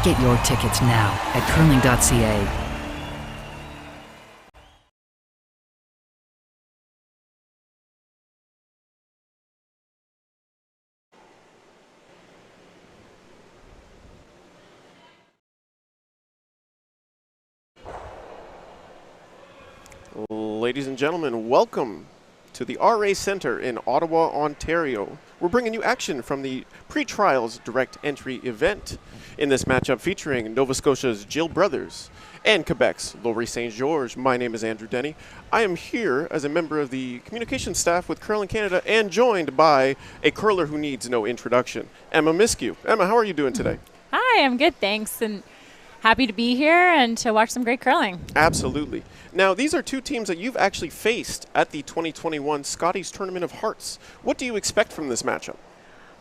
Get your tickets now at curling.ca. Ladies and gentlemen, welcome to the RA Center in Ottawa, Ontario. We're bringing you action from the pre-trials direct entry event in this matchup featuring Nova Scotia's Jill Brothers and Quebec's Laurie St. George. My name is Andrew Denny. I am here as a member of the communications staff with Curling Canada and joined by a curler who needs no introduction, Emma Miskew. Emma, how are you doing today? Hi, I'm good, thanks, and happy to be here and to watch some great curling. Absolutely. Now, these are two teams that you've actually faced at the 2021 Scotties Tournament of Hearts. What do you expect from this matchup?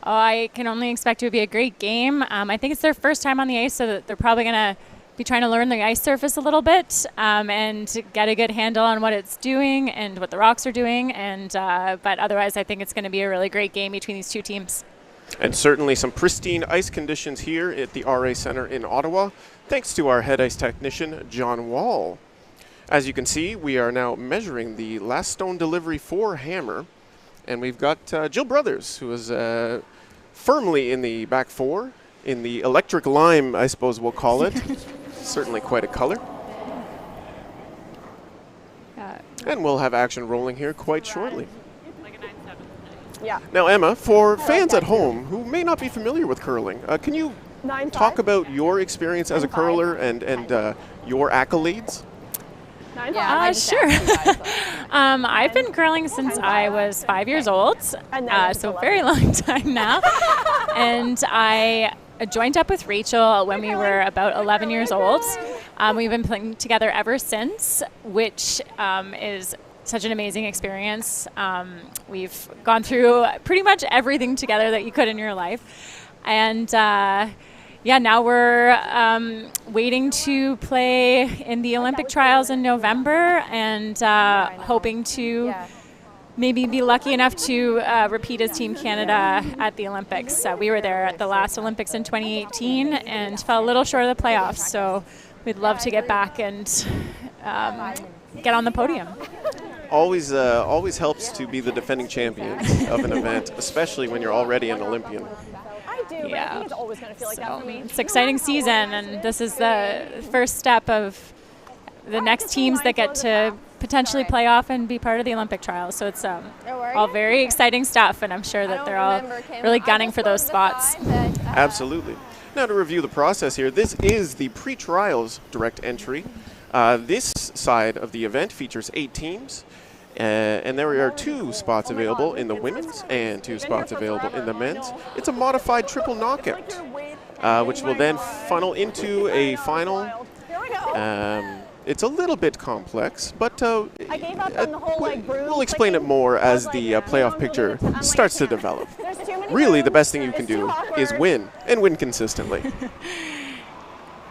Oh, I can only expect it to be a great game. I think it's their first time on the ice, so that they're probably going to be trying to learn the ice surface a little bit and get a good handle on what it's doing and what the rocks are doing. But otherwise, I think it's going to be a really great game between these two teams. And certainly some pristine ice conditions here at the RA Center in Ottawa, thanks to our head ice technician, John Wall. As you can see, we are now measuring the last stone delivery for hammer, and we've got Jill Brothers, who is firmly in the back four, in the electric lime, I suppose we'll call it. Certainly quite a color. And we'll have action rolling here quite shortly. Yeah. Now, Emma, for fans at home who may not be familiar with curling, can you talk about your experience as a curler and your accolades? Sure. I've been curling since I was 5 years old, so a very long time now. And I joined up with Rachel when we were about 11 years old. We've been playing together ever since, which is such an amazing experience. We've gone through pretty much everything together that you could in your life. And now we're waiting to play in the Olympic trials in November and hoping to maybe be lucky enough to repeat as Team Canada at the Olympics. We were there at the last Olympics in 2018 and fell a little short of the playoffs, so we'd love to get back and get on the podium. Always helps to be the defending champion of an event, especially when you're already an Olympian. Yeah, I think it's always going to feel like that for me. It's an exciting season, and this is the first step of the next teams that get to potentially play off and be part of the Olympic trials. So it's all very exciting stuff, and I'm sure that they're all really gunning for those spots. Absolutely. Now, to review the process here, this is the pre-trials direct entry. This side of the event features 8 teams. And there are 2 spots available in the women's and 2 spots available in the men's. It's a modified triple knockout, which will then funnel into a final. It's a little bit complex, but we'll explain it more as the playoff picture starts to develop. Really, the best thing you can do is win, and win consistently.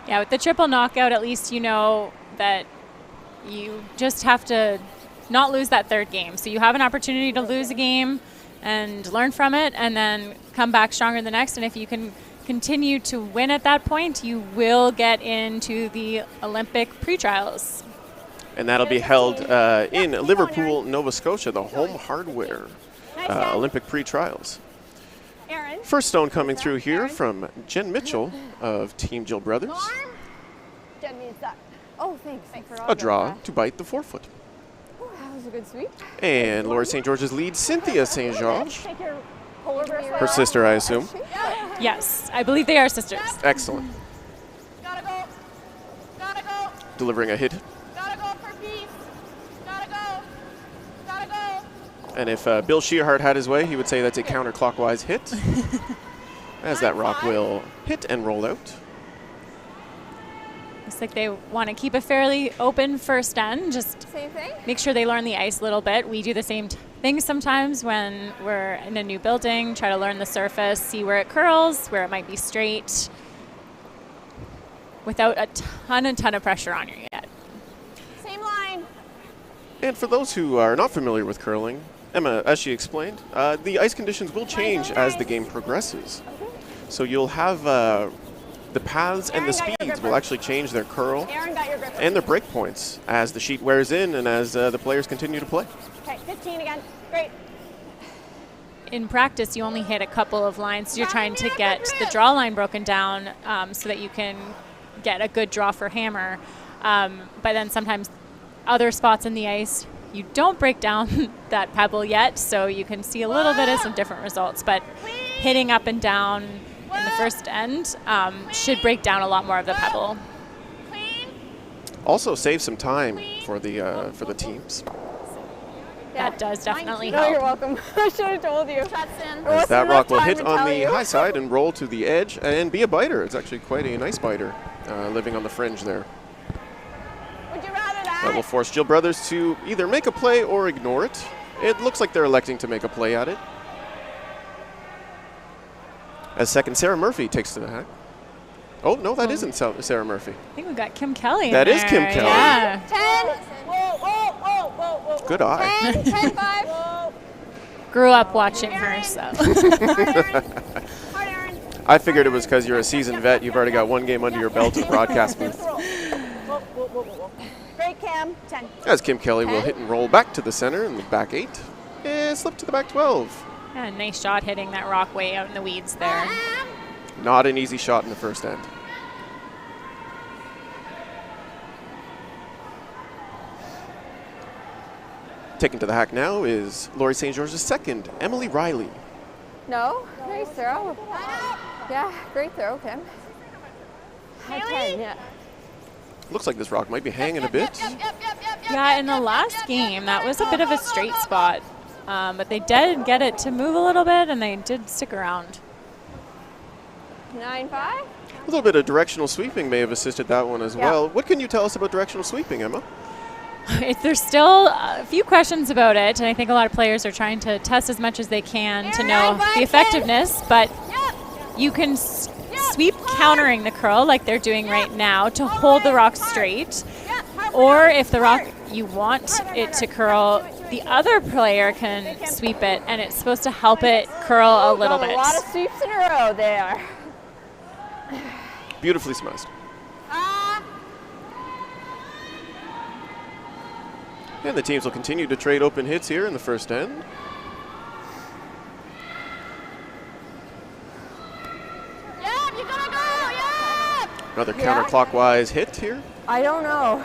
Yeah, with the triple knockout, at least you know that you just have to not lose that third game. So you have an opportunity to lose a game and learn from it and then come back stronger the next. And if you can continue to win at that point, you will get into the Olympic pre-trials. And that'll be held in Liverpool, Nova Scotia, the home hardware Olympic pre-trials. First stone coming through here from Jen Mitchell of Team Jill Brothers. Jen needs that. Oh, thanks. A draw to bite the forefoot. That was a good sweep. And Laurie St. George's lead, Cynthia St. George. Her sister, I assume. Yes, I believe they are sisters. Excellent. Gotta go. Gotta go. Delivering a hit. Gotta go for peace. Gotta go. Gotta go. And if Bill Shearhart had his way, he would say that's a counterclockwise hit. As that rock will hit and roll out. Looks like they want to keep a fairly open first end. Just make sure they learn the ice a little bit. We do the same thing sometimes when we're in a new building, try to learn the surface, see where it curls, where it might be straight, without a ton of pressure on you yet. Same line. And for those who are not familiar with curling, Emma, as she explained, the ice conditions will change as the game progresses. So you'll have the paths and the speeds will actually change their curl Aaron got your grip. and their break points as the sheet wears in and as the players continue to play. Okay, 15 again. Great. In practice, you only hit a couple of lines. You're trying to get the draw line broken down so that you can get a good draw for hammer. But then sometimes other spots in the ice, you don't break down that pebble yet, so you can see a little bit of some different results. But hitting up and down in the first end should break down a lot more of the pebble. Also save some time for the teams. That does definitely No, help. you're welcome. I should have told you. As that rock will hit on the high side and roll to the edge and be a biter. It's actually quite a nice biter living on the fringe there. Would you rather that? That will force Jill Brothers to either make a play or ignore it. It looks like they're electing to make a play at it. As second, Sarah Murphy takes to the hack. Oh, no, that isn't Sarah Murphy. I think we've got Kim Kelly. That in is there. Kim Kelly. Yeah. 10. Whoa. Good eye. 10, 10, 5. Whoa. Grew up watching her, so. Hard, Aaron. I figured it was because you're a seasoned vet. You've already got one game under your belt in the broadcast booth. Whoa. Great, Cam. 10. As Kim Kelly will hit and roll back to the center in the back 8 and slip to the back 12. Yeah, nice shot hitting that rock way out in the weeds there. Not an easy shot in the first end. Taken to the hack now is Laurie St. George's second, Emily Riley. No, nice throw. Yeah, great throw, Kim. High 10, yeah. Looks like this rock might be hanging a bit. Yeah, in the last game, that was a bit of a straight spot. But they did get it to move a little bit, and they did stick around. 9-5. A little bit of directional sweeping may have assisted that one as well. What can you tell us about directional sweeping, Emma? There's still a few questions about it, and I think a lot of players are trying to test as much as they can to know the effectiveness, but you can sweep countering the curl like they're doing right now to hold the rock straight, or if the rock you want it to curl, the other player can sweep it, and it's supposed to help it curl a little bit. A lot of sweeps in a row there. Beautifully smushed. And the teams will continue to trade open hits here in the first end. Yeah, you gotta go. Yeah. Another counterclockwise hit here. I don't know.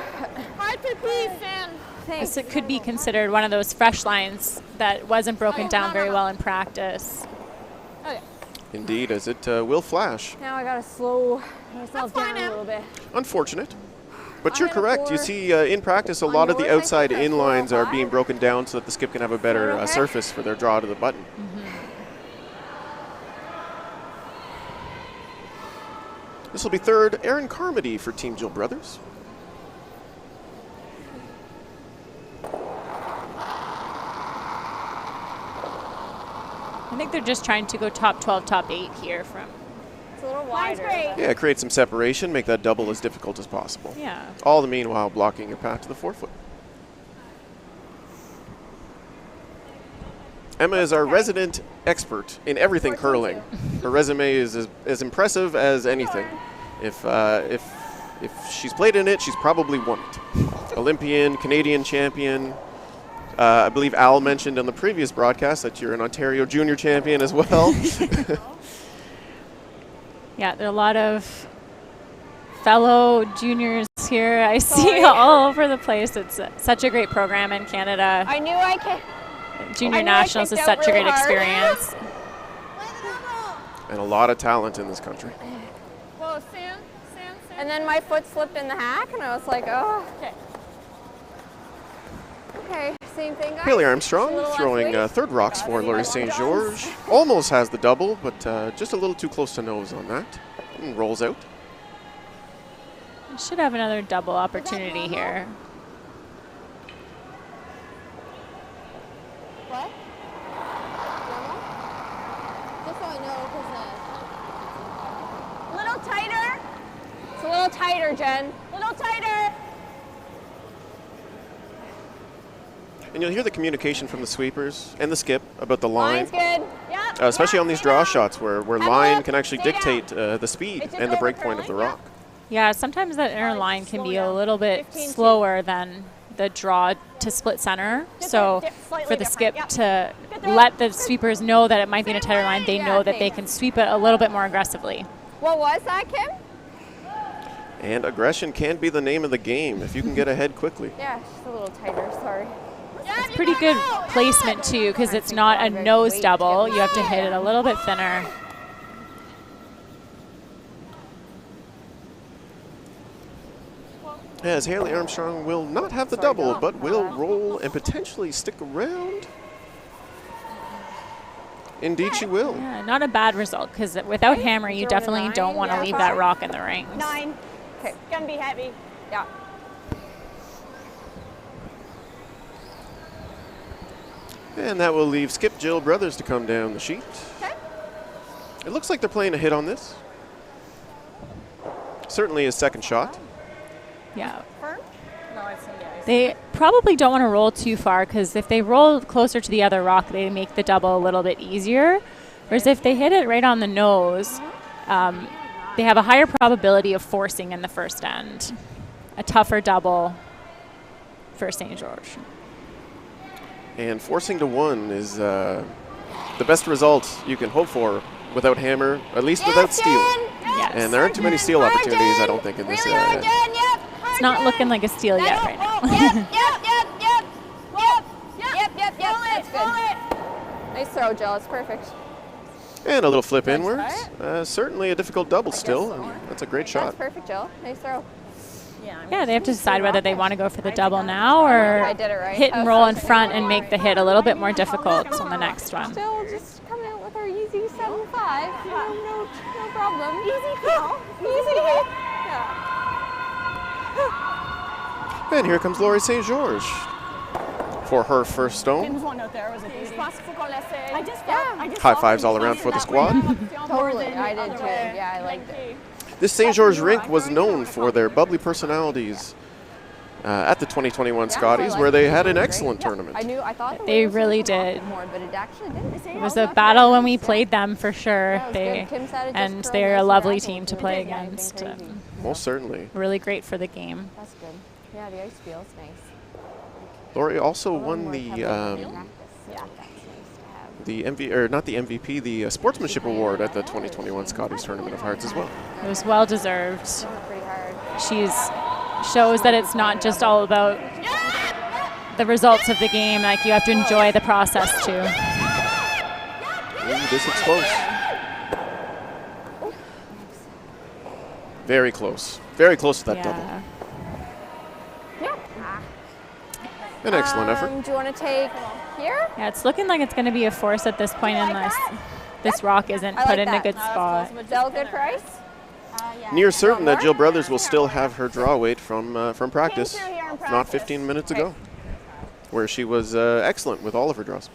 Hard for peace, Sam. This it could be considered one of those fresh lines that wasn't broken down very well in practice. Indeed, as it will flash. Now I gotta slow myself down a little bit. Unfortunate. But you're I'm at a correct. You 4. see in practice a lot of the yours, I outside think in that's lines are 405. being broken down so that the skip can have a better Okay. surface for their draw to the button. This will be third, Aaron Carmody for Team Jill Brothers. I think they're just trying to go top 12, top 8 here from. It's a little Mine's wider. great. Yeah, create some separation, make that double as difficult as possible. Yeah. All the meanwhile blocking your path to the forefoot. Emma is our resident expert in everything curling. Her resume is as impressive as anything. If she's played in it, she's probably won it. Olympian, Canadian champion. I believe Al mentioned on the previous broadcast that you're an Ontario junior champion as well. Yeah, there are a lot of fellow juniors here. I see all over the place. It's such a great program in Canada. I knew I could. Junior I knew I Nationals is kicked out such a really great hard. experience. And a lot of talent in this country. Whoa, Sam. And then my foot slipped in the hack, and I was like, oh. Okay, same thing, guys. Haley A Armstrong little throwing left third rocks for Laurie St. George. Almost has the double, but just a little too close to nose on that. And rolls out. Should have another double opportunity here. What? Just so I know, because Little tighter. it's a little tighter, Jen. Little tighter. And you'll hear the communication from the sweepers and the skip about the line. Line's good. Yep. especially on these draw shots where line can actually dictate the speed and the break point of the rock. Yeah, sometimes that inner line can be a little bit slower than the draw to split center. So for the skip to let the sweepers know that it might be in a tighter line, they know that they can sweep it a little bit more aggressively. What was that, Kim? And aggression can be the name of the game if you can get ahead quickly. Yeah, just a little tighter, sorry. It's pretty good placement too, because it's not a nose double. You have to hit it a little bit thinner. As Haley Armstrong will not have the double, but will roll and potentially stick around. Indeed she will. Yeah, not a bad result, because without hammer, you definitely don't want to leave that rock in the rings. 9. Okay. It's going to be heavy. Yeah. And that will leave Skip Jill Brothers to come down the sheet. Okay. It looks like they're playing a hit on this. Certainly his second shot. Yeah. Firm? They probably don't want to roll too far, because if they roll closer to the other rock, they make the double a little bit easier. Whereas if they hit it right on the nose, they have a higher probability of forcing in the first end. A tougher double for St. George. And forcing to 1 is the best result you can hope for without hammer, at least without steal. Yes. And there aren't too many steal opportunities, I don't think, in this area. It's not looking like a steal yet right now. Yep. That's good. Nice throw, Jill. It's perfect. And a little flip inwards. Certainly a difficult double still. And that's a great shot. That's perfect, Jill. Nice throw. Yeah, they have to decide whether they want to go for the double now or I did it right. hit and roll in front and make the hit a little bit more difficult on the next one. Still just coming out with our easy 7-5. No problem. Easy call. Easy to hit. Yeah. And here comes Laurie St. George for her first stone. High fives all around for the squad. Totally. I did too. Yeah, I liked it. This St. George rink was known for their bubbly personalities at the 2021 Scotties, where they had an excellent tournament. I thought They really did. more, but it actually didn't. It was a battle when we played them for sure. Yeah, it was good. Kim said it just And drove they're us a lovely nuts. team to It play did, yeah, it's been against. crazy. Most certainly. Really great for the game. That's good. Yeah, the ice feels nice. Laurie also A little won more the pebble than practice. Yeah, that's nice to have. not the MVP, the Sportsmanship Award at the 2021 Scotties Tournament of Hearts as well. It was well deserved. Pretty hard. She's shows that it's not just all about the results of the game. Like, you have to enjoy the process too. Ooh, this is close. Very close. Very close to that double. An excellent effort. Do you want to take here? Yeah, it's looking like it's going to be a force at this point unless this rock isn't I put like in a that. good spot. Is that a good price? Near certain that Jill Brothers will still have her draw weight from practice, not 15 minutes ago, where she was excellent with all of her draws.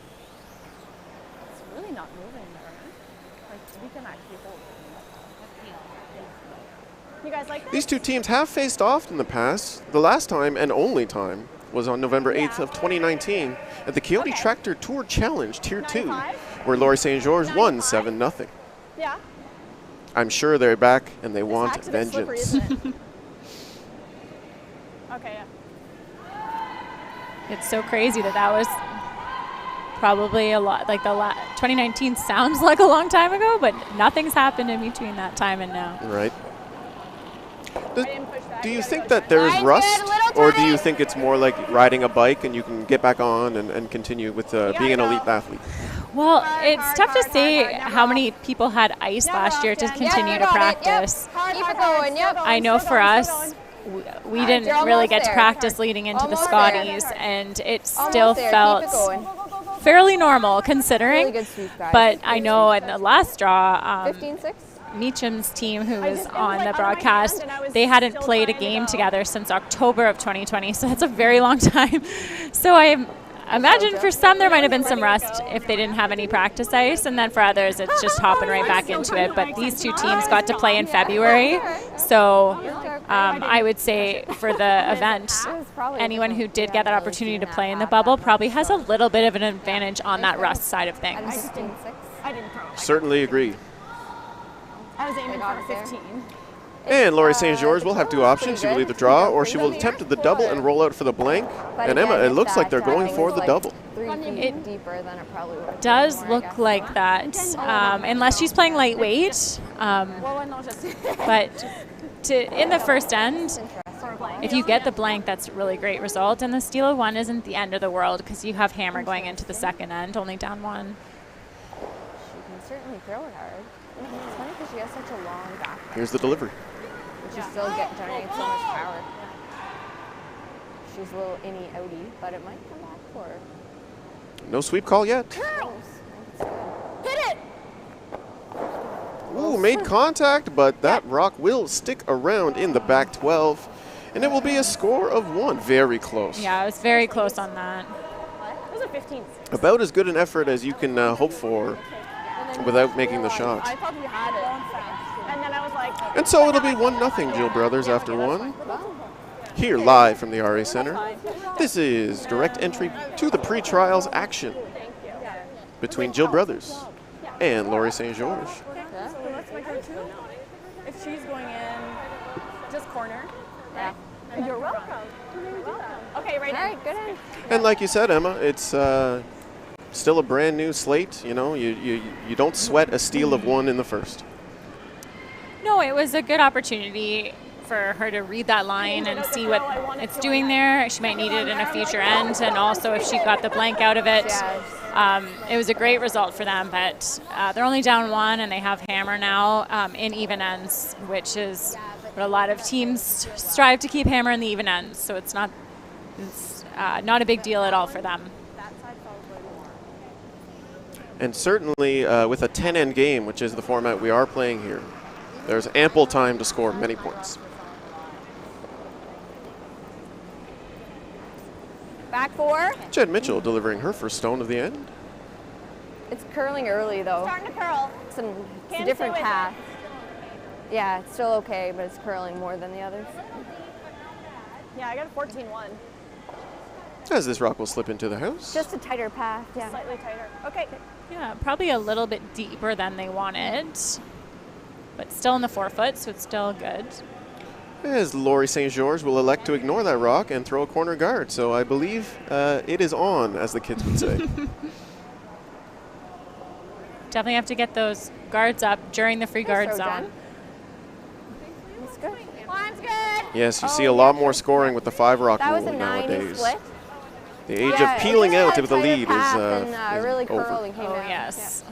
It's really not moving there. Like, we can actually hold it. You guys like that? These two teams have faced off in the past. The last time and only time was on November 8th of 2019 at the Coyote Tractor Tour Challenge Tier 2, where Laurie St. George won 7-0. Yeah. I'm sure they're back and they This want hack's a bit slippery, vengeance. isn't it? Okay, yeah. It's so crazy that was probably a lot. Like 2019 sounds like a long time ago, but nothing's happened in between that time and now. Right. Do you think that there is rust, or do you think it's more like riding a bike and you can get back on and continue with being an elite athlete? Well, it's tough to say how many people had ice last year to continue to practice. Keep it going, yep. I know for us, we didn't you're really almost get to there. practice leading into the Almost Scotties, there. and it Almost still there. felt Keep it going. fairly normal considering. Really good sweep, guys. But I know in the last draw, 15-6. Meacham's team, who was on the broadcast, they hadn't played a game together since October of 2020, so that's a very long time. So I imagine for some there might have been some rust if they didn't have any practice ice, and then for others it's just hopping right back into it. But these two teams got to play in February, so I would say for the event, anyone who did get that opportunity to play in the bubble probably has a little bit of an advantage on that rust side of things. 15-6. I didn't throw it. Certainly agree. I was aiming for 15. And Laurie St. George will have two options. She will either draw or she will attempt the double and roll out for the blank. And Emma, it looks like they're going for the double. 3 feet deeper than it probably would have Does been, I look guess. like that, unless she's playing lightweight. But in the first end, if you get the blank, that's a really great result. And the steal of 1 isn't the end of the world because you have hammer going into the second end, only down 1. She can certainly throw it hard. It's funny because she has such a long back. Here's the delivery. But she still generates so much power. She's a little inny outy, but it might come back for her. No sweep call yet. Hit it! Ooh, made contact, but that rock will stick around in the back 12. And it will be a score of 1. Very close. Yeah, I was very close on that. Those are 15s. About as good an effort as you can hope for without making the shot. I thought we had it. And then I was like... And so it'll be 1-0 Jill Brothers after 1. Here live from the RA Center. This is direct entry to the pre-trials action between Jill Brothers and Laurie St. George. Let's make her 2. If she's going in, just corner. Yeah. You're welcome. Okay, right All right, good end. And like you said, Emma, it's still a brand new slate. You know, you don't sweat a steal of 1 in the first. No, it was a good opportunity for her to read that line and see what it's doing there. She might need it in a future end, and also if she got the blank out of it. It was a great result for them, but they're only down 1 and they have hammer now in even ends, which is what a lot of teams strive to keep hammer in the even ends. So it's not a big deal at all for them. And certainly with a 10-end game, which is the format we are playing here, there's ample time to score many points. Back 4. Jed Mitchell delivering her first stone of the end. It's curling early, though. Starting to curl. It's a different stay with path. Yeah, it's still okay, but it's curling more than the others. Yeah, I got a 14-1. As this rock will slip into the house. Just a tighter path, yeah. Slightly tighter. Okay. Yeah, probably a little bit deeper than they wanted, but still in the 4 foot, so it's still good. As Laurie St. George will elect to ignore that rock and throw a corner guard. So I believe it is on, as the kids would say. Definitely have to get those guards up during the free guard throw, zone. Jen. That's good. Line's good. Yes, you see a lot more scoring with the 5 rock That was rule a 90 nowadays. split. The age of peeling out with the lead is really over. curling came Oh, down. yes.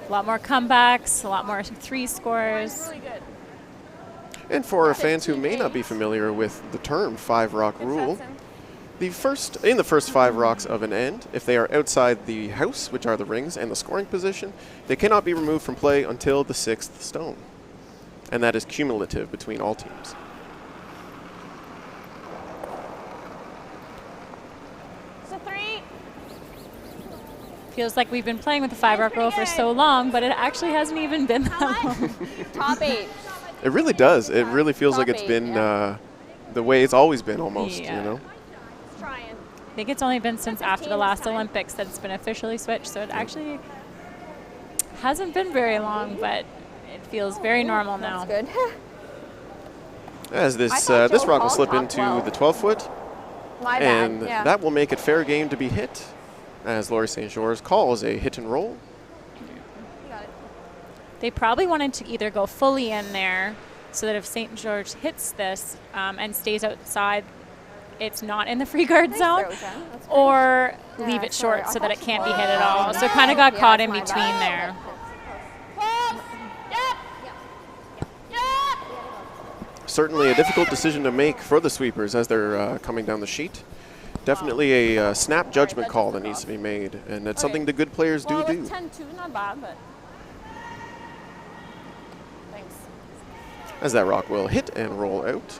A lot more comebacks, a lot more 3 scores. Really good. And for our fans who may not be familiar with the term 5 rock rule, in the first 5 rocks of an end, if they are outside the house, which are the rings, and the scoring position, they cannot be removed from play until the 6th stone. And that is cumulative between all teams. So 3. Feels like we've been playing with the 5 rock rule for so long, but it actually hasn't even been that long. Top 8. It really does. It really feels like Top it's 8, been yeah. the way it's always been almost, Yeah. you know? Trying. I think it's only been since after the last Olympics that it's been officially switched, so it actually hasn't been very long, but it feels very normal now. That's good. As this thought this Joe rock will called slip top into 12. the 12 foot, My and bad. Yeah. that will make it fair game to be hit, as Laurie St. George calls a hit and roll. They probably wanted to either go fully in there so that if St. George hits this and stays outside, it's not in the free guard Nice zone, throw, Jen. That's great. or Yeah, leave it sorry. short I so thought that it she can't be was- hit at all. So it kind of got Yeah, caught it's in my between bad. there. Certainly a difficult decision to make for the sweepers as they're coming down the sheet. Definitely a snap judgment call that needs to be made, and that's something the good players do. 10-2, not bad, but. Thanks. As that rock will hit and roll out.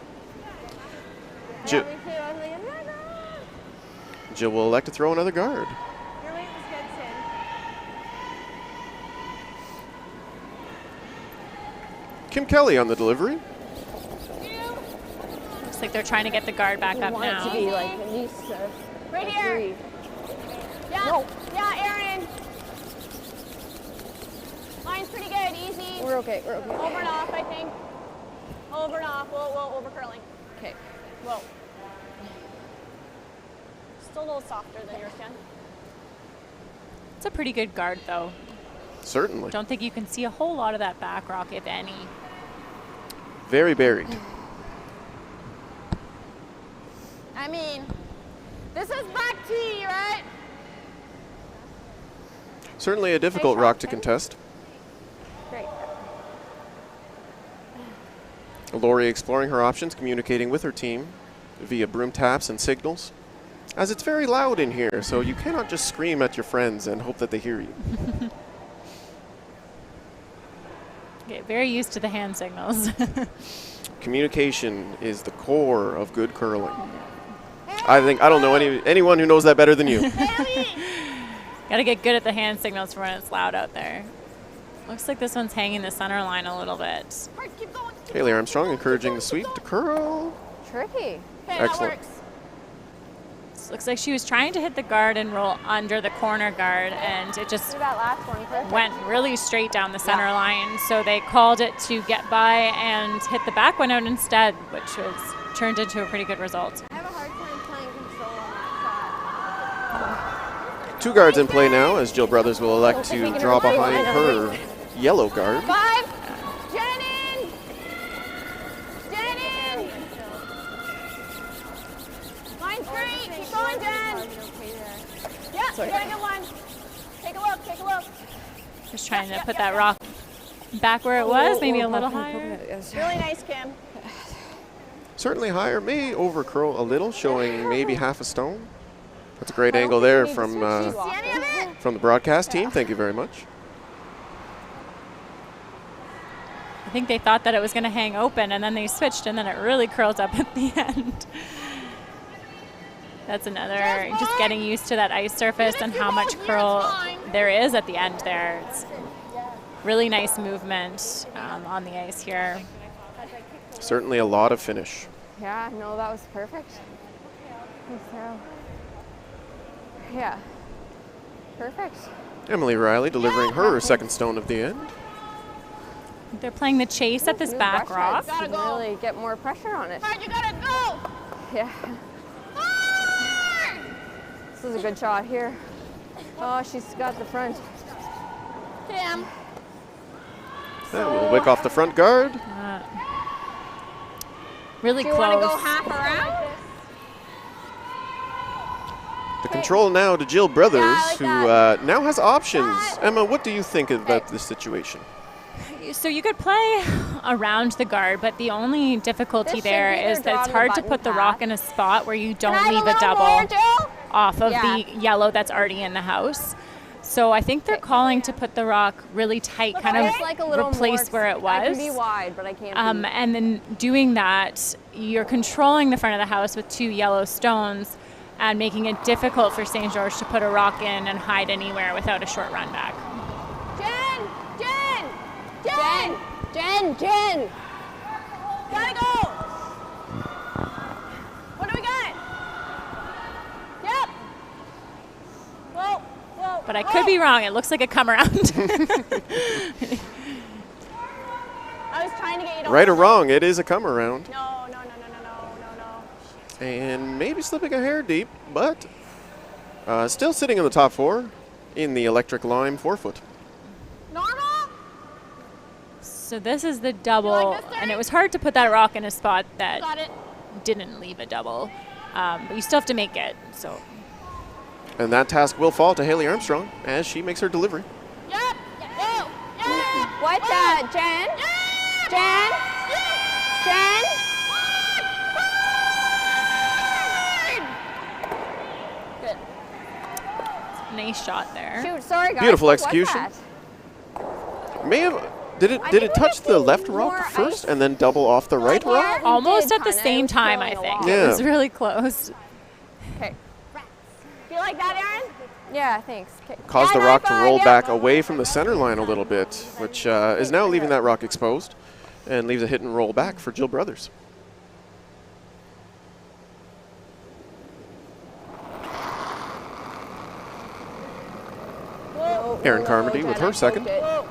Jill will elect to throw another guard. Your weight was good, Sin. Kim Kelly on the delivery. Looks like they're trying to get the guard back up want it to now. be like at least Right a here. 3. Yeah. Yeah, Aaron. We're okay. We're okay. Over and off, I think. Over and off. Whoa, over curling. Okay. Whoa. Still a little softer than yours, Jen. It's a pretty good guard, though. Certainly. Don't think you can see a whole lot of that back rock, if any. Very buried. I mean, this is back tee, right? Certainly a difficult rock to contest. Great. Laurie exploring her options, communicating with her team via broom taps and signals. As it's very loud in here, so you cannot just scream at your friends and hope that they hear you. Get very used to the hand signals. Communication is the core of good curling. I don't know anyone who knows that better than you. Gotta get good at the hand signals for when it's loud out there. Looks like this one's hanging the center line a little bit. Haley Armstrong encouraging the sweep to curl. Tricky. Excellent. Looks like she was trying to hit the guard and roll under the corner guard, and it just Do that last one. Perfect. went really straight down the center line. So they called it to get by and hit the back one out instead, which was turned into a pretty good result. I have a hard time playing control on that 2 guards in play now as Jill Brothers will elect to draw behind her yellow guard. 5. Jen in. Jen in. Line straight. Keep going, Jen. Yeah, you got a good one. Take a look. Take a look. Just trying to put that rock back where it was, maybe a little higher. Really nice, Kim. Certainly higher, may over curl a little, showing maybe half a stone. That's a great angle there from See any of it? the broadcast team. Thank you very much. I think they thought that it was going to hang open, and then they switched, and then it really curled up at the end. That's another, just getting used to that ice surface and how much curl there is at the end there. It's really nice movement on the ice here. Certainly a lot of finish. Yeah, no, that was perfect. Nice throw. Yeah. Perfect. Emily Riley delivering her second stone of the end. They're playing the chase at this New back brush rock. heads can really get more pressure on it. Hard, you gotta go. Yeah. Hard. This is a good shot here. Oh, she's got the front. Kim. That will wick off the front guard. Really Do you close. want to go half around? The control now to Jill Brothers, like who that. now has options. Emma, what do you think about this situation? So you could play around the guard, but the only difficulty This should there be is their that it's draw to hard to button put the path. rock in a spot where you Can I don't have leave a little double more, Jill? off of Yeah. the yellow that's already in the house. So I think they're calling to put the rock really tight, kind of It's like a little replace more, where it I was. can be wide, but I can't be. And then doing that, you're controlling the front of the house with 2 yellow stones and making it difficult for St. George to put a rock in and hide anywhere without a short run back. Jen. Jen. Jen! Jen! Jen! Gotta go. What do we got? Yep. Whoa. Whoa. But I could be wrong. It looks like a come around. I was trying to get you to. Right or wrong, it is a come around. No. And maybe slipping a hair deep, but still sitting in the top 4 in the electric lime 4-foot. Normal. So this is the double, like this, and Derek? it was hard to put that rock in a spot that Got it. didn't leave a double. But you still have to make it. So And that task will fall to Haley Armstrong as she makes her delivery. Yep. Whoa. Yeah. What, Jen? Yeah. Jen? Jen? Good. nice shot there. Shoot, sorry guys. Beautiful What was execution. that? May have did I it think we touch just the need left more rock first ice. and then double off the right Yeah. rock? We Almost did at the kinda. It same was time, I curling a think. lot. Yeah. It was really close. Okay. Do you like that, Aaron? Yeah, thanks. Okay. Caused the Yeah, rock to high roll five, back yeah. away from the center line a little bit, which is now leaving that rock exposed and leaves a hit and roll back for Jill Brothers. Erin Carmody with her second. Okay.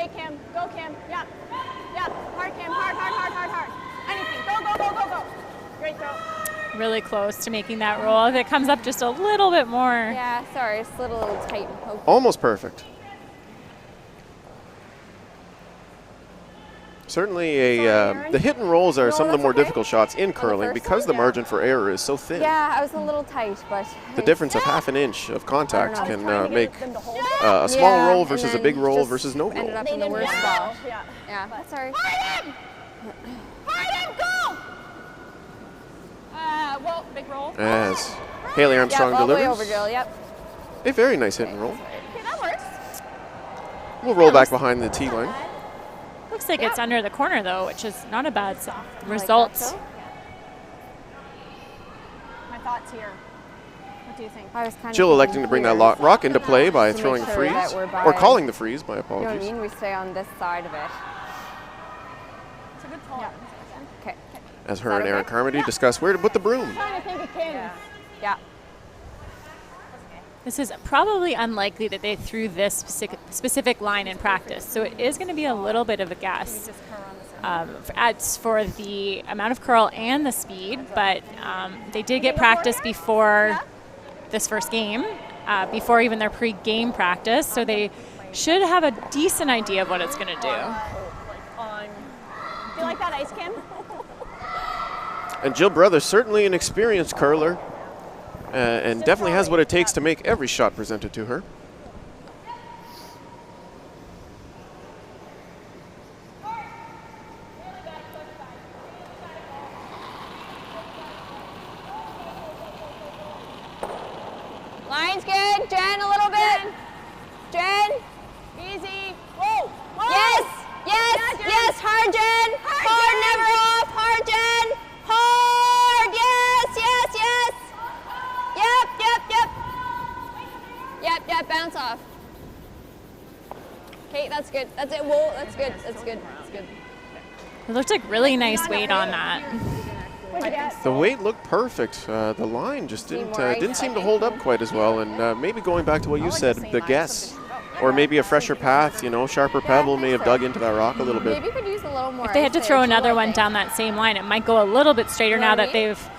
Okay, Kim. Go, Kim. Yep. Yep. Hard, Kim. Hard, hard, hard, hard, hard. Anything. Go, go, go, go, go. Great throw. Really close to making that roll. If it comes up just a little bit more. Yeah, sorry, it's a little tight. Oh. Almost perfect. Certainly, the hit and rolls are some of the more difficult shots in curling because the margin for error is so thin. Yeah, I was a little tight, but The difference of half an inch of contact can make a small roll versus a big roll versus no roll. ended up in the worst spot. Yeah, that's all right. Hard him! Hard him! Go! Well, big roll. As Haley Armstrong Yep, all the way delivers over, Jill, yep. a very nice hit and roll. Okay, that works. We'll roll back behind the tee line. Looks like it's under the corner, though, which is not a bad result. My thoughts here. What do you think? I was kind Jill of electing to bring that rock into play by to throwing a make sure that freeze, we're by- or calling the freeze, my You know what I apologies. mean? We stay on this side of it. It's a good call. Okay. As her that and Aaron okay? Carmody discuss where to put the broom. I'm trying to think of Kim. Yeah. This is probably unlikely that they threw this specific line in practice, so it is going to be a little bit of a guess as for the amount of curl and the speed, but they did get practice before this first game, before even their pre-game practice, so they should have a decent idea of what it's going to do. Do you like that ice, Kim? And Jill Brothers, certainly an experienced curler, and definitely has what it takes to make every shot presented to her. Line's good. Jen, a little bit. Jen. Easy. Whoa. Whoa. Yes. Yes. Yeah, Jen. Yes. Hard, Jen. Hard, Jen. never off. Hard, Jen. Hard. Yes. Yes. Yes. Yep. Yep. Bounce off. Okay, that's good. That's it. Whoa, that's good. That's good. That's good. It looked like really nice weight on that. What'd you get? The weight looked perfect. The line just didn't more ice, didn't seem I to think. hold up quite as well, and maybe going back to what you said, the guess, or maybe a fresher path, sharper pebble may have dug into that rock a little bit. Maybe you could use a little more. If they had to ice throw there, too, another I one think. down that same line, it might go a little bit straighter You know now what I that mean? they've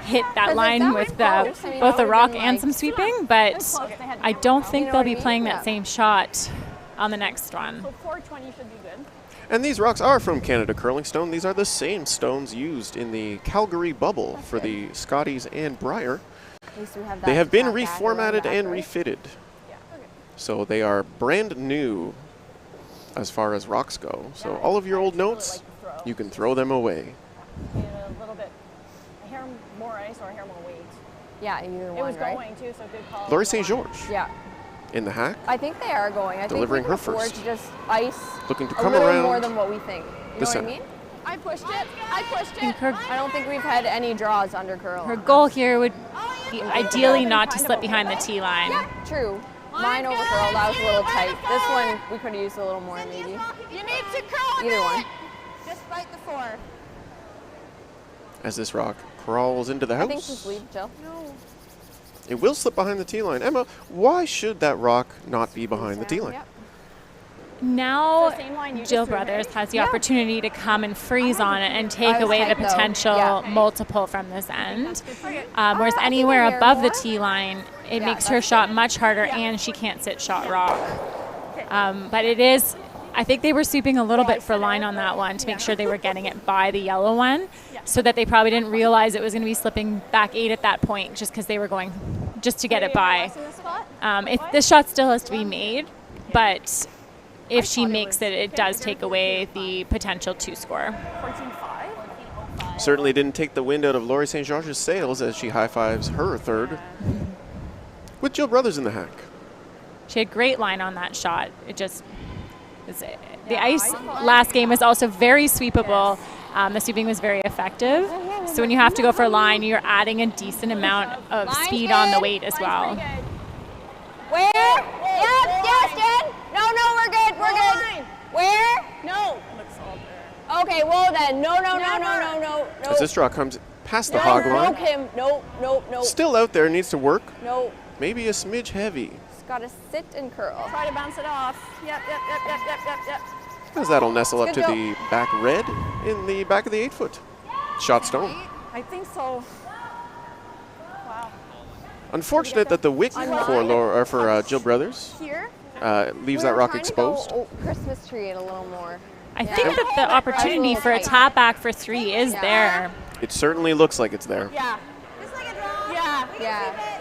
hit that 'Cause line that with went close. I mean, both that the would've rock been and like- some sweeping, but I don't think know they'll what I be mean? playing Yeah. that same shot on the next one. So 420 should be good. And these rocks are from Canada Curling Stone. These are the same stones used in the Calgary Bubble for the Scotties and Briar. At least we have They that have been back around reformatted back, and right? refitted. So they are brand new as far as rocks go. So all of your old notes, you can throw them away. A little bit. A hair more ice or a hair more weight. Yeah, either It one, was right? going too, so good call. Laurie St. George Yeah, in the hack, I think they are going. I Delivering think we her can afford first. to just ice looking to a come little around more than what we think. You the know what I center. mean? I pushed it. I pushed I think it. her, I don't think we've had any draws under curl. her goal here would be ideally not to slip behind the tee line. True. Mine over curl, that was a little tight. This one, we could have used a little more maybe. You need to curl Either one. Just bite the 4. as this rock crawls into the I think just house. leave, Jill. It will slip behind the tee line. Emma, why should that rock not be behind the tee line? Yep. Now, Same line you just Jill threw, Brothers right? has the opportunity to come and freeze on it and take I was away the tight, though. potential Yeah. multiple from this end. Whereas I think anywhere a hair above the more. tee line, it Yeah, makes her that's shot much harder and she can't sit shot rock. But it is, I think they were sweeping a little bit for line on that one to make sure they were getting it by the yellow one so that they probably didn't realize it was going to be slipping back 8 at that point just because they were going just to get it by. If this shot still has to be made, but if she makes it, it does take away the potential to score. 14.5. Certainly didn't take the wind out of Laurie St. George's sails as she high-fives her third with Jill Brothers in the hack. She had great line on that shot. It just the ice last game was also very sweepable. The sweeping was very effective. So when you have to go for a line, you're adding a decent amount of speed on the weight as well. Where? Yep, yes, Jen. No, we're good. We're good. Where? No. Okay, well then. No. As this draw comes past the No, hog no, line, Kim. No. still out there, needs to work. No. Maybe a smidge heavy. gotta sit and curl. Try to bounce it off. Yep. As that'll nestle up to Good go. the back red in the back of the 8-foot. Shot stone. I think so. Wow. Unfortunate that the wick for Jill Brothers Here? leaves that rock exposed. Christmas tree it a little more. I think that the opportunity for a tap back for 3 is there. It certainly looks like it's there. Yeah. Just like a draw. Yeah. Yeah.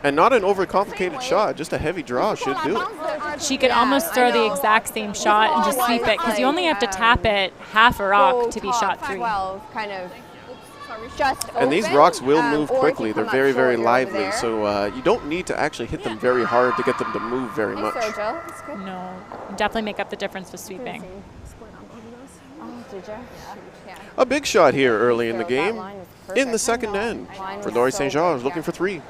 And not an overcomplicated shot, just a heavy draw should do it. She could almost throw the exact same shot and just sweep it, because you only have to tap it half a rock to be shot 3. 12, kind of just And these open, rocks will move or if quickly. you They're come up very, very short, you're over lively. there. So you don't need to actually hit them very hard to get them to move very Hey, much. Sarah Jill, that's good. No, definitely make up the difference with sweeping. Oh, did you? Yeah. A big shot here early in the That game. line was In the perfect. second end Line for was Laurie so St. George good, looking yeah. for 3.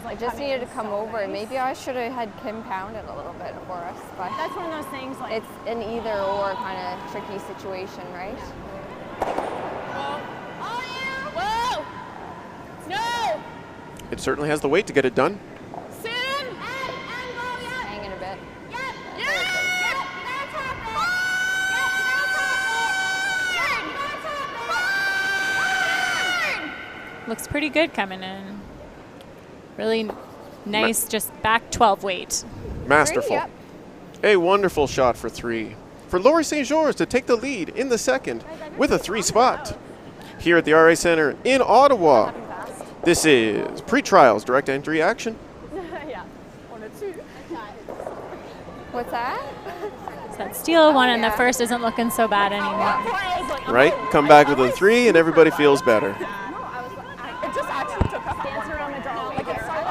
I just needed to come over. Maybe I should have had Kim pound it a little bit for us, but That's one of those things like. it's an either or kind of tricky situation, right? Whoa! No! It certainly has the weight to get it done. Soon! And Hanging a bit. Looks pretty good coming in. Really nice, just back 12 weight. Masterful. Yep. A wonderful shot for 3. For Laurie St. George to take the lead in the second with a 3 spot. Here at the RA Center in Ottawa. This is pre-trials direct entry action. Yeah. 1 or 2. What's that? So that steal one in the first isn't looking so bad anymore. Right? Come back with a 3 and everybody feels better. It just actually took a dance around the draw. Like it started.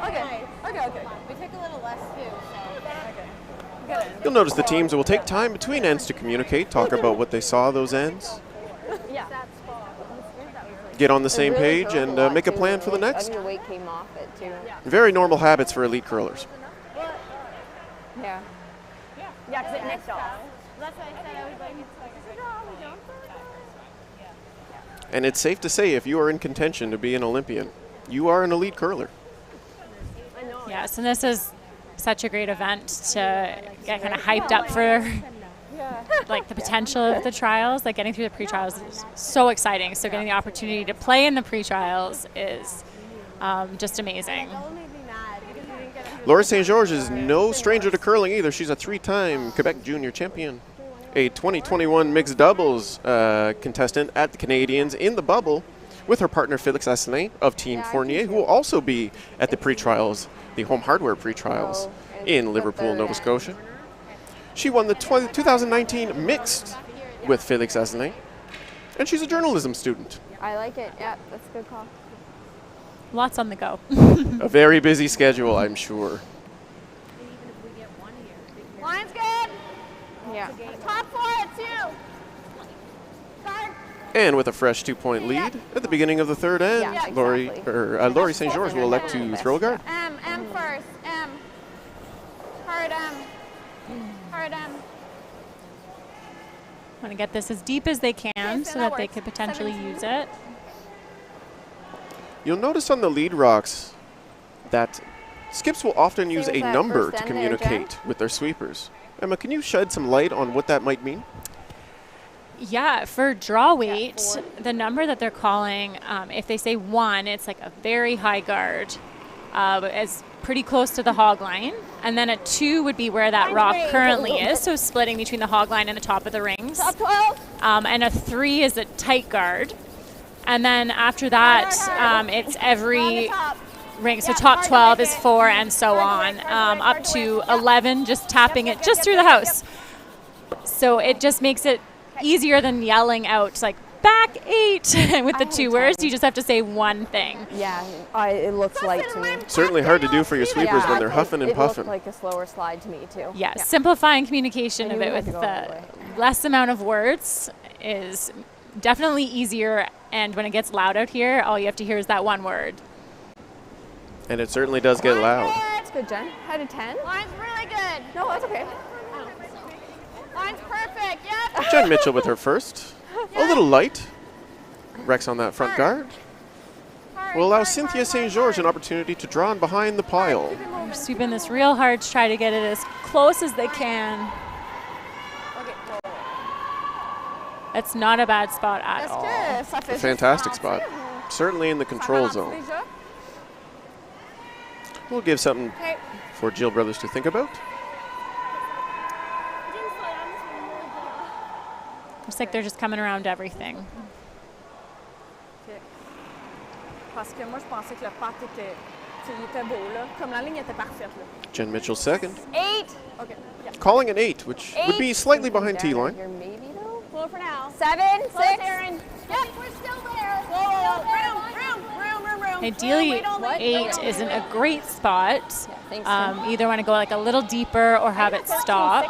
Okay. We took a little less too, so. You'll notice the teams will take time between ends to communicate, talk about what they saw those ends, Yeah. get on the same page, and make a plan for the next. Your weight came off it too. Very normal habits for elite curlers. Yeah. Yeah, because it nicked off. That's why I said I was like, And it's safe to say if you are in contention to be an Olympian, you are an elite curler. Yes, and this is such a great event to get kind of hyped up for like the potential of the trials. Like getting through the pre-trials is so exciting. So getting the opportunity to play in the pre-trials is just amazing. Laurie St. George is no stranger to curling either. She's a 3-time Quebec junior champion, a 2021 mixed doubles contestant at the Canadians in the bubble with her partner Felix Asselin of Team Fournier, who will also be at the pre-trials, the home hardware pre-trials in Liverpool, Nova Scotia. She won the 2019 mixed with Felix Asselin, and she's a journalism student. I like it. Yeah, that's a good call. Lots on the go. A very busy schedule, I'm sure. Line's good. Yeah. Top 4 at 2. Start. And with a fresh 2-point lead at the beginning of the third end, Yeah, Laurie exactly. St. George will elect to throw a guard. M first. M. Hard M. Hard M. Want to get this as deep as they can Okay, so so that that they works. could potentially 17. use it. You'll notice on the lead rocks that skips will often use Same a as that number first to end there, Jen. communicate with their sweepers. Emma, can you shed some light on what that might mean? Yeah, for draw weight, the number that they're calling, if they say 1, it's like a very high guard. It's pretty close to the hog line. And then a 2 would be where that rock currently is, so splitting between the hog line and the top of the rings. Top 12. And a 3 is a tight guard. And then after that, it's every Top. ring. So top 12 is 4 and so on, up to 11, just tapping it just through the house. So it just makes it easier than yelling out like back 8 with the 2 words. You just have to say one thing. Yeah, it looks light to me. Certainly hard to do for your sweepers when they're it- huffing and it puffing. looked like a slower slide to me too. Yeah, simplifying communication I of knew it we had with to go all the way. the less amount of words is definitely easier. And when it gets loud out here, all you have to hear is that one word. And it certainly does get loud. That's good, Jen. Out of 10? Line's really good. No, that's okay. Line's perfect. Yep. Jen Mitchell with her first. A little light. Rex on that front guard. Hard will allow Cynthia St. George an opportunity to draw in behind the pile. They're sweeping this real hard to try to get it as close as they can. That's not a bad spot at all. A fantastic spot. Certainly in the control zone. We'll give something for Jill Brothers to think about. Looks like they're just coming around everything. Jen Mitchell second. 8. Calling an 8, which would be slightly behind T-line. Slow for now. 7, 6. Aaron. Yep, we're still there. Room. Ideally, 8 isn't a great spot. Thanks, Either want to go like a little deeper or have it stop.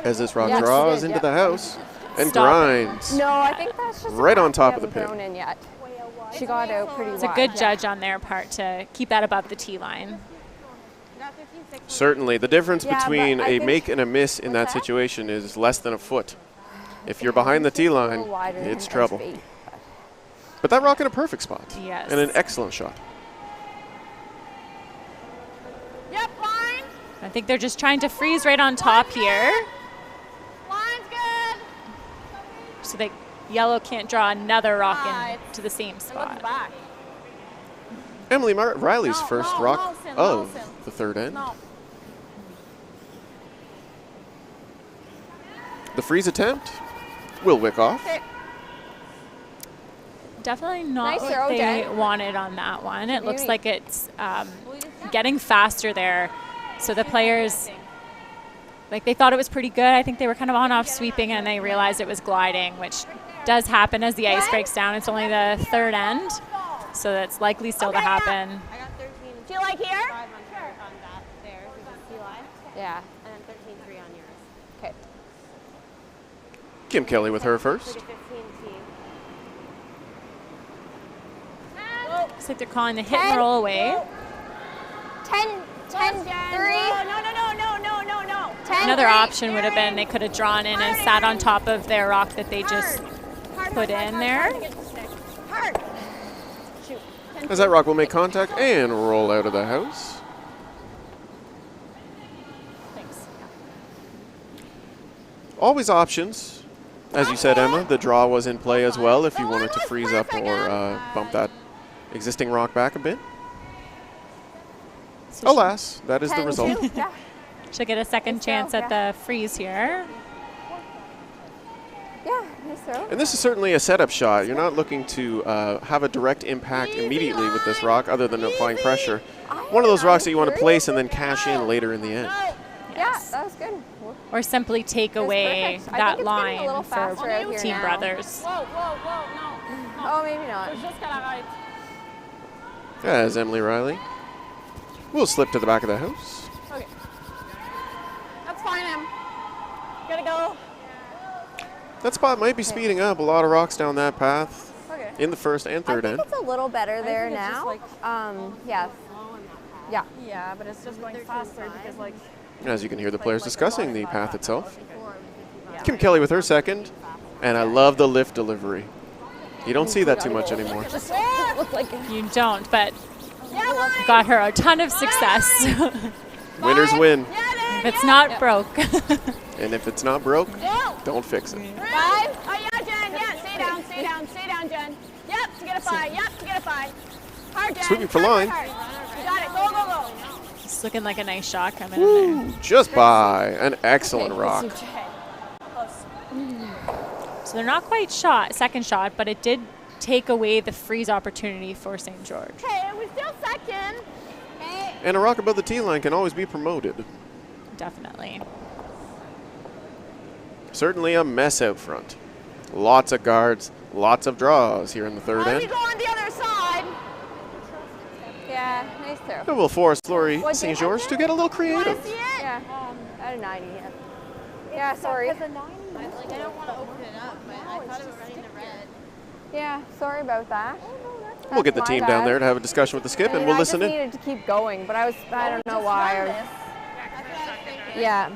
As this rock draws into the house and Stop grinds. No, I think that's just right on top of the pin. thrown in yet. She got out pretty wide. It's a good judge on their part to keep that above the tee line. Certainly, the difference Yeah, between but I a think- make and a miss in that situation is less than a foot. If you're behind the tee line, it's trouble. But that rock in a perfect spot. Yes. And an excellent shot. Yep, line. I think they're just trying to freeze right on top here. Line's good. So that yellow can't draw another rock Right. into the same And look spot. back. Emily Riley's No, first no, rock no, Sim, of no, Sim. the third end. No. The freeze attempt will wick off. Definitely not Nice what throw, they Jen. wanted on that one. It looks Beauty. like it's getting faster there. So the players, like they thought it was pretty good. I think they were kind of on-off sweeping and they realized it was gliding, which does happen as the ice breaks down. It's only the third end, so that's likely still to happen. I got 13. Do you like here? 5 on that there, the line, Yeah. and then 13.3 on yours. Okay. Kim Kelly with her first. Like a 15 team. Looks like they're calling the hit and roll away. 10, 10, 3. No. 10, Another 3. option would have been they could have drawn in and sat on top of their rock that they just put in there. Hard. As that rock will make contact and roll out of the house. Thanks. Always options. As you said, Emma, the draw was in play as well if you wanted to freeze up or bump that existing rock back a bit. So Alas, that is the 10, result. 2. Yeah. she'll get a second Let's go, chance at the freeze here. Yeah, nice throw. And this is certainly a setup shot. You're not looking to have a direct impact immediately with this rock other than applying pressure. One of those rocks that you want to place and then cash in later in the end. Yeah, that was good. Or simply take away perfect. I that think it's getting a little line faster out for here Team now. Brothers. Whoa, no. Oh, maybe not. Jusqu'à la right. As Emily Riley will slip to the back of the house. Okay. That's fine, Em. Gotta go. That spot might be speeding up. A lot of rocks down that path Okay. in the first and I third think end. it's a little better there think it's just now. like- Yeah. Yeah. Yeah, but it's just going faster because like. As you can hear the players discussing the path itself. Kim Kelly with her second. And I love the lift delivery. You don't see that too much anymore. You don't, but Yeah, got her a ton of success. Winners win. If it's not broke. And if it's not broke, Go. don't fix it. 5. Oh yeah, Jen. Yeah, stay down, Jen. Yep, to get a 5. Yep, to get a 5. Hard, Jen. Sweeping for Hard, line. hard, hard. You got it. Go. It's looking like a nice shot coming in there. Just by an excellent rock. So they're not quite second shot, but it did take away the freeze opportunity for St. George. Okay, we're still second. And a rock above the tee line can always be promoted. Definitely. Certainly a mess out front. Lots of guards, lots of draws here in the third Let me end. go on the other side. Yeah, nice throw. And we'll force Laurie What'd St. you George have to get a little creative. See it? Yeah. At a 90, yeah. Yeah, sorry. I don't want to open it up, but I thought it was running to red. Yeah, sorry about that. We'll get the That's team my down bad. there to have a discussion with the skip, and And we'll I listen just in. needed to keep going, but I don't know why. Yeah,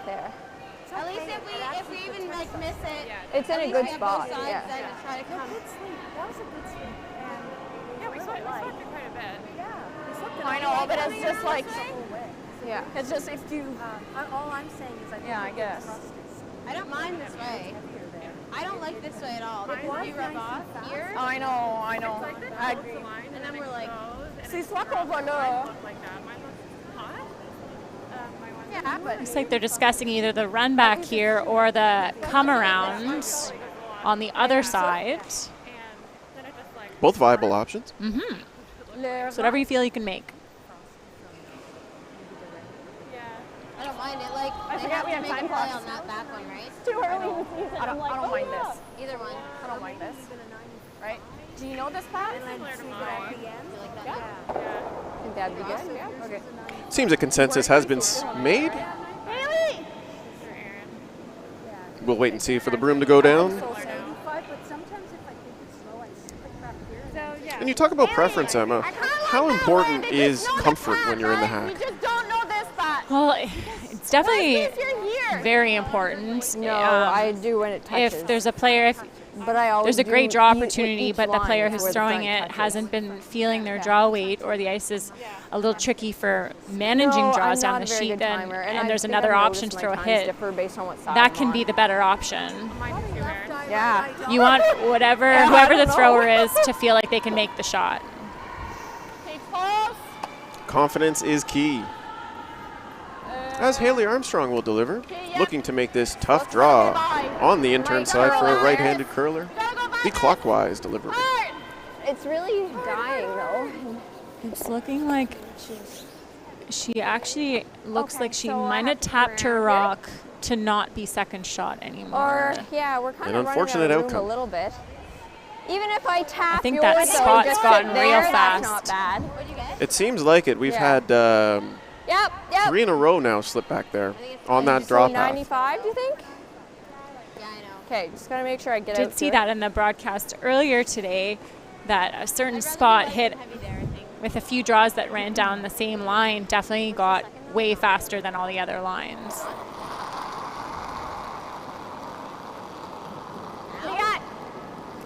there. At least if we even like miss it, It's in a good spot. Yeah. Try to come. I know, but it's just like, Yeah. it's just if you, All I'm saying is yeah, I guess. I don't mind this way. I don't like this way at all. Because you rub off here, I know. I agree. and then we're like, Si swak over, no. yeah, but Looks like they're discussing either the run back here or the come around on the other side. Both viable options. So whatever you feel you can make. I don't mind it. Like, they forget have we to have make a time play clocks. on that back one, right? Too early. I don't mind this. Either one. I don't mind this. Right? Do you know this path? You like that? Yeah. I think that'd be good. Yeah. Okay. Seems a consensus has been made. Haley! We'll wait and see for the broom to go down. but sometimes if I think it's slow, I slip back here. And you talk about preference, Emma. How important is comfort when you're in the You hack? just don't know this spot. Well, it's definitely If you're here. very important. No, I do when it touches. If there's a player, but I always there's a great do draw eat with opportunity, each but the line player where who's the throwing front it touches. hasn't been feeling their draw weight, or the ice is a little tricky for managing No, draws I'm down not the a very sheet, good timer, and I there's think another I've option to noticed throw a my times hit. differ based on what side That I'm can on. be the better option. Yeah. You want whoever the thrower is to feel like they can make the shot. Stay close. Confidence is key. As Haley Armstrong will deliver, looking to make this tough draw on the intern side for a right-handed curler. The clockwise delivery. It's really dying though. It's looking like she actually looks like she so I might have have to tapped come her around rock to not be second shot anymore. Or yeah, we're kind An of running unfortunate out of room outcome. a little bit. Even if I tap think yours, that so spot's just gotten sit there, real that's fast. not bad. What'd you get? It seems like it. We've Yeah. had Yep. 3 in a row now slip back there on that So draw path. 95, do you think? Yeah, I know. Okay, just gotta make sure I get out. Did see to it. that in the broadcast earlier today, that a certain spot hit Heavy there, I think. with a few draws that ran down the same line definitely got way faster than all the other lines. What do you got?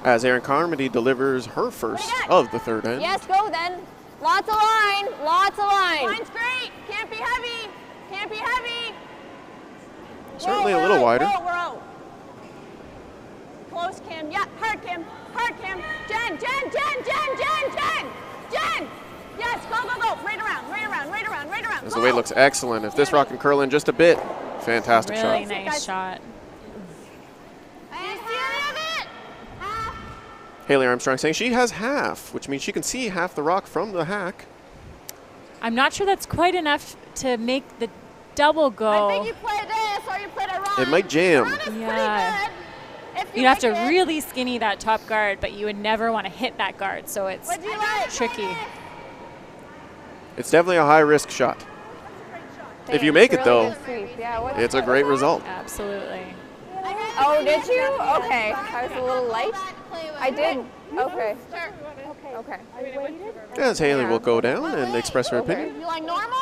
As Erin Carmody delivers her first of the third end. Yes, go then. Lots of line. Lots of line. Line's great. Can't be heavy. Can't be heavy. Certainly Whoa, a we're little out, wider. We're out. Close, Kim. Yeah, hard, Kim. Hard, Kim. Jen. Yes, go. Right around. As the weight looks excellent. If this rock can curl in just a bit, fantastic Really shot. nice shot. Do you see any of it? Haley Armstrong saying she has half, which means she can see half the rock from the hack. I'm not sure that's quite enough to make the double I go. think you play this or you play a run. It might jam. Run is Yeah. pretty good. If you You'd have to make it. really skinny that top guard, but you would never want to hit that guard, so it's What do you like? tricky. It's definitely a high-risk shot. If you make it, Really though, good sweep. Yeah, what- it's a great result. Absolutely. Oh, did you? Okay. I was a little light. I did. Okay. Okay. As Haley will go down and express her opinion. You like normal?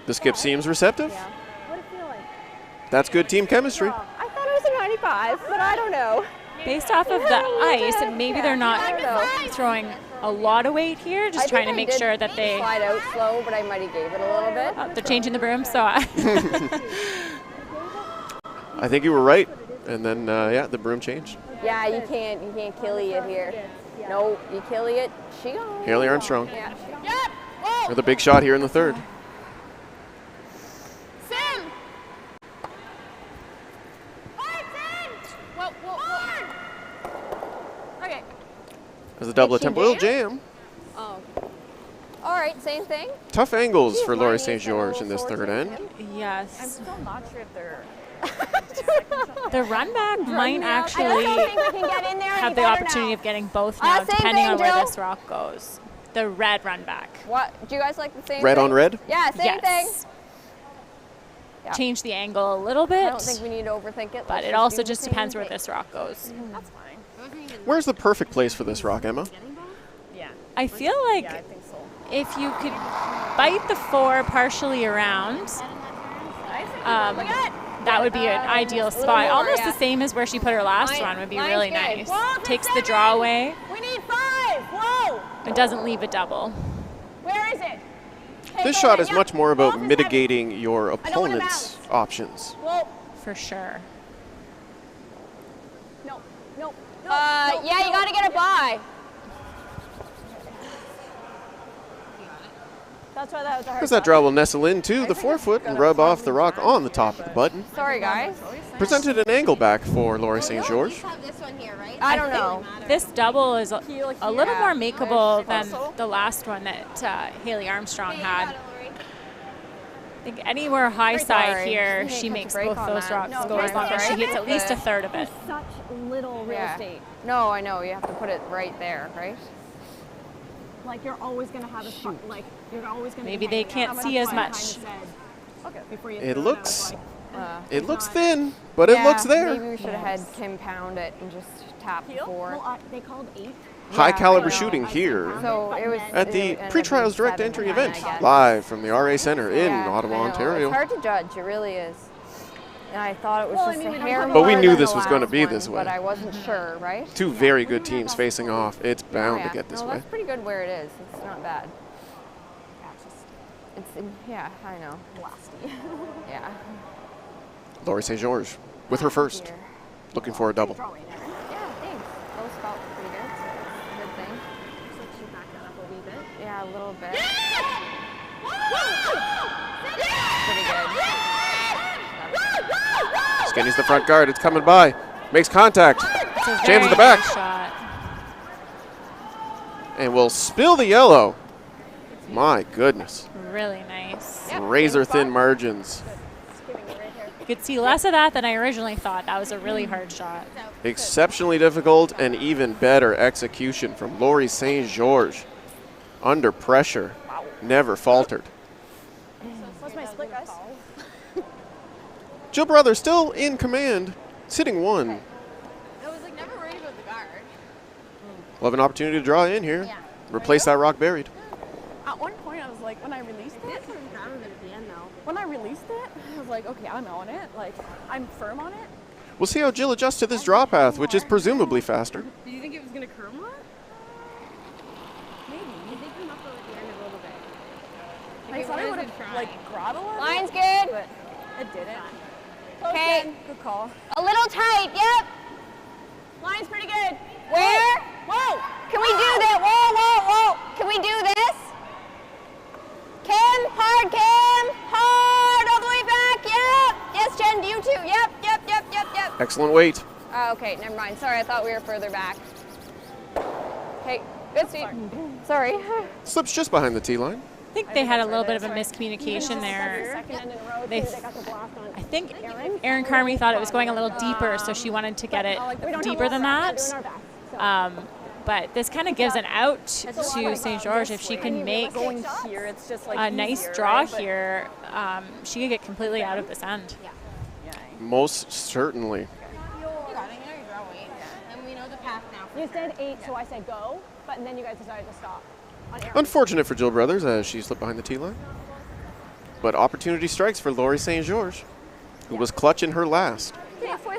The skip seems receptive. That's good team chemistry. I thought it was a 95, but I don't know. Based off of the ice, maybe they're I not don't know. throwing a lot of weight here, just I trying to think I make did sure that they slide out slow, but I might have gave it a little bit. they're changing the broom. So I think you were right. And then, yeah, the broom changed. Yeah, you can't kill it here. No, you kill it. She gone. Haley Armstrong Yeah. Yep. Whoa. with a big shot here in the third. Sim. Hard, Sim. Whoa. Hard. Okay. As the double Did she attempt will jam. Oh. All right, same thing. Tough angles for Laurie Mine St. is a George little in this forward third to end. him. yes, Still not sure if they're. the run back might I actually don't think we can get in there have any the better opportunity now. of getting both now, Same depending thing, on where Jill. this rock goes. The red run back. What? Do you guys like the same Red thing? on red? Yeah, same thing. Yes. Yeah. Change the angle a little bit, I don't think we need to overthink it. but Let's it do also the just same depends where thing. this rock goes. That's fine. Where's the perfect place for this rock, Emma? Yeah. I feel like I think so. if you could bite the 4 partially around, Look at it. that would be an ideal spot. Almost the same as where she put her last one would be really nice. Takes the draw away. We need 5. Whoa. It doesn't leave a double. Where is it? This shot is much more about mitigating your opponent's options. Whoa. For sure. No. Yeah, you got to get it by. That's why that was a hard As that draw will nestle into the forefoot and rub off the rock on the top of the button. Sorry, guys. Presented an angle back for Laurie St. George. You have this one here, right? I don't know. This double is a little more makeable than the last one that Haley Armstrong had. I think anywhere high side here, she makes both those rocks go as long as she hits at least a third of it. Such little real estate. No, I know. You have to put it right there, right? Like you're always going to have a spot. Like you're always going to. Maybe they can't see as much. It looks thin, but it looks there. Maybe we should have had Kim pound it and just tap before. Well, they called 8. High caliber shooting here So it was at the it ended up pre-trials being direct 7 entry to 9, event, I guess. live from the RA Center in Yeah, Ottawa, I know. Ontario. It's hard to judge. It really is. And I thought it was just a hair But we more knew than this the was gonna last be one, this way. But I wasn't sure, right? Two very good teams facing off. It's bound Yeah. to get this No, way. that's pretty good where it is. It's not bad. Yeah, I know. Yeah. Laurie St. George with her first, Here. looking for a double. Yeah, thanks. Those felt pretty good, so it's a good thing. Looks like she backed that up a wee bit. Yeah, a little bit. Pretty good. Skinny's the front guard. It's coming by. Makes contact. It's a Jams very the back. nice shot. And will spill the yellow. My goodness. Really nice. Razor thin margins. You could see less of that than I originally thought. That was a really hard shot. Exceptionally difficult and even better execution from Laurie St. George. Under pressure. Never faltered. What's my split, guys? Jill Brother still in command, sitting 1. I was like never worried about the guard. We'll have an opportunity to draw in here. Yeah. Replace that rock buried. At one point, I was like, when I released it, when I released it, I was like, okay, I'm on it. Like, I'm firm on it. We'll see how Jill adjusts to this draw path, which is presumably faster. Do you think it was going to curl more? Maybe. Did they come up at the end a little bit? I thought it would have, like, grab a little Line's bit, good. but it didn't. Okay. Good call. A little tight. Yep. Line's pretty good. Where? Whoa. Can we do that? Whoa. Can we do this? Kim, hard, all the way back. Yep. Yes, Jen, you too. Yep. Excellent weight. Okay, never mind. Sorry, I thought we were further back. Okay, good sweep. Sorry. Slips just behind the tee line. I think they had a little bit of a miscommunication there. I think Erin Carmi thought it was going a little deeper, so she wanted to get it deeper than that. But this kind of gives an out to St. George. If she can make a nice draw here, she could get completely out of this end. Most certainly. You got it. You know your draw weight. And we know the path now. You said 8, so I said go, but then you guys decided to stop. Unfortunate for Jill Brothers as she slipped behind the tee line. But opportunity strikes for Laurie St. George, who was clutch in her last.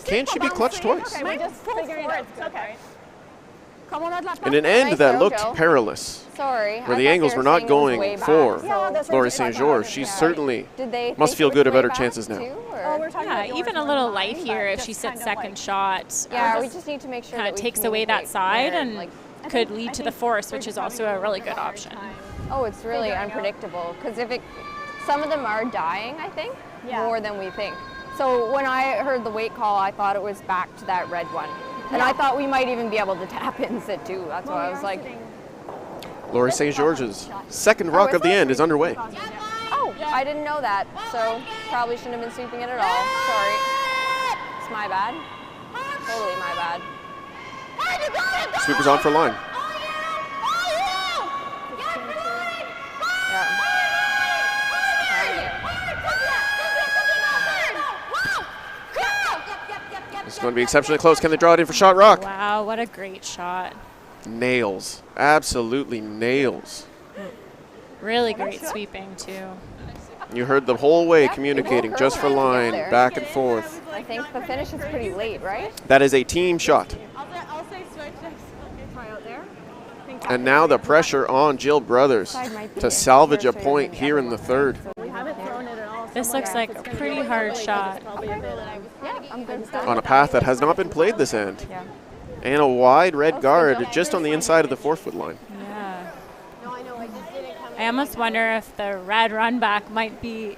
Can she be clutch twice? Okay, we're just figuring it out. It's okay. In an end Nice that throw, looked Jill. perilous, Sorry. where the angles were not going for Laurie St. George. She certainly must feel good about her chances now. Yeah, even a little light here if she sits second shot. Yeah, we just need to make sure Kind that of we takes away that communicate side there, and like, could lead to the force, which is also a really good option. oh, it's really unpredictable because some of them are dying, I think, more than we think. So when I heard the weight call, I thought it was back to that red one. And I thought we might even be able to tap in sit too. That's why I was like, Laurie St. George's second rock of the end is underway. oh, I didn't know that. So probably shouldn't have been sweeping it at all. Sorry. It's my bad. Totally my bad. Sweepers on for line. Yeah. It's going to be exceptionally close. Can they draw it in for shot rock? Wow, what a great shot. Nails. Absolutely nails. Really great sweeping, too. You heard the whole way communicating just for line, back and forth. I think the finish is pretty late, right? That is a team shot. I'll say switch next. Okay, try out there. And now the pressure on Jill Brothers to salvage a point here in the third. We haven't thrown it at all. This looks like a pretty hard shot. I'm good. On a path that has not been played this end. And a wide red guard just on the inside of the 4-foot line. Yeah. I almost wonder if the red run back might be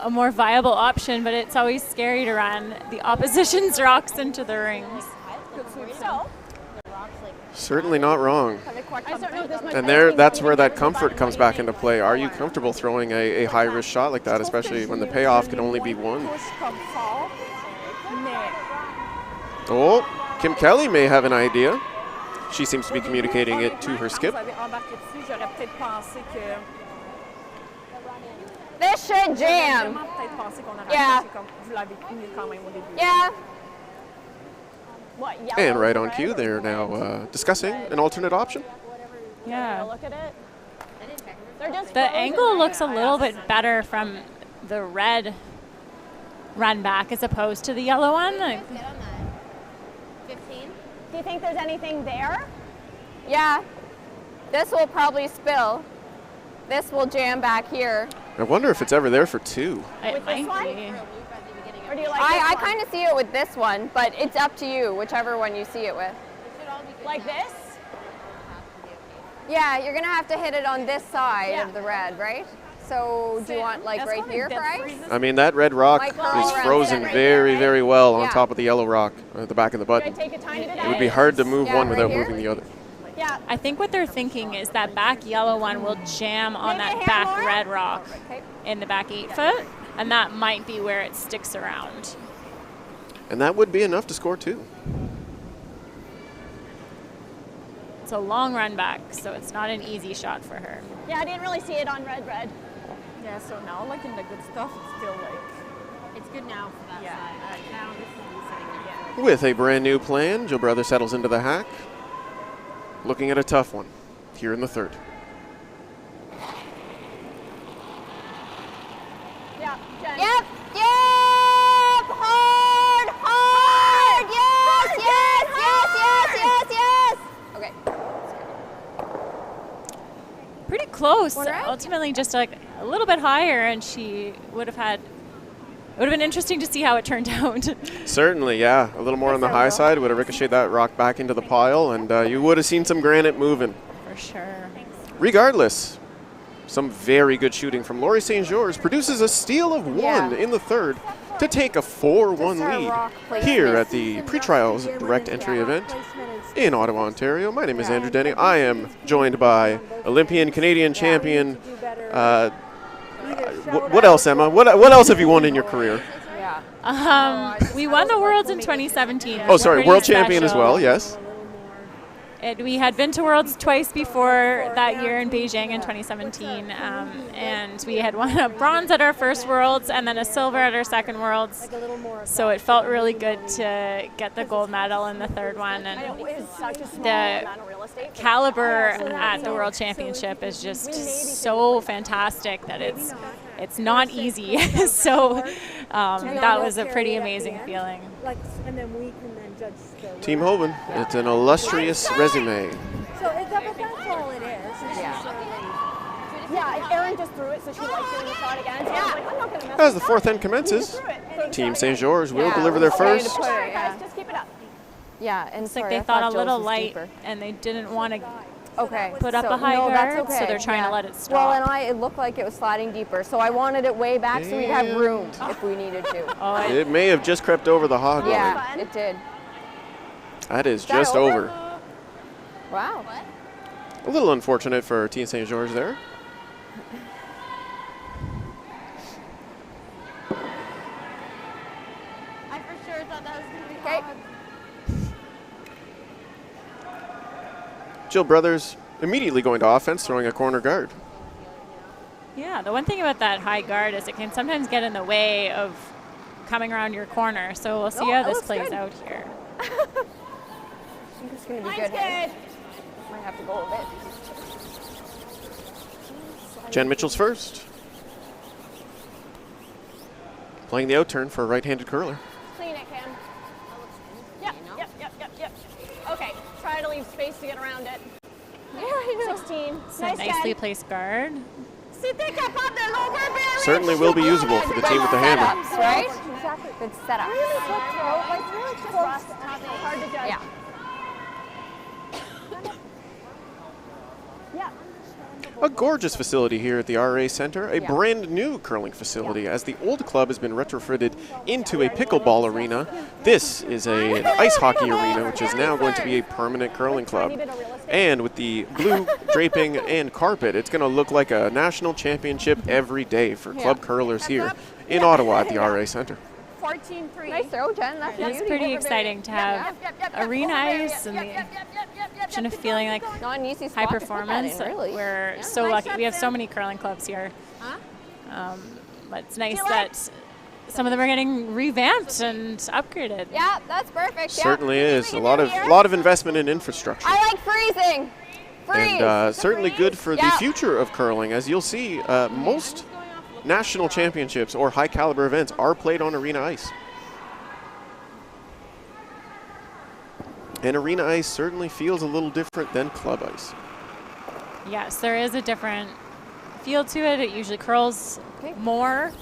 a more viable option, but it's always scary to run the opposition's rocks into the rings. Certainly not wrong. And that's where that comfort comes back into play. Are you comfortable throwing a high-risk shot like that, especially when the payoff can only be one? Oh, Kim Kelly may have an idea. She seems to be communicating it to her skip. This should jam. Yeah. Yeah. And right on cue, they're now discussing an alternate option. Yeah. Look at it. The angle looks a little bit better from the red run back as opposed to the yellow one. 15? Do you think there's anything there? Yeah. This will probably spill. This will jam back here. I wonder if it's ever there for two. It might be. Or do you like I this kind of see it with this one, but it's up to you, whichever one you see it with. one? Like this? Yeah, you're going to have to hit it on this side of the red, right? So do you want like right here for ice? I mean, that red rock Like curl is around frozen right very, there, very well on Yeah. top of the yellow rock at the back of the button. Take a tiny bit It would be hard to move Yeah, one right without here. moving the other. Yeah. I think what they're thinking is that back yellow one will jam on that back red rock in the back 8-foot, and that might be where it sticks around. And that would be enough to score two. It's a long run back, so it's not an easy shot for her. Yeah, I didn't really see it on red. Yeah, so now like in the good stuff, it's still like. It's good now for that side. Now this is sitting again. With a brand new plan, Jill Brother settles into the hack. Looking at a tough one here in the third. Yeah, Jen. Yep. Hard. Yes. Okay. Pretty close. What, right? Ultimately, just like a little bit higher, and she would have had. It would have been interesting to see how it turned out. Certainly, yeah. A little more on the high side would have ricocheted that rock back into the pile, and you would have seen some granite moving. For sure. Regardless, some very good shooting from Laurie St. Georges produces a steal of one in the third to take a 4-1 lead here at the pre-trials direct entry event in Ottawa, Ontario. My name is Andrew Denny. I am joined by Olympian, Canadian champion. What else, Emma? What else have you won in your career? We won the Worlds in 2017. Oh, sorry, Pretty world champion as special. well, yes. We had been to Worlds twice before that year in Beijing in 2017, and we had won a bronze at our first Worlds and then a silver at our second Worlds. So it felt really good to get the gold medal in the third one. And the caliber at the World Championship is just so fantastic that it's not easy. So that was a pretty amazing feeling. Team Hoban, it's an illustrious resume. So that's all it is. Yeah, Erin just threw it, so she liked doing the shot again. So I was like, I'm not going to mess As the with fourth that. end commences, Threw it. So Team try St. again. Georges will deliver their first. Sorry, guys, just keep it up. Yeah, and It's like they thought a little light, and they didn't want to put up a high guard, so they're trying to let it stop. Well, and it looked like it was sliding deeper, so I wanted it way back so we'd have room if we needed to. It may have just crept over the hog line. Yeah, it did. That is that just over. Wow. A little unfortunate for Team St. Georges there. I for sure thought that was going to be Okay. hard. Jill Brothers immediately going to offense, throwing a corner guard. Yeah, the one thing about that high guard is it can sometimes get in the way of coming around your corner. So we'll see how this plays out here. I think it's going to be good. Might have to go a bit. Jen Mitchell's first. Playing the out turn for a right-handed curler. Clean it, Cam. Yep. Okay, try to leave space to get around it. 16. It's a nicely placed guard. Certainly will be usable for the team with the hammer. Setups, right? Exactly. Good setup. Really good throw. Like really close. Hard to judge. Yeah. A gorgeous facility here at the RA Center, a brand new curling facility as the old club has been retrofitted into a pickleball arena. This is an ice hockey arena, which is now going to be a permanent curling club. And with the blue draping and carpet, it's going to look like a national championship every day for club curlers here in Ottawa at the RA Center. 14-3. Nice throw, Jen. It's pretty exciting to have arena ice and the option of feeling like Not an easy high spot to put that performance. in, really. We're so lucky. We have so many curling clubs here. But it's nice that some of them are getting revamped and upgraded. Yeah, that's perfect. Certainly is. A lot of investment in infrastructure. I like freezing. Freeze. And certainly good for the future of curling, as you'll see most national championships or high caliber events are played on arena ice. And arena ice certainly feels a little different than club ice. Yes, there is a different feel to it. It usually curls more.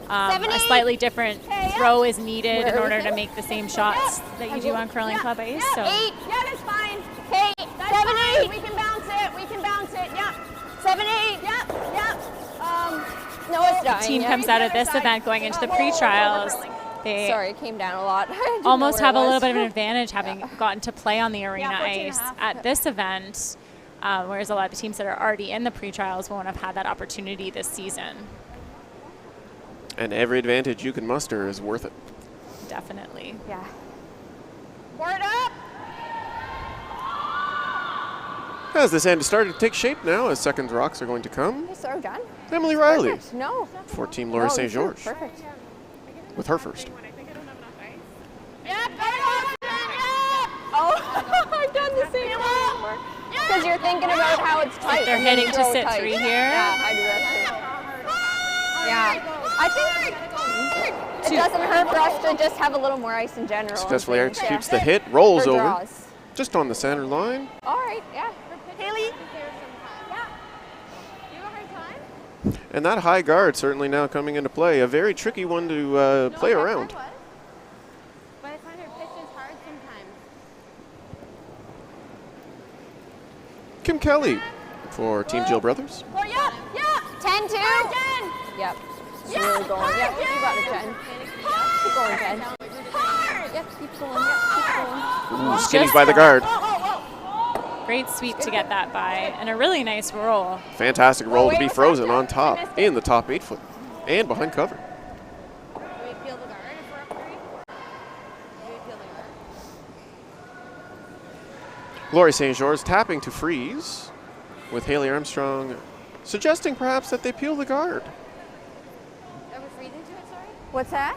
A slightly different throw is needed in order to make the same shots that you do on curling club ice. So 8. Yeah, that's fine. Okay, 7, 8. We can bounce it. Yeah. 7, 8. Yep. No, it's dying. the team comes out of this event going into the pre-trials. They Sorry, it came down a lot. almost have a little bit of an advantage having gotten to play on the arena ice at this event, whereas a lot of the teams that are already in the pre-trials won't have had that opportunity this season. And every advantage you can muster is worth it. Definitely. Yeah. Board up. As this end is starting to take shape now, as second rocks are going to come. Nice throw, John. Emily Riley Perfect. No. for Team Laurie St. George Perfect. with her first. Yep. Oh, I've done the same thing. Because you're thinking about how it's tight. They're hitting to sit tight. 3 here. Yeah, I do that too. Yeah. I think it doesn't hurt for us to just have a little more ice in general. Successfully executes the hit, rolls For over, draws. just on the center line. All right, yeah. Haley. And that high guard certainly now coming into play. A very tricky one to play around. But I find her pitches hard sometimes. Kim Kelly for Team Jill Brothers. Oh, yeah. 10-2. Yep. It's really going. Yep, you got it, Jen. Keep going, Jen. Yep, keep going. Yep, keep going. Ooh, skinnies by the guard. Great sweep to get that by, and a really nice roll. Fantastic roll to be frozen on top in the top 8 foot and behind cover. Do we peel the guard if we're up 3? Do we peel the guard? Laurie St. George tapping to freeze with Haley Armstrong suggesting perhaps that they peel the guard. Are we freezing to it, sorry? What's that?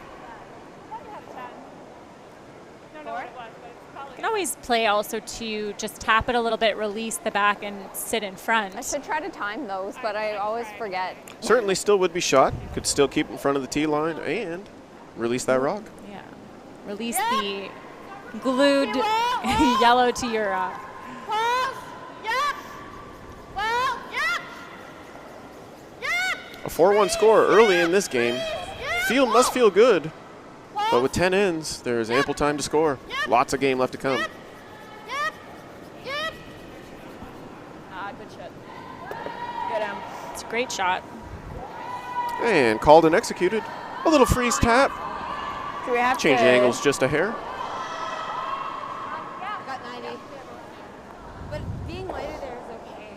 You can always play also to just tap it a little bit, release the back, and sit in front. I should try to time those, but I always forget. Certainly still would be shot. Could still keep in front of the tee line and release that rock. Yeah. Release the glued yellow to your rock. A 4-1 score early in this game. Must feel good. But with 10 ends, there's ample time to score. Lots of game left to come. Good shot. Good. It's a great shot. And called and executed. A little freeze tap. Do we have Change to angles just a hair. Got 90. But being lighter there is okay.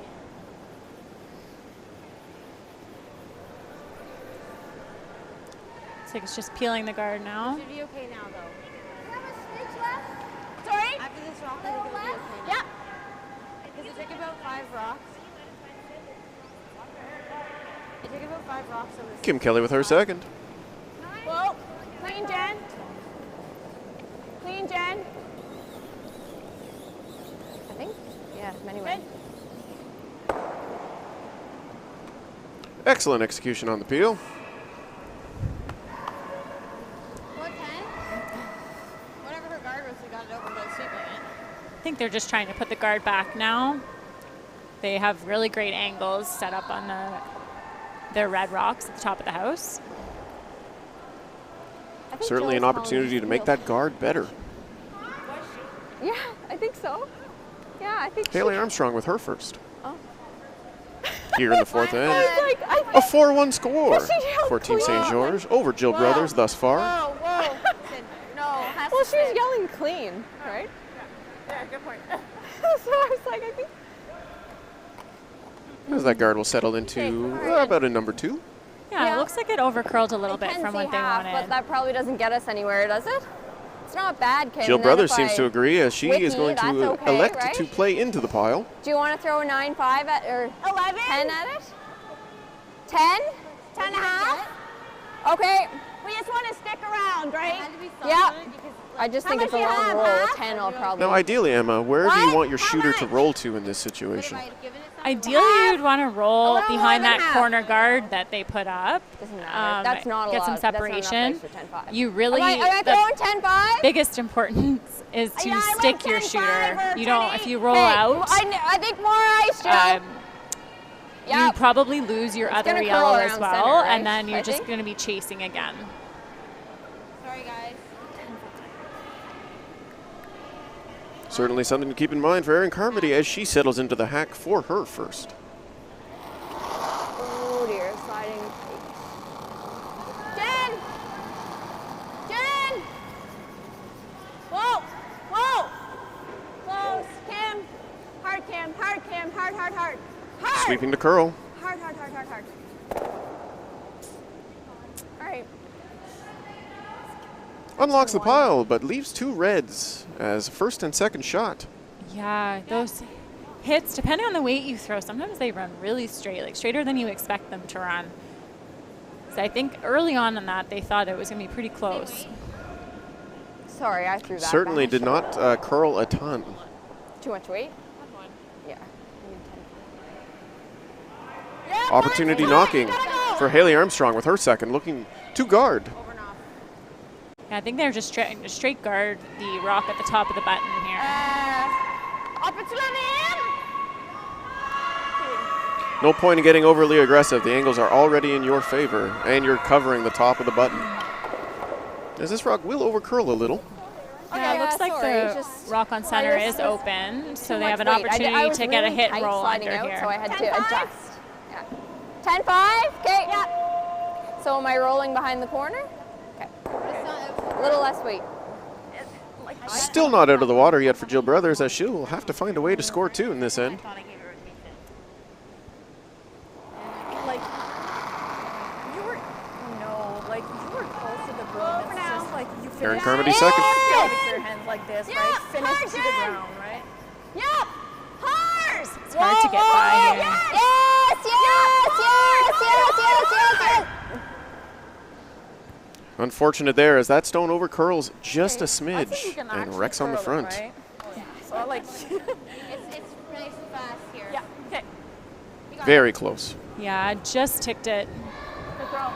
Looks like it's just peeling the guard now. Should be okay now, though. Sorry? After this rock, I think it'll be okay now. Yep. Does it take about 5 rocks? It took about 5 rocks on this. Kim Kelly with her second. Whoa. Clean, Jen. Clean, Jen. I think? Yeah, anyway. Excellent execution on the peel. they're just trying to put the guard back now. They have really great angles set up on their red rocks at the top of the house. Certainly an opportunity to make that guard better. Yeah, I think so. Yeah, I think Haley Armstrong with her first. Oh. Here in the fourth end. I A 4-1 score she held for Team clean. St. George over Jill Brothers thus far. Whoa, whoa. No, well, she was yelling clean, right? Yeah, good point. So I was like, I think. As that guard will settle into about a number 2. Yeah, it looks like it overcurled a little bit from what they wanted. But that probably doesn't get us anywhere, does it? It's not bad, Kim. Jill And then Brothers if seems I to agree as she is wiki, going that's to okay, elect right? to play into the pile. Do you want to throw a 9-5 at, or 11? 10 at it? 10? 10 and a half? Okay. We just want to stick around, right? Yeah. I just think How it's a much you long have, roll. huh? 10 I'll probably. Now, ideally, Emma, where do you What? want your How shooter to much? roll to in this situation? Ideally, you'd want to roll little behind more than that half. corner guard that they put up. Doesn't matter. That's not a Get lot. some That's not enough separation. ice for 10-5. You really, Am I the throwing 10-5? biggest importance is to Yeah, I stick like your 10-5 shooter. or You don't, 10-8. if you roll Hey, out, I think more ice, Joe. you Yep. probably lose your It's other gonna yellow curl as around well, center, right? and then you're I just think. going to be chasing again. Sorry, guys. Certainly something to keep in mind for Erin Carmody as she settles into the hack for her first. Oh dear, sliding. Jen! Jen! Whoa! Whoa! Close. Kim. Hard, Kim. Hard, Kim. Hard, hard, hard. Hard! Sweeping to curl. Hard, hard, hard, hard, hard. All right. Unlocks the pile, but leaves 2 reds as first and second shot. Yeah, those hits, depending on the weight you throw, sometimes they run really straight, like straighter than you expect them to run. So I think early on in that, they thought it was going to be pretty close. Sorry, I threw that. Certainly back. did not curl a ton. Too much weight? Yeah. Opportunity knocking for Haley Armstrong with her second, looking to guard. Yeah, I think they're just trying to straight guard the rock at the top of the button here. Opportunity No point in getting overly aggressive. The angles are already in your favor, and you're covering the top of the button. As this rock will overcurl a little. Yeah, it looks like the just rock on center is open, so they have an opportunity to get a hit and roll under here. So I had to adjust. Yeah. 10-5? Okay. Yeah. So am I rolling behind the corner? Okay. A little less weight. Still not out of the water yet for Jill Brothers, as she will have to find a way to score 2 in this end. Like, you were, no, like, you were close to the broom. It's just like you Erin finished. Carmody second. With your hands like this, Yeah, right? Finish to the hard, ground, right? Yep. Hard. It's hard to get by here. Yes. Unfortunate there, as that stone overcurls just a I think you smidge can and actually wrecks on the curl it, front. right? So like, It's nice and fast here. yeah, okay. Very close. Yeah, I just ticked it. Good throw.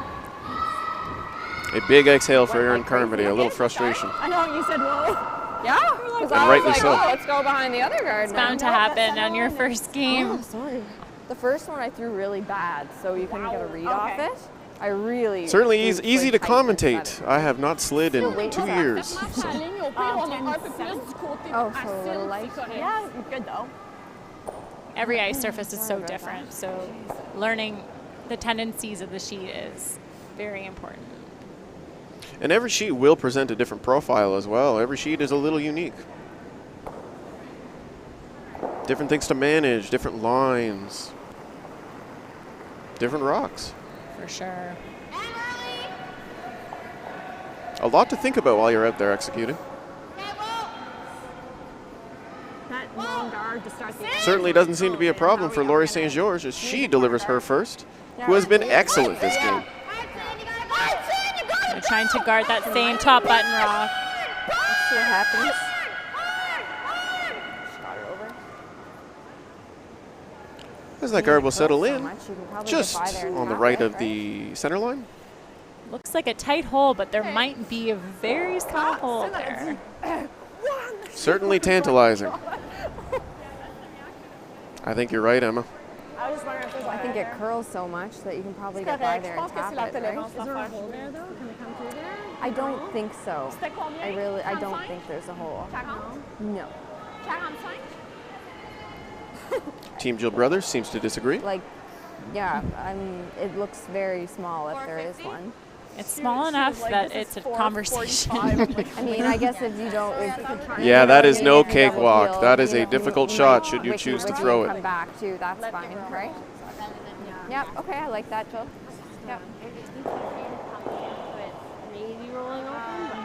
A big exhale for Erin Carmody, a little frustration. I know you said whoa. Yeah. Because And I was rightly like, so. oh, let's go behind the other guard. It's bound to happen on your first game. Oh, sorry. The first one I threw really bad, so you couldn't get a read off it. I really. Certainly threw easy to tight and commentate. I have not slid in 2 years. So. Oh, so a little light. Yeah, you're good though. Every ice surface is so different, so learning the tendencies of the sheet is very important. And every sheet will present a different profile as well. Every sheet is a little unique. Different things to manage, different lines, different rocks. For sure. A lot to think about while you're out there executing. That long guard to start the Certainly doesn't seem to be a problem for Laurie St. George as she delivers her first, who has been excellent this game. They're trying to guard that same top button rock. Let's see what happens. Got it over. As that guard will settle So in, much, you can probably just get by there in on the half, right of the center line. Looks like a tight hole, but there might be a very small hole there. Certainly tantalizing. I think you're right, Emma. I was just wondering if there's I think it curls so much that you can probably get by there and tap it, right? Is there a hole there though? Can it come through there? I don't think so. I don't think there's a hole. No. Team Jill Brothers seems to disagree. Like, yeah, it looks very small if there is one. It's small enough that it's a conversation. I mean, I guess if you don't... Yeah, that is no cakewalk. That is a difficult shot should you choose to throw come it. back too, that's fine, right? Yep, okay, I like that, Jill. Yep. Maybe rolling open, but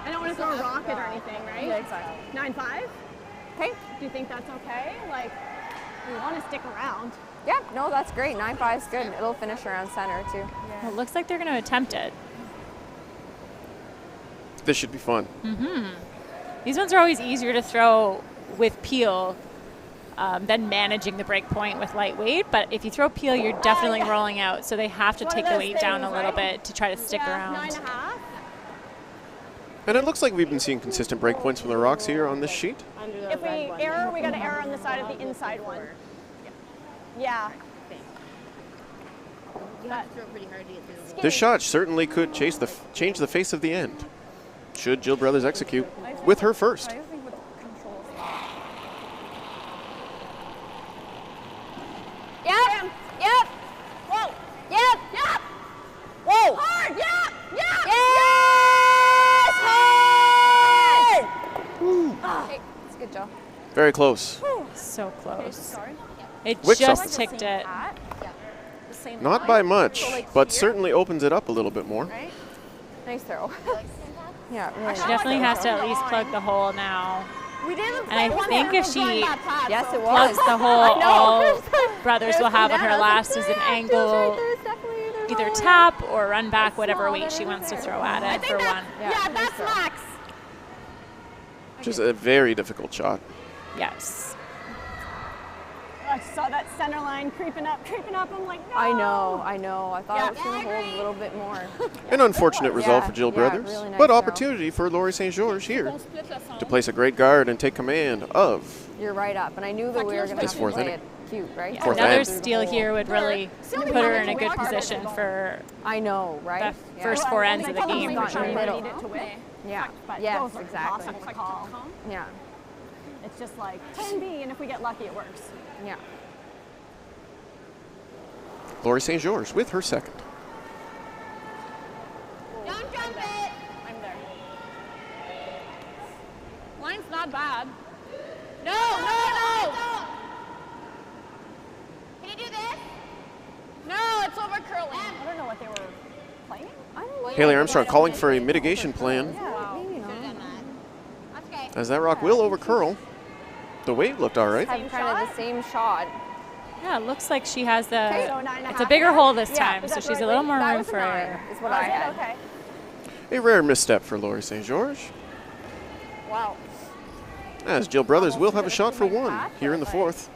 I don't want to throw a rocket or anything, right? Yeah, exactly. 9-5? Okay. Do you think that's okay? Like, we want to stick around. Yeah, no, that's great. 9-5 is good. It'll finish around center too. Well, it looks like they're going to attempt it. This should be fun. These ones are always easier to throw with peel than managing the break point with lightweight. But if you throw peel, you're definitely rolling out. So they have to take the weight down a little bit to try to stick around. 9.5. And it looks like we've been seeing consistent break points from the rocks here on this sheet. If we error, we got to error on the side of the inside one. Yeah. You have to throw pretty hard to get through the This shot certainly could change the face of the end, should Jill Brothers execute with her first. I think with control. Yep. Yep. Whoa. Yep. Yep. Whoa. Hard. Yep. Yep. Yes. Hard. Okay, that's good, Jill. Very close. So close. It Which just up? ticked it. Not by much, but certainly opens it up a little bit more. Nice throw. Yeah, really. She definitely has to at least plug the hole now. We didn't. And I think if she Yes, it plugs was. the hole, all Brothers will have on her last is an angle, either tap or run back, whatever weight she wants to throw at it for one. Yeah, that's max. Which is a very difficult shot. Yes. I saw that center line creeping up. I'm like, no. I know. I thought it was going to hold a little bit more. An unfortunate result for Jill Brothers, really nice but throw. opportunity for Laurie St. George here to place a great guard and take command of. You're right up, and I knew that we were going to This have to fourth play inning. it cute, right? Yeah, Fourth another end. steal here would really put her in a good position for I know, right? the first four ends of the game. Got in the middle. Need it to win. Yeah. But Yes, those are exactly. awesome to call. Yeah. It's just like can be, and if we get lucky, it works. Yeah. Laurie St. George with her second. Don't jump it. I'm there. Line's not bad. No. No. Can you do this? No, it's over curling. I don't know what they were playing. I don't know. Haley Armstrong calling for a mitigation plan, Maybe not. That's okay. as that rock will over curl. The weight looked all right. Have kind of the same shot. Yeah, it looks like she has the. So 9.5. It's a bigger hole this Yeah, time, is so that she's right? a little more That room was a for. 9, Is what I had. Okay. A rare misstep for Laurie St. George, Wow. as Jill Brothers will have a shot for one here in the fourth.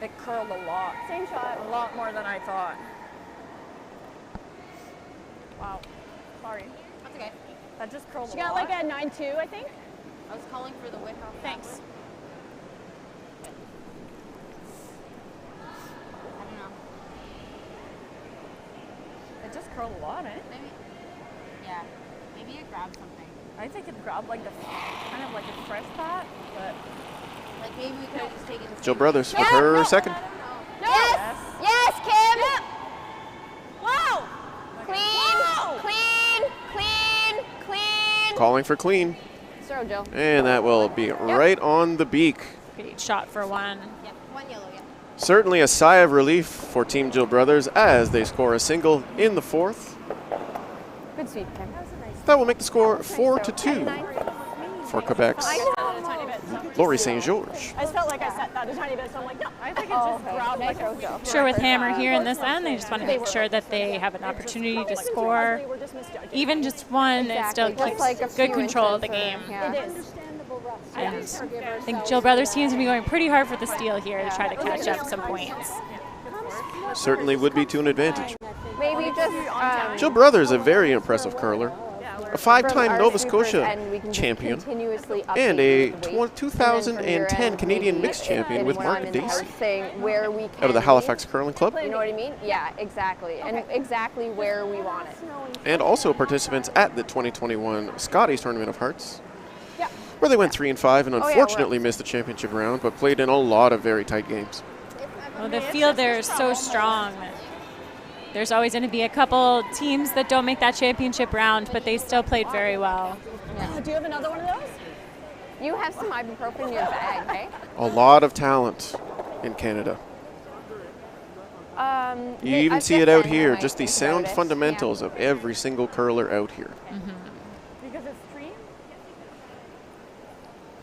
It curled a lot. Same shot. A lot more than I thought. Wow. Sorry. That's okay. That just curled She a got lot. like a 9.2, I think. I was calling for the width off. Thanks. I don't know. It just curled a lot, eh? Maybe. Yeah. Maybe it grabbed something. I think it grabbed like the kind of like a fresh pot, but Like maybe we could have just taken the Jill Brothers with her second. Yes. Yes, Kim. Yep. Whoa. Clean. Calling for clean, Throw, Jill. and that will be right on the beak. Great shot for one. Yeah, one yellow, yeah. Certainly a sigh of relief for Team Jill Brothers as they score a single in the fourth. Good sweep, Kim. That will make the score 4-2 for Quebec's Laurie St. George. I just felt like I set that a tiny bit, so I'm like, no, I think it just grabbed like a Joe. Sure, with Hammer here in this end, they just want to make sure that they have an opportunity to score. we're just misjudging. Even just one, it still Exactly, keeps just like a good few control of the inches game. or- yeah. It is. And I think Jill Brothers teams will be going pretty hard for the steal here to try to catch up some points. Certainly would be to an advantage. Maybe just Jill Brothers, a very impressive curler. a five-time Nova Scotia champion, and a 2010 Canadian mixed champion with Mark Dacey out of the Halifax Curling Club. You know what I mean? Yeah, exactly. And exactly where we want it. And also participants at the 2021 Scotties Tournament of Hearts, where they went 3-5 and unfortunately missed the championship round, but played in a lot of very tight games. Well, the field there is so strong. There's always going to be a couple teams that don't make that championship round, but they still played very well. Yeah. Do you have another one of those? You have some ibuprofen in your bag, hey? A lot of talent in Canada. You even see it out here, just the sound fundamentals of every single curler out here. Because it's tree?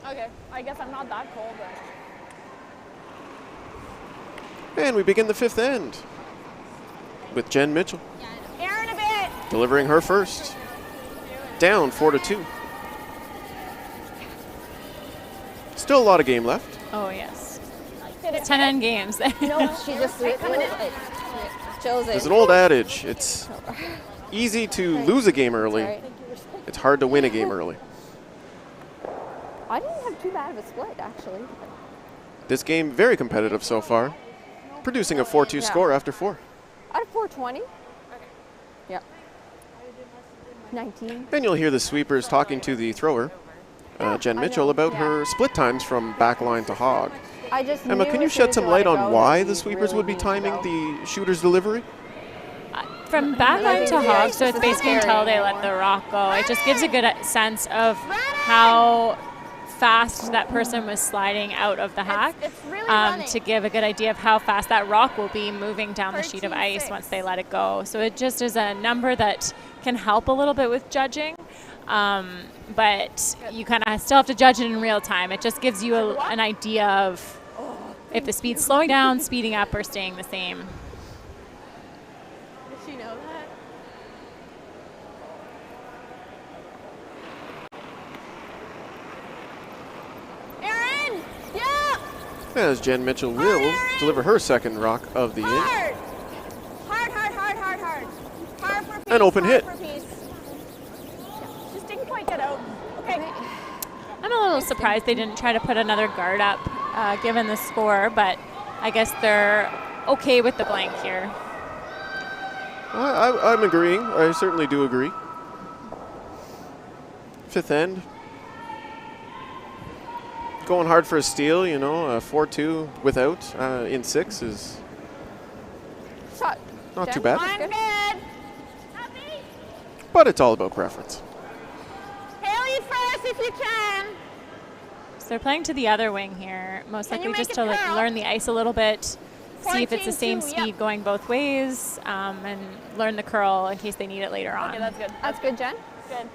Okay, I guess I'm not that cold then. And we begin the fifth end with Jen Mitchell Aaron, a bit. delivering her first. Down 4-2. Still a lot of game left. Oh, yes. It's 10 end games. No, she just coming in. There's an old adage. It's easy to lose a game early. It's hard to win a game early. I didn't have too bad of a split, actually. This game very competitive so far, producing a 4-2 score after 4. Out of 420. Yeah. 19. And you'll hear the sweepers talking to the thrower, Jen Mitchell, about her split times from backline to hog. Emma, can you shed some light on why the sweepers would be timing the shooter's delivery? From backline to hog, so it's basically until they let the rock go. It just gives a good sense of how fast that person was sliding out of the hack, to give a good idea of how fast that rock will be moving down the sheet of ice once they let it go. So it just is a number that can help a little bit with judging, but you kind of still have to judge it in real time. It just gives you an idea of if the speed's slowing down, speeding up, or staying the same. Does she know that? Aaron! Yeah! As Jen Mitchell will deliver her second rock of the inning. Hard! Hard, hard, hard, hard, hard. Hard for peace. An open hit. Just didn't quite get out. Okay. I'm a little surprised they didn't try to put another guard up, given the score, but I guess they're okay with the blank here. I'm agreeing. I certainly do agree. Fifth end. Going hard for a steal, you know, 4-2 without in 6 is not too bad. I'm good. But it's all about preference. Haley first if you can. So they're playing to the other wing here, most Can you likely make just it to curl? learn the ice a little bit, see if it's the same 14-2, speed yep. going both ways, and learn the curl in case they need it later on. Okay, that's good. That's good, Jen. Good.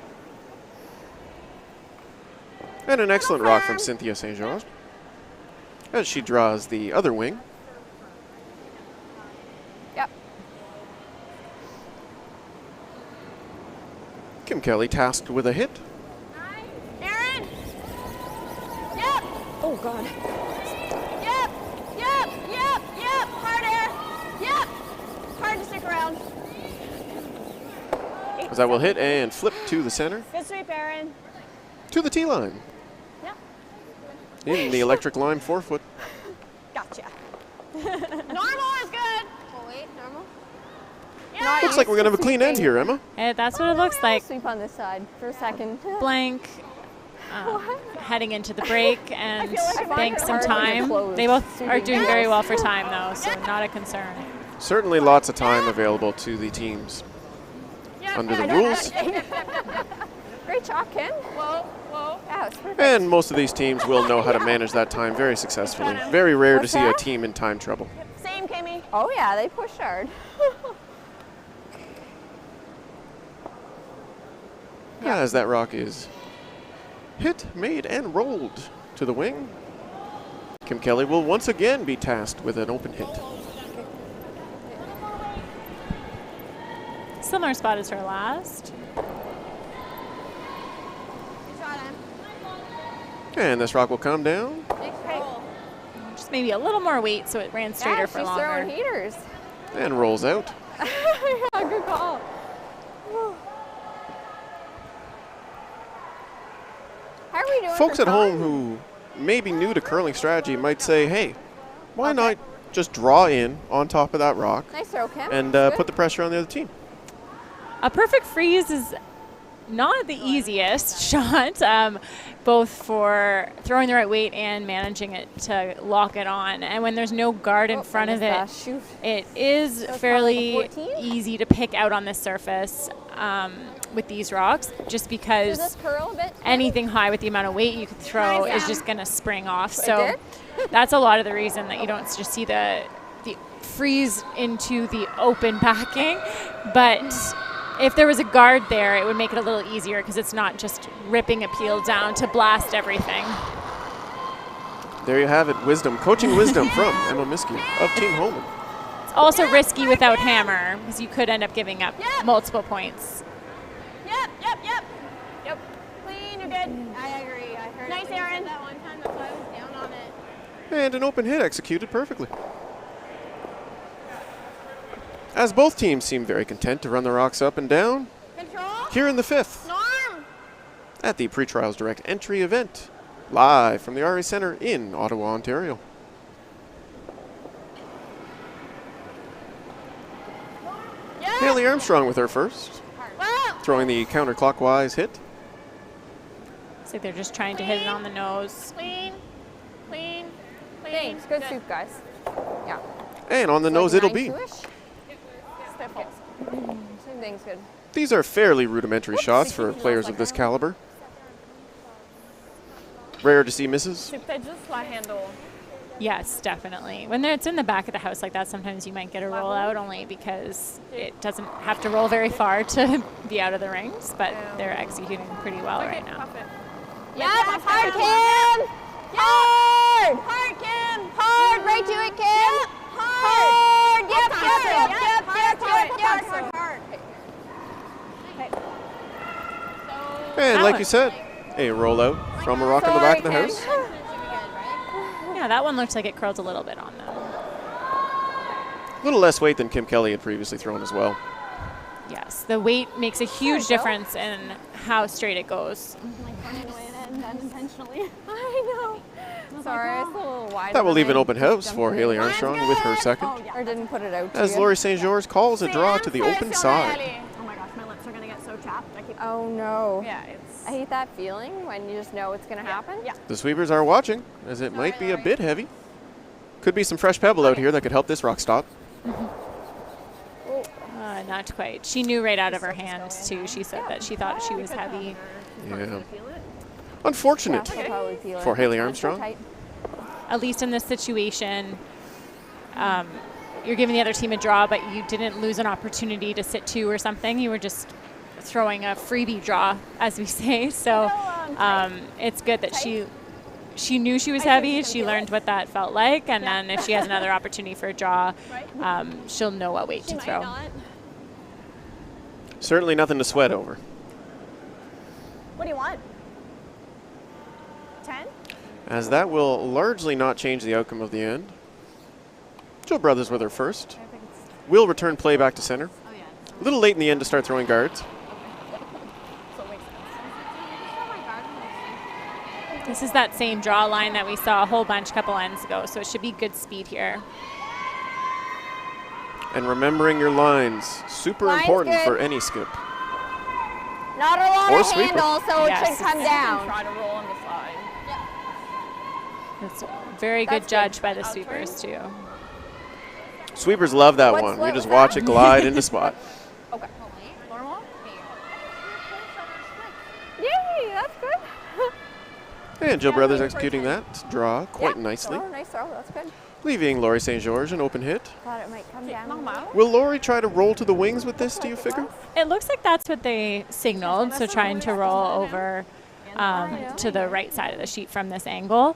And an excellent rock from Cynthia St. George as she draws the other wing. Yep. Kim Kelly tasked with a hit. Aaron! Yep! Oh, God. Yep! Yep! Yep! Yep! Hard air! Yep! Hard to stick around. As that will hit and flip to the center, Good sweep, Aaron. to the tee line. Yep. In the electric line 4-foot. Gotcha. Normal is good. Oh, wait, normal? Yeah. Looks like we're going to have a clean end here, Emma. And that's what it looks like. Sweep on this side for a second. Blank, heading into the break, and bank some hard to time. close. They both are doing very well for time, though, so not a concern. Certainly lots of time available to the teams under the rules. Great job, Kim. Whoa, whoa. Yeah, it's perfect. And most of these teams will know how to manage that time very successfully. Very rare to What's see a that? team in time trouble. Same, Kimmy. Oh, yeah, they push hard. As that rock is hit, made, and rolled to the wing. Kim Kelly will once again be tasked with an open hit. Similar spot as her last. And this rock will come down. Just maybe a little more weight so it ran straighter for she's longer. throwing heaters. And rolls out. Yeah, good call. we doing Folks for at home time? who may be new to curling strategy might say, hey, why not just draw in on top of that rock Nice throw, Kim. and put the pressure on the other team? A perfect freeze is not the easiest shot, both for throwing the right weight and managing it to lock it on. And when there's no guard in front of it, it is fairly easy to pick out on this surface with these rocks, just because anything high with the amount of weight you could throw is just going to spring off. So that's a lot of the reason that you don't just see the freeze into the open backing. But if there was a guard there, it would make it a little easier because it's not just ripping a peel down to blast everything. There you have it, coaching wisdom from Emma Miskey of Team Holman. It's also risky without hammer because you could end up giving up multiple points. Yep. Clean, you're good. I agree. I heard Nice, it when you Aaron. said that one time. That's why I was down on it. And an open hit executed perfectly. As both teams seem very content to run the rocks up and down, Control. here in the fifth, Norm. at the Pre-Trials Direct Entry event, live from the RA Center in Ottawa, Ontario. Haley Armstrong with her first, throwing the counterclockwise hit. So they're just trying to hit it on the nose. Clean. Thanks. Good soup, guys. Yeah. And on the nose it'll be. Same thing's good. These are fairly rudimentary shots for players of this caliber. Rare to see misses. If they just flat handle. Yes, definitely. When it's in the back of the house like that, sometimes you might get a roll out only because it doesn't have to roll very far to be out of the rings, but they're executing pretty well right now. Yep, hard, Kim. Hard. Hard, Kim. Hard. Right to it, Kim. Hard. Yep. And like you said, a rollout from a rock in the back of the house. Yeah, that one looks like it curls a little bit on them. A little less weight than Kim Kelly had previously thrown as well. Yes, the weight makes a huge difference in how straight it goes. Unintentionally. I know. Sorry, it's a little wide. That will leave an open house for Haley Armstrong with her second. Or didn't put it out. As Laurie St. George calls a draw to the open side. Oh my gosh, my lips are gonna get so chapped. Oh no. Yeah, it's. I hate that feeling when you just know it's gonna happen. Yeah. The sweepers are watching, as it might be a bit heavy. Could be some fresh pebble out here that could help this rock stop. Not quite. She knew right out of her hand, too. She said that she thought she was heavy. Yeah. Unfortunate for Haley Armstrong. At least in this situation, you're giving the other team a draw, but you didn't lose an opportunity to sit two or something. You were just throwing a freebie draw, as we say. So it's good that she knew she was heavy. She learned what that felt like. And then if she has another opportunity for a draw, she'll know what weight to throw. Certainly nothing to sweat over. What do you want? 10? As that will largely not change the outcome of the end. Joe Brothers with her first. Will return play back to center. A little late in the end to start throwing guards. This is that same draw line that we saw a whole bunch a couple ends ago, so it should be good speed here. And remembering your lines, super important for any skip. Not a lot Or of sweeper. handle, so it should come down. Try to roll on the side. It's a very good judge by the sweepers, too. Sweepers love that one. You just watch it glide into spot. Okay. Normal? Yay, that's good. And Joe Brothers executing that draw quite nicely. Oh, nice throw. That's good. Leaving Laurie St. George an open hit. Thought it might come down. Will Laurie try to roll to the wings with this, do you figure? It looks like that's what they signaled, so trying to roll over to the right side of the sheet from this angle.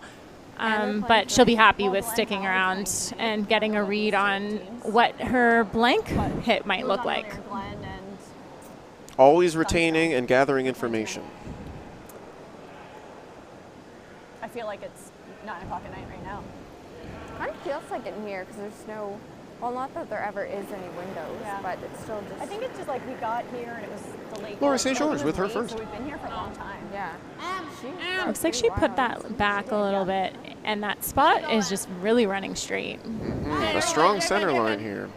But she'll be happy with sticking around and getting a read on what her blank hit might look like. Always retaining and gathering information. I feel like it's 9 o'clock at night right now. Kind of feels like it in here because there's no, well, not that there ever is any windows, but it's still just. I think it's just like we got here and it was the late. Laurie St. George with her first. So we've been here for a long time. Yeah. Looks like she put that back a little bit, and that spot is just really running straight. A strong center line here.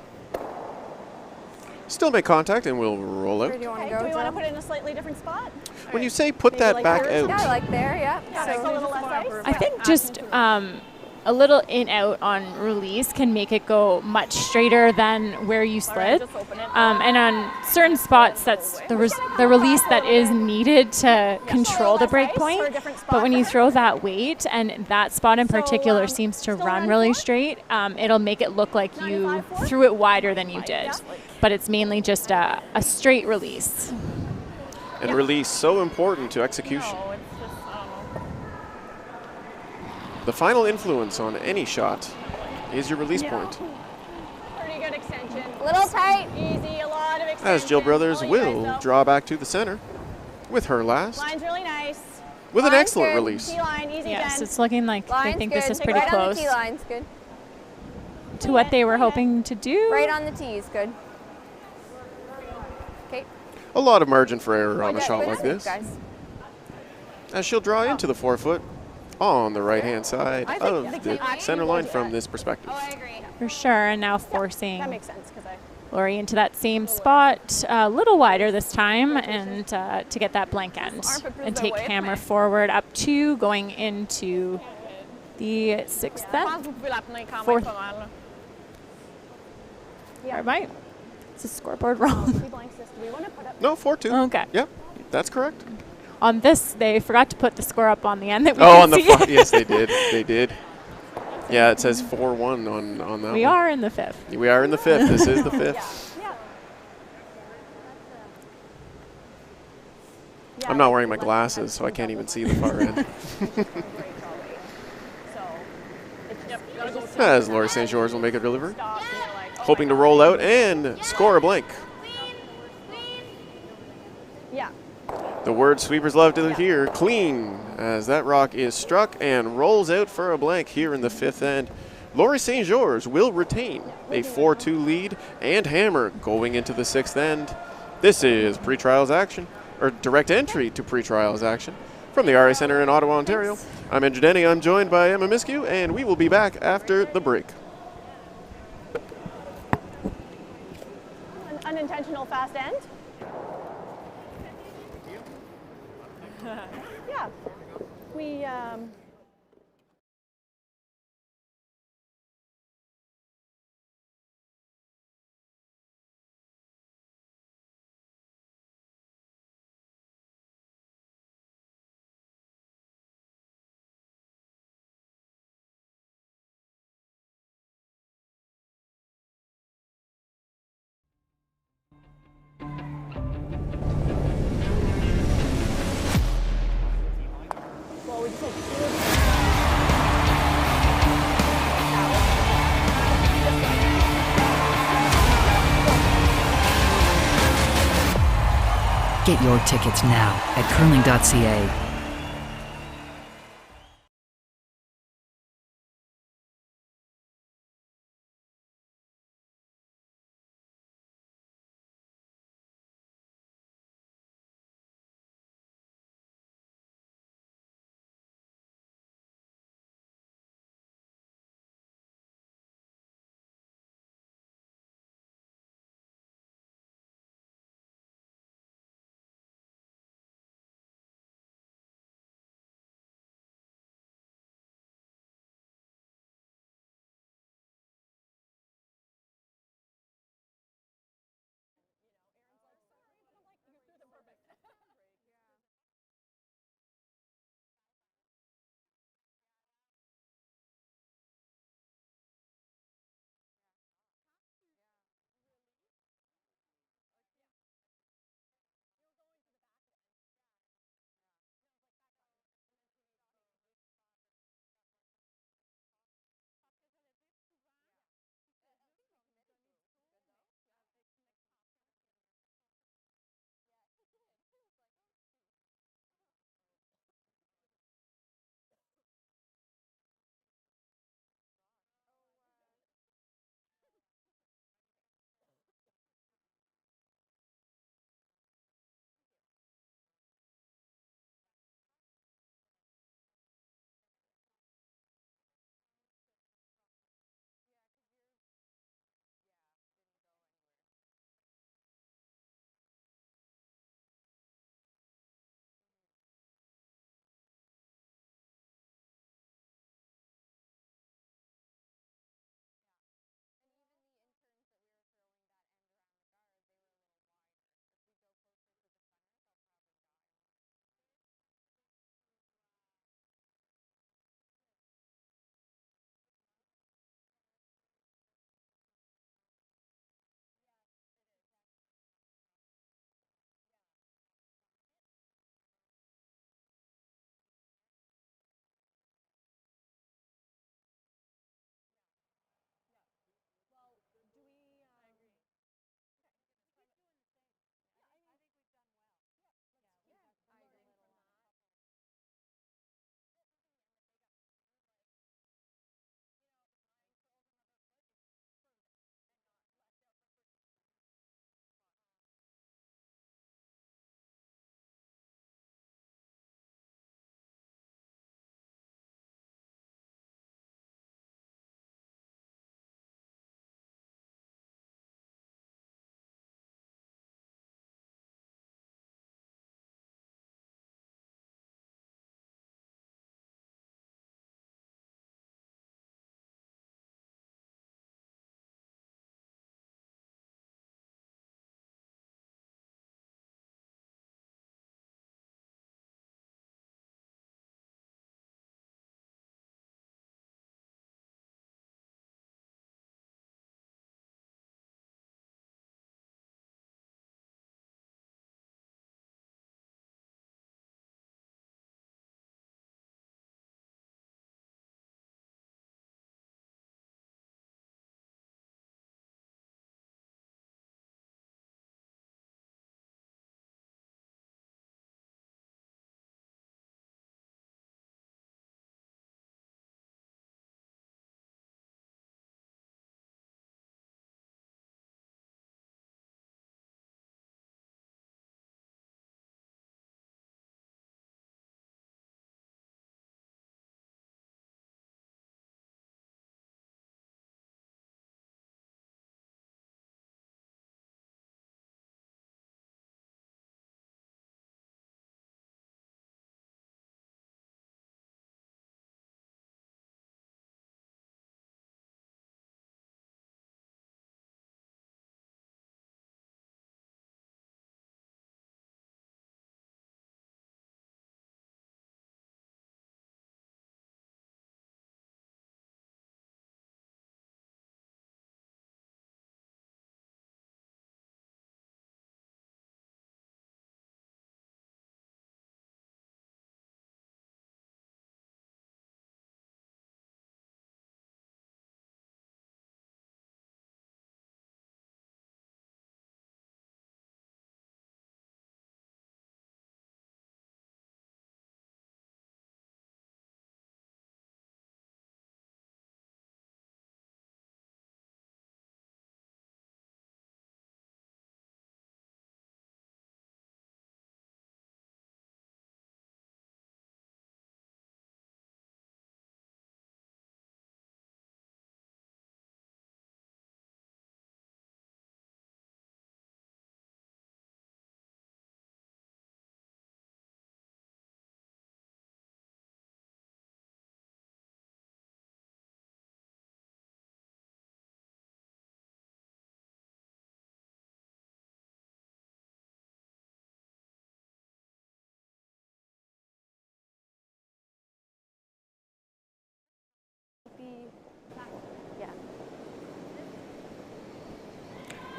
Still make contact and we'll roll out. Where do you want to Okay, go, do we want to Jill? put it in a slightly different spot? When you say put that back out, Yeah, like there, yeah. Just a little less ice? I think just a little in out on release can make it go much straighter than where you slid. just open it. And on certain spots, that's the release that is needed to control the break point. But when you throw that weight, and that spot in particular seems to run really straight, it'll make it look like you threw it wider than you did. But it's mainly just a straight release. and release so important to execution. No, it's just, I don't know. The final influence on any shot is your release point. Pretty good extension. Little tight. Easy, a lot of extension. As Jill Brothers All you will guys, though. draw back to the center with her last, Line's really nice. with an Line's excellent good. release. T-line, easy Yes, Jen. it's looking like Line's they think good. this is Take pretty right on close the T line's good. to what they were hoping to do. Right on the T is good. Okay. A lot of margin for error on a Yeah, shot good like sweep, this. guys. As she'll draw into the forefoot on the right-hand side I think of the the action center will line do from that. this perspective. Oh, I agree. For sure, and now forcing That makes sense because Laurie into that same spot, a little wider this time, and to get that blank end. And take hammer forward up 2, going into the 6th end. Fourth. Yeah. Right. Is the scoreboard wrong? Do we want to put up? No, 4-2. Okay. Yep, that's correct. On this, they forgot to put the score up on the end that we Oh, can on the see. yes, they did. They did. Yeah, it says 4-1 on that We one. are in the 5th. We are in the 5th. This is the 5th. Yeah. I'm not wearing my glasses, so I can't even see the far end. As Laurie St. George will make a delivery. Hoping to roll out and score a blank. Yeah. The word sweepers love to hear, clean, as that rock is struck and rolls out for a blank here in the 5th end. Laurie St. George will retain a 4-2 lead and hammer going into the 6th end. This is pre-trials action, or direct entry to pre-trials action from the RA Center in Ottawa, Ontario. I'm Andrew Denny. I'm joined by Emma Miskew, and we will be back after the break. An unintentional fast end. Yeah. We Get your tickets now at curling.ca.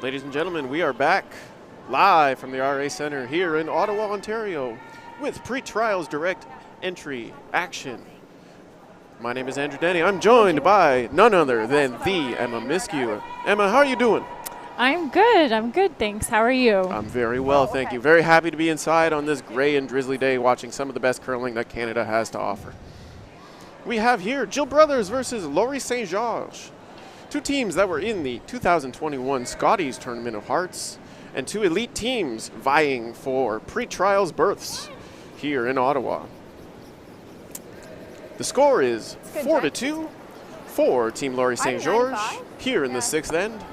Ladies and gentlemen, we are back live from the RA Center here in Ottawa, Ontario with Pre-Trials Direct Entry action. My name is Andrew Denny. I'm joined by none other than the Emma Miskew. Emma, how are you doing? I'm good, thanks. How are you? I'm very well, thank you. Very happy to be inside on this gray and drizzly day watching some of the best curling that Canada has to offer. We have here Jill Brothers versus Laurie St. George. Two teams that were in the 2021 Scotties Tournament of Hearts, and two elite teams vying for pre-trials berths here in Ottawa. The score is 4-2 for Team Laurie St. George here in the sixth end.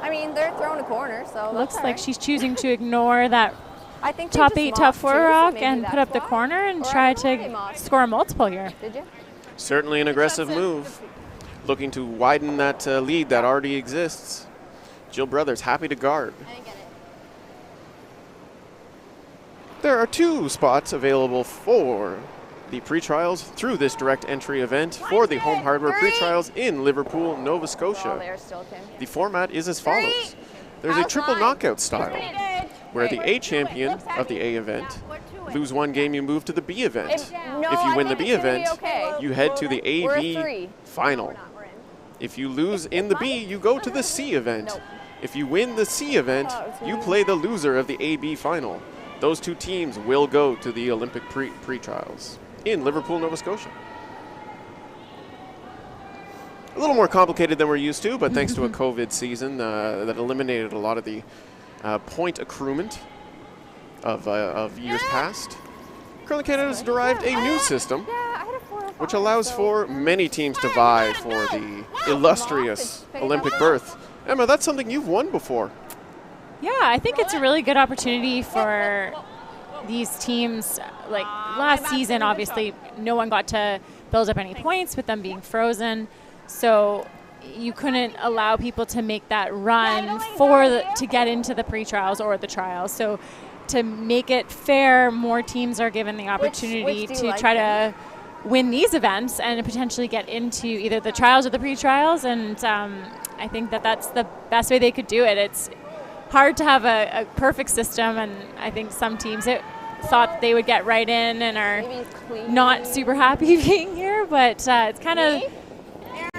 I mean, they're throwing a corner, so looks like she's choosing to ignore that I think top 8, top 4 rock and put up the corner and try to score a multiple here. Did you? Certainly an aggressive move, looking to widen that lead that already exists. Jill Brothers happy to guard. I didn't get it. There are 2 spots available for the pre-trials through this direct entry event for the Home Hardware pre-trials in Liverpool, Nova Scotia. The format is as follows. There's a triple knockout style, where the A champion of the A event lose one game, you move to the B event. If you win the B event, you head to the AB final. If you lose in the B, you go to the C event. If you win the C event, you play the loser of the AB final. Those 2 teams will go to the Olympic pre-trials in Liverpool, Nova Scotia. A little more complicated than we're used to, but thanks to a COVID season that eliminated a lot of the point accruement of years past, Curling Canada has derived a new system which allows for many teams to vie for the illustrious Olympic berth. Emma, that's something you've won before. Yeah, I think it's a really good opportunity for these teams. Like last season, obviously, no one got to build up any points with them being frozen. So you couldn't allow people to make that run to get into the pre-trials or the trials. So to make it fair, more teams are given the opportunity to try to win these events and potentially get into either the trials or the pre-trials. And I think that that's the best way they could do it. It's hard to have a perfect system, and I think some teams thought they would get right in and are not super happy being here, but it's kind of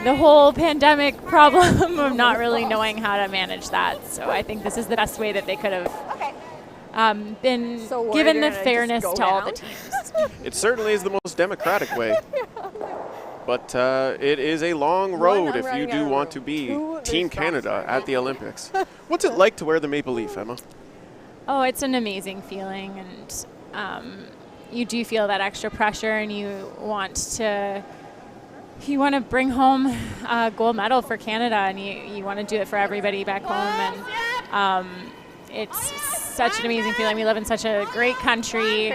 the whole pandemic problem of not really knowing how to manage that. So I think this is the best way that they could have been given the fairness to all the teams. It certainly is the most democratic way. But it is a long road if you do want to be Team Canada at the Olympics. What's it like to wear the maple leaf, Emma? Oh, it's an amazing feeling, and you do feel that extra pressure, and you want to bring home a gold medal for Canada, and you want to do it for everybody back home. And it's such an amazing feeling. We live in such a great country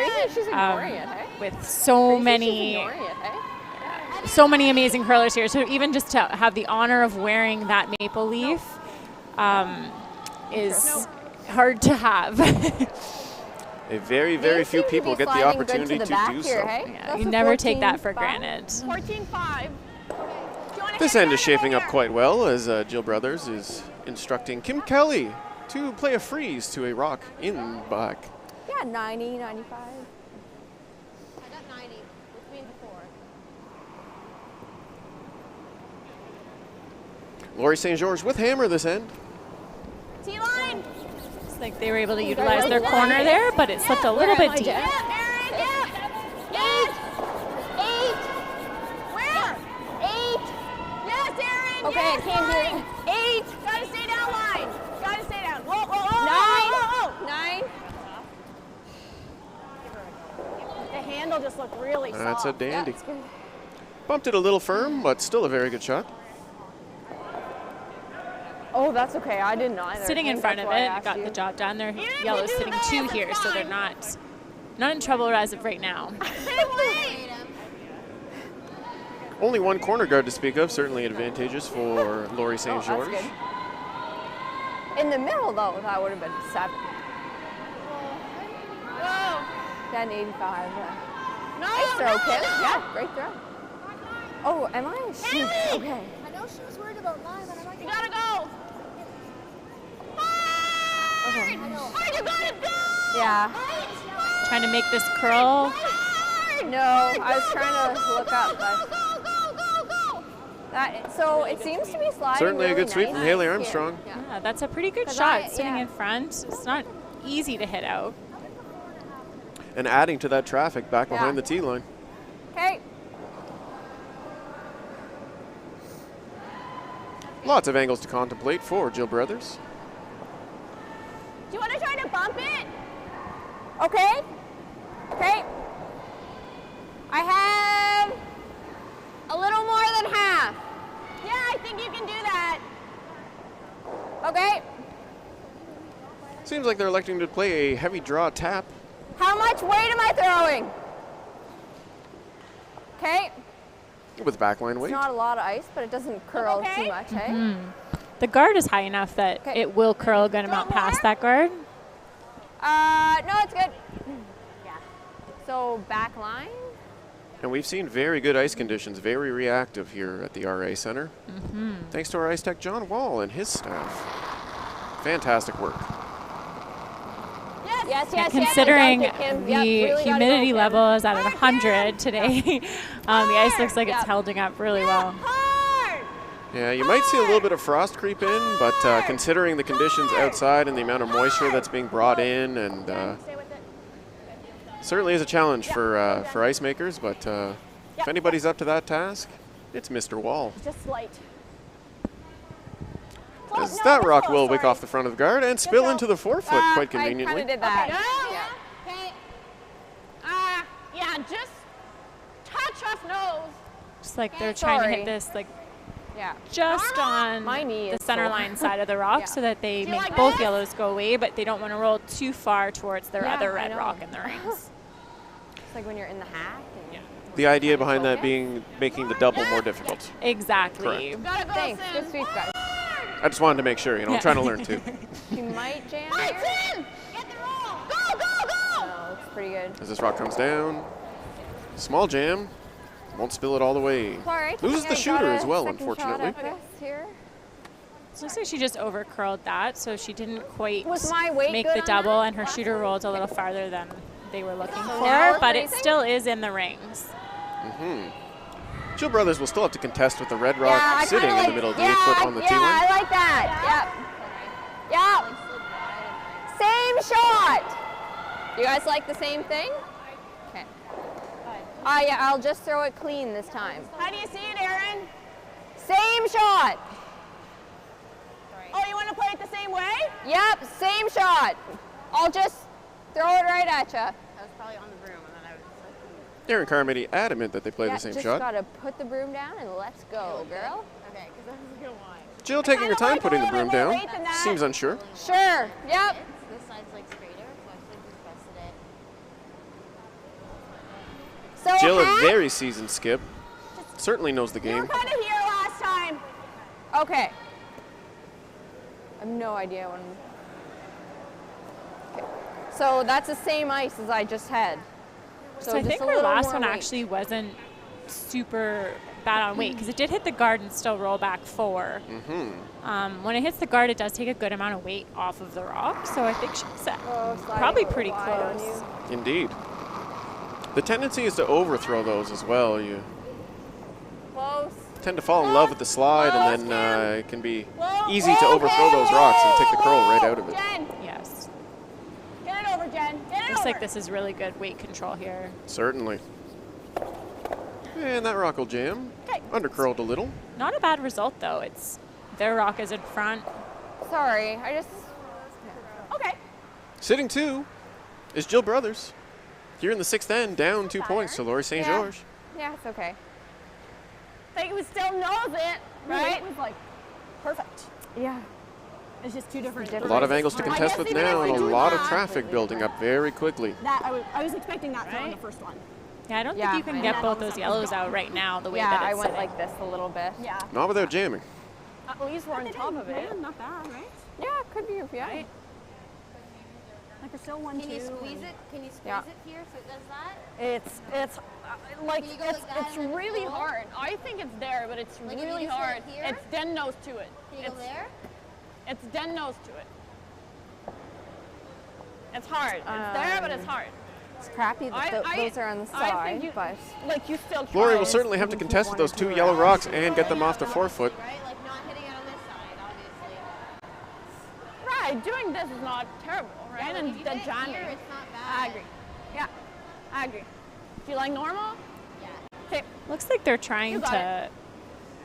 with so many amazing curlers here. So even just to have the honor of wearing that maple leaf is hard to have. Very, very few people get the opportunity to do so. Yeah, you never take that for granted. 14-5. This end is shaping up quite well as Jill Brothers is instructing Kim Kelly to play a freeze to a rock in black. Yeah, 90, 95. I got 90, which means a 4. Laurie St. George with hammer this end. T-line. It's like they were able to utilize their corner there, but it slipped a little bit deep. Yeah, Aaron, yeah. 8. Where? 8. Yes, Aaron. Okay, yes, I can't hear you. 8. Gotta stay down line. Gotta stay down. Whoa, whoa, whoa. 9. 9. The handle just looked really soft. That's a dandy. Bumped it a little firm, but still a very good shot. Oh, that's okay. I didn't either. Sitting in front of it got the job done. They're yellow sitting 2 here, so they're not in trouble as of right now. Only one corner guard to speak of, certainly advantageous for Laurie St. George. That's good. In the middle, though, that would have been 7. Whoa. Then 85. No, Nice throw, no, Kim. no. Yeah, great throw. Oh, am I? Shoot. Okay. I know she was worried about 9, but I'm like, You gotta go. Hard, you got it, go! Yeah. Trying to make this curl. No, I was trying to look up, but so it seems to be sliding. Certainly really a good sweep nice from Haley here. Armstrong. Yeah, that's a pretty good 'Cause shot sitting yeah. in front. It's not easy to hit out. And adding to that traffic back Yeah. behind the tee line. Okay. Lots of angles to contemplate for Jill Brothers. Do you want to try to bump it? Okay. Okay. I have a little more than half. Yeah, I think you can do that. Okay. Seems like they're electing to play a heavy draw tap. How much weight am I throwing? Okay. With backline weight. It's not a lot of ice, but it doesn't curl okay? too much, hey? The guard is high enough that Okay. it will curl a good amount past that guard. No, it's good. Yeah. So back line. And we've seen very good ice conditions, very reactive here at the RA Center. Thanks to our ice tech John Wall and his staff. Fantastic work. Yes, Considering Yep, the really gotta humidity go, Kim. level is at 100 today, the ice looks like it's holding up really well. Hard! Yeah, you might see a little bit of frost creep in, but considering the conditions outside and the amount of moisture that's being brought in, and Stay with it. certainly is a challenge for ice makers, but if anybody's up to that task, it's Mr. Wall. Just light. As no, that that's rock close, will wick sorry. off the front of the guard and spill into the forefoot quite I kind conveniently. of did that. No. Okay. Yeah, just touch off nose. Just like they're trying to Sorry. hit this like Yeah. just on My knee the is center sore. line side of the rock Yeah. so that they you make like both this? yellows go away, but they don't want to roll too far towards their Yeah, other I red know. rock in the rings. It's like when you're in the hack. And The idea behind that being making the double more difficult. Exactly. Gotta go Thanks. soon. Good sweep, guys. I just wanted to make sure, I'm trying to learn too. You might jam It's here. in! Get the roll! Go, go, go! No, it's pretty good. As this rock comes down, small jam, won't spill it all the way. It's all right. Loses I the got shooter a as well, second shot unfortunately. at this here. It looks like she just over curled that, so she didn't quite Was my weight make good the on double, that? and her shooter rolled a little farther than they were looking now for, we're but it freezing? still is in the rings. Jill Brothers will still have to contest with the red rock I sitting kinda in the like- middle of the yeah, 8 foot on the tee Yeah, line. I like that. Yep. Yep. Same shot. You guys like the same thing? Okay. Yeah, I'll just throw it clean this time. How do you see it, Aaron? Same shot. Oh, you want to play it the same way? Yep, same shot. I'll just throw it right at you. I was probably on the broom and then I was just like, Aaron Carmody adamant that they play Yeah, the same just shot. gotta put the broom down and let's go, girl. okay, because I was going to why. Jill taking her kinda time like putting the a little broom bit more down. weight than that. Seems unsure. Sure. Yep. This side's like straighter, so I should have just rested it. So Jill, a half? very seasoned skip. Certainly knows the You were game. kind of here last time. Okay. I have no idea when. Okay. So that's the same ice as I just had. So I just think a her little last more one weight. actually wasn't super bad on weight because it did hit the guard and still roll back 4. When it hits the guard, it does take a good amount of weight off of the rock, so I think she's sliding probably a little pretty wide on close. you. Indeed. The tendency is to overthrow those as well. You Close. tend to fall in love with the slide, and then it can be easy to overthrow those rocks and take the curl right out of it. Jen, Yes. get it over, Jen. Get it Looks over. like this is really good weight control here. Certainly. And that rock will jam. Okay. Undercurled a little. Not a bad result though. It's their rock is in front. Sorry, I just. Okay. Sitting 2 is Jill Brothers. Here in the 6th end, down 2 points to Laurie St. George. Yeah, it's okay. Like we still knows it, right? It was like perfect. Yeah. It's just two different. A lot of angles to contest with now, and a lot of traffic building up very quickly. That I was expecting that on the first one. Yeah, I don't Yeah, think you I can know. get both those yellows out right now the way Yeah, that I it's went sitting. like this a little bit. Yeah. Not without jamming. At least we're on top of it. Not bad, right? Yeah, it could be. Yeah. Like we're still 1-2. Can you squeeze it? Can you squeeze Yeah. it here so it does that? It's like Can you go it's like that it's and then really pull? hard. I think it's there, but it's Like if you really just do it hard. here? It's den nose to it. Can you go there? It's den nose to it. It's hard. It's there, but it's hard. It's crappy that those are on the side, but like you still try. Laurie will certainly have to contest with those 2 yellow rocks and get them off the forefoot. Right? Like not hitting it on this side, obviously. Right, doing this is not terrible, right? Yeah, And if you the hit it January. here, it's not bad. I agree. Yeah, I agree. Do you like normal? Yeah. Okay. Looks like they're trying You got to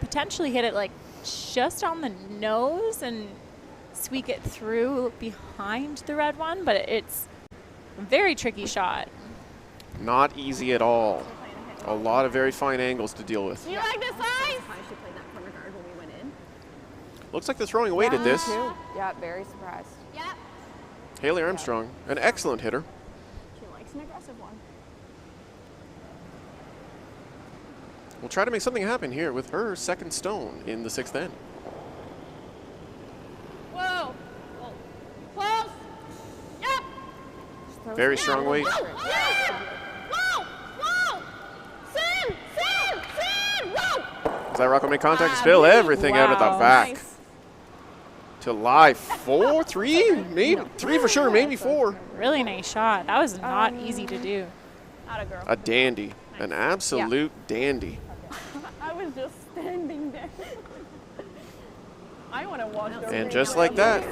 potentially hit it like just on the nose and squeak it through behind the red one, but it's a very tricky shot. Not easy at all. A lot of very fine angles to deal with. Do you like this size? I should play that corner guard when we went in. Looks like they're throwing away at this. too. Yeah, very surprised. Yep. Haley Armstrong, an excellent hitter. She likes an aggressive one. Will try to make something happen here with her second stone in the 6th end. Whoa. Whoa. Close. Yep. Very strong weight. Yeah. Whoa. Whoa. Sin. Sin. Sin. Whoa. As that rock will make contact, spill everything out of the Wow. back. Nice. To live 4, 3, maybe 3 for sure, maybe 4. Really nice shot. That was not easy to do. Atta girl. A dandy, an absolute dandy. I was just standing there. I want to watch the And just like that,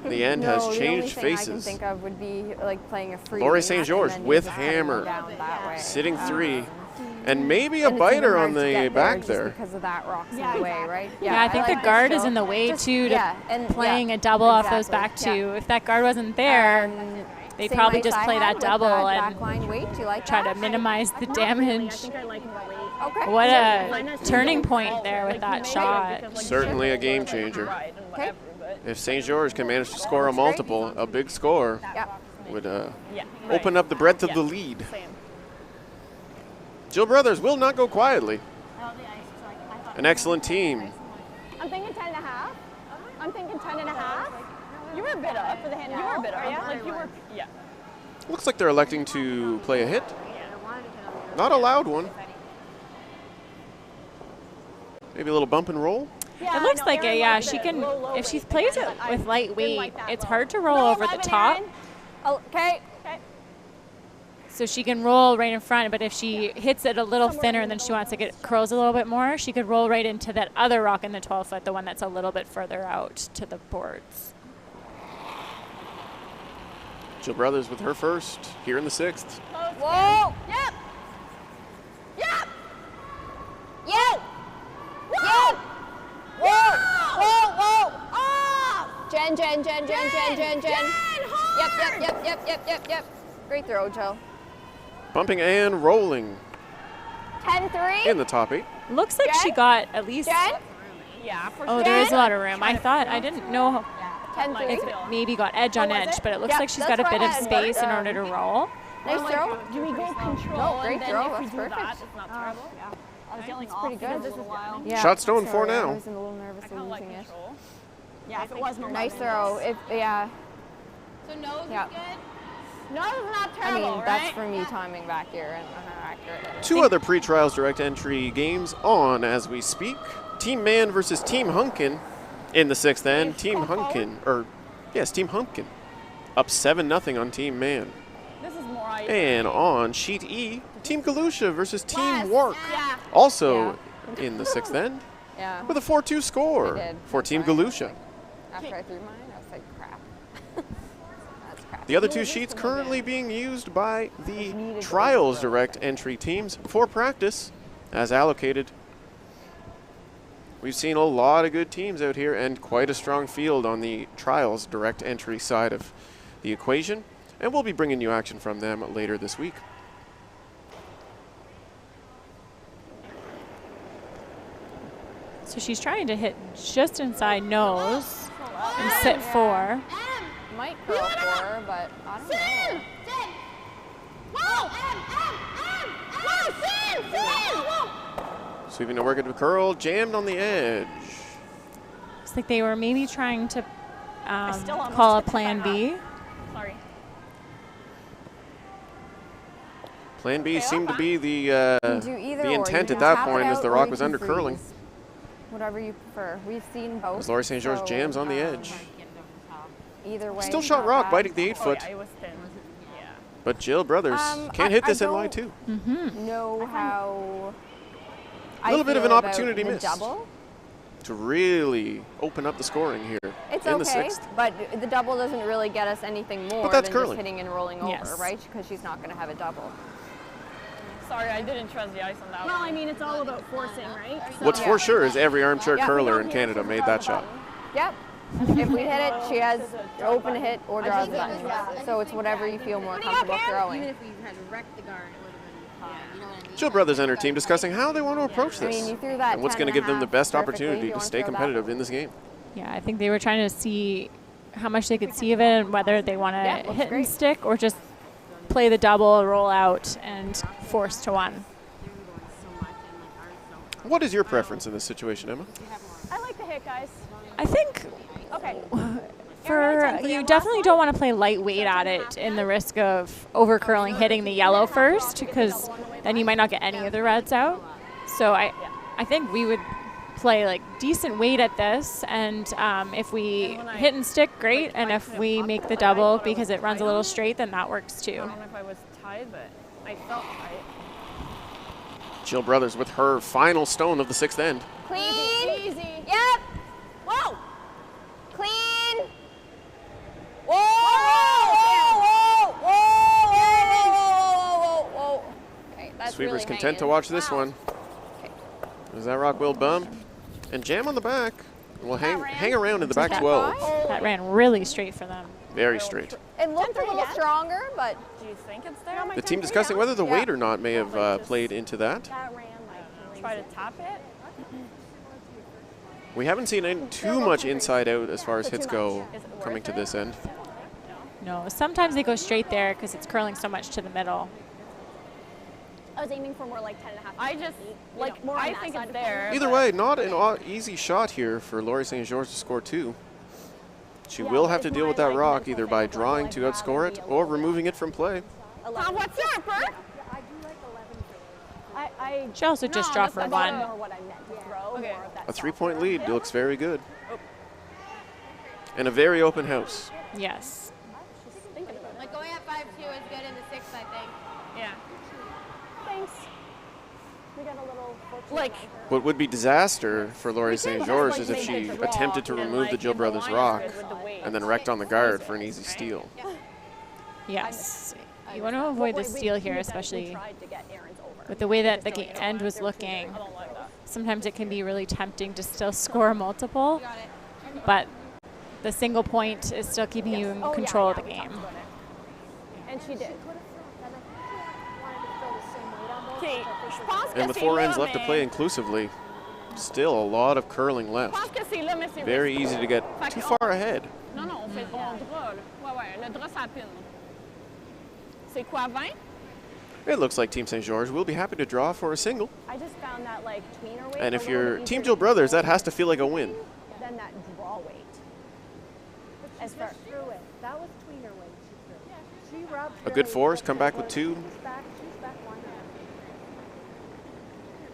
the end has No, the only changed thing I can faces. think of would be like playing a free. Laurie St. George and then with just having them hammer, down that way. sitting 3, and maybe a And it's even biter hard on to the get back just there. because of that rock's in Yeah, the way, exactly. right? Yeah, I think like the guard this, is in the so way just- too to yeah, and playing yeah, a double off those exactly, back yeah. two. If that guard wasn't there, they'd Same probably ice just I play had that with double that and back line weight. Do you like try that? to minimize the I damage. think I like more weight. Okay. What a Minus turning the point ball. there with Like, that you made it shot. because, like, Certainly you a game said, like, changer. right and whatever, but If St. George can manage to score a multiple, a big score, Yeah. would yeah, open right. up the breadth of Yeah. the lead. Same. Jill Brothers will not go quietly. An excellent team. I'm thinking 10 and a half. I'm thinking 10 and a half. You were a bit up for the hand. You were a bit up. Like you were, yeah. Looks like they're electing to play a hit. Not a loud one. Maybe a little bump and roll. It looks like it, yeah. She can, if she plays it with light weight, it's hard to roll over the top. Okay. So she can roll right in front, but if she hits it a little thinner and then she wants to get curls a little bit more, she could roll right into that other rock in the 12 foot, the one that's a little bit further out to the boards. Jill Brothers with her first here in the 6th. Whoa. Yep. Yep. Yo. Yo. Whoa. Whoa. Whoa. Oh. Jen. Yep. Great throw, Joe. Bumping and rolling 10-3. in the top 8. Looks like she got at least. Jen. Yeah, for Oh, sure. there is a lot of room. I thought, I didn't know 10-3. if it maybe got edge on edge, but it looks Yeah, like she's that's got a bit of right. space in order to roll. Nice throw. Do we go control? No, great and then throw, if we that's do perfect. that, it's not terrible. Yeah. I was yelling off pretty good. because this is while. Yeah. Shot stone for Sorry, I now. was a little nervous I of kind of like losing it. control. Yeah, if it wasn't Nice throw. Yeah. So nose Yeah. is good. No, it's not I terrible, mean, right? that's for me timing back here and how accurate it is. 2 other pre-trials direct entry games on as we speak. Team Man versus Team Hunkin in the 6th end. Team Hunkin, Team Hunkin up 7-0 on Team Man. This is more ice. And on sheet E, Team Galusha versus Team Wark, Yeah. also in the 6th end Yeah. with a 4-2 score I did. for Team That's right. Galusha. After I threw mine, I was like, crap. That's crap. The other 2 sheets currently being used by the Trials direct entry teams for practice as allocated. We've seen a lot of good teams out here and quite a strong field on the Trials direct entry side of the equation, and we'll be bringing you action from them later this week. So she's trying to hit just inside nose and sit 4. Might curl for her, but I don't know. Sweeping to work it to curl, jammed on the edge. Looks like they were maybe trying to still almost call a hit the plan B. Sorry. Plan B seemed to be the Do either the or. intent You at can that tap it point as out the or rock you was can under curling. freeze. Whatever you prefer. We've seen both. As Laurie St. George so, jams on the edge. either way. Still shot rock, biting the 8-foot. Oh, yeah, it was thin. Yeah. But Jill Brothers can't hit this in line too. Know how A little bit of an opportunity miss double. to really open up the scoring here It's in the okay, 6th. but the double doesn't really get us anything more But that's than curling. just hitting and rolling over, Yes. right? Because she's not going to have a double. Sorry, I didn't trust the ice on that Well, one. I mean, it's all about forcing, right? So What's for sure is every armchair Yeah. curler in Canada made that shot. Yep. If we hit it, she has an open hit or draws the button. So it's whatever you feel more comfortable Even throwing. if we had wrecked the guard, it would have been fine. You know what I mean? Jill Brothers and her team discussing how they want to approach I this mean, you threw that and what's 10 going to and a give them the half best perfectly. opportunity You to wanna stay throw that? competitive in this game. Yeah, I think they were trying to see how much they could see of it and whether they want to Yeah, looks hit great. and stick or just play the double, roll out, and force to one. What is your preference in this situation, Emma? I like the hit, guys. I think Okay. you definitely don't want to play lightweight at it in the risk of over curling hitting the yellow first because then you might not get any of the reds out. So I think we would play like decent weight at this, and if we hit and stick, great, and if we make the double because it runs a little straight, then that works too. I don't know if I was tied, but I felt tight. Jill Brothers with her final stone of the 6th end. Clean. Easy. Yep. Whoa. Clean. Whoa, whoa, whoa, whoa, whoa, whoa, whoa. Okay, that's Sweepers really content hanging. to watch this one. Okay. As that rock will bump and jam on the back. Will hang around in the back 12. That ran really straight for them. Very straight. It looked a little stronger, but Do you think it's there? The team discussing whether the weight or not may have played into that. That ran like Try to tap it? We haven't seen too much inside out as far as hits go coming to this end. No, sometimes they go straight there because it's curling so much to the middle. I was aiming for more like 10 and a half. I just, like, more on I that think side it's of there. Either but way, not an easy shot here for Laurie St. George to score 2. She will have to deal with that rock either by drawing to outscore it or removing it from play. Tom, what's up, Bert? I do like 11 for I She also just draw for that's one. more what I meant to throw. Okay. More of that A soft 3-point lead looks very good. And a very open house. Yes. Like going at 5-2 is good in the 6th, I think. Yeah. Thanks. We got a little fortune Like, What would be disaster for Laurie St. George is if she attempted to remove the Jill Brothers rock and then wrecked on the guard for an easy steal. Yes. You want to avoid the steal here, especially tried to get Aaron's over. with the way that the end was looking. Sometimes it can be really tempting to still score multiple, but the single point is still keeping you in control of the game. And she did. okay, je pense que And with c'est 4 là, ends left to mais- play inclusively, still a lot of curling Je left. pense que c'est là, mais c'est Very risqué. easy to get Fait too qu'on- far ahead. Non, non, on fait on draw, là. Ouais, ouais, le draw, ça pine. C'est quoi, 20? It looks like Team St. George will be happy to draw for a single. I just found that like tweener weight. And a if little you're bit Team easier Jill to Brothers, control that has to feel like a win. than that draw weight. As far through it. That was tweener weight she threw. She rubbed A good really force, good. come back with 2. She's back 1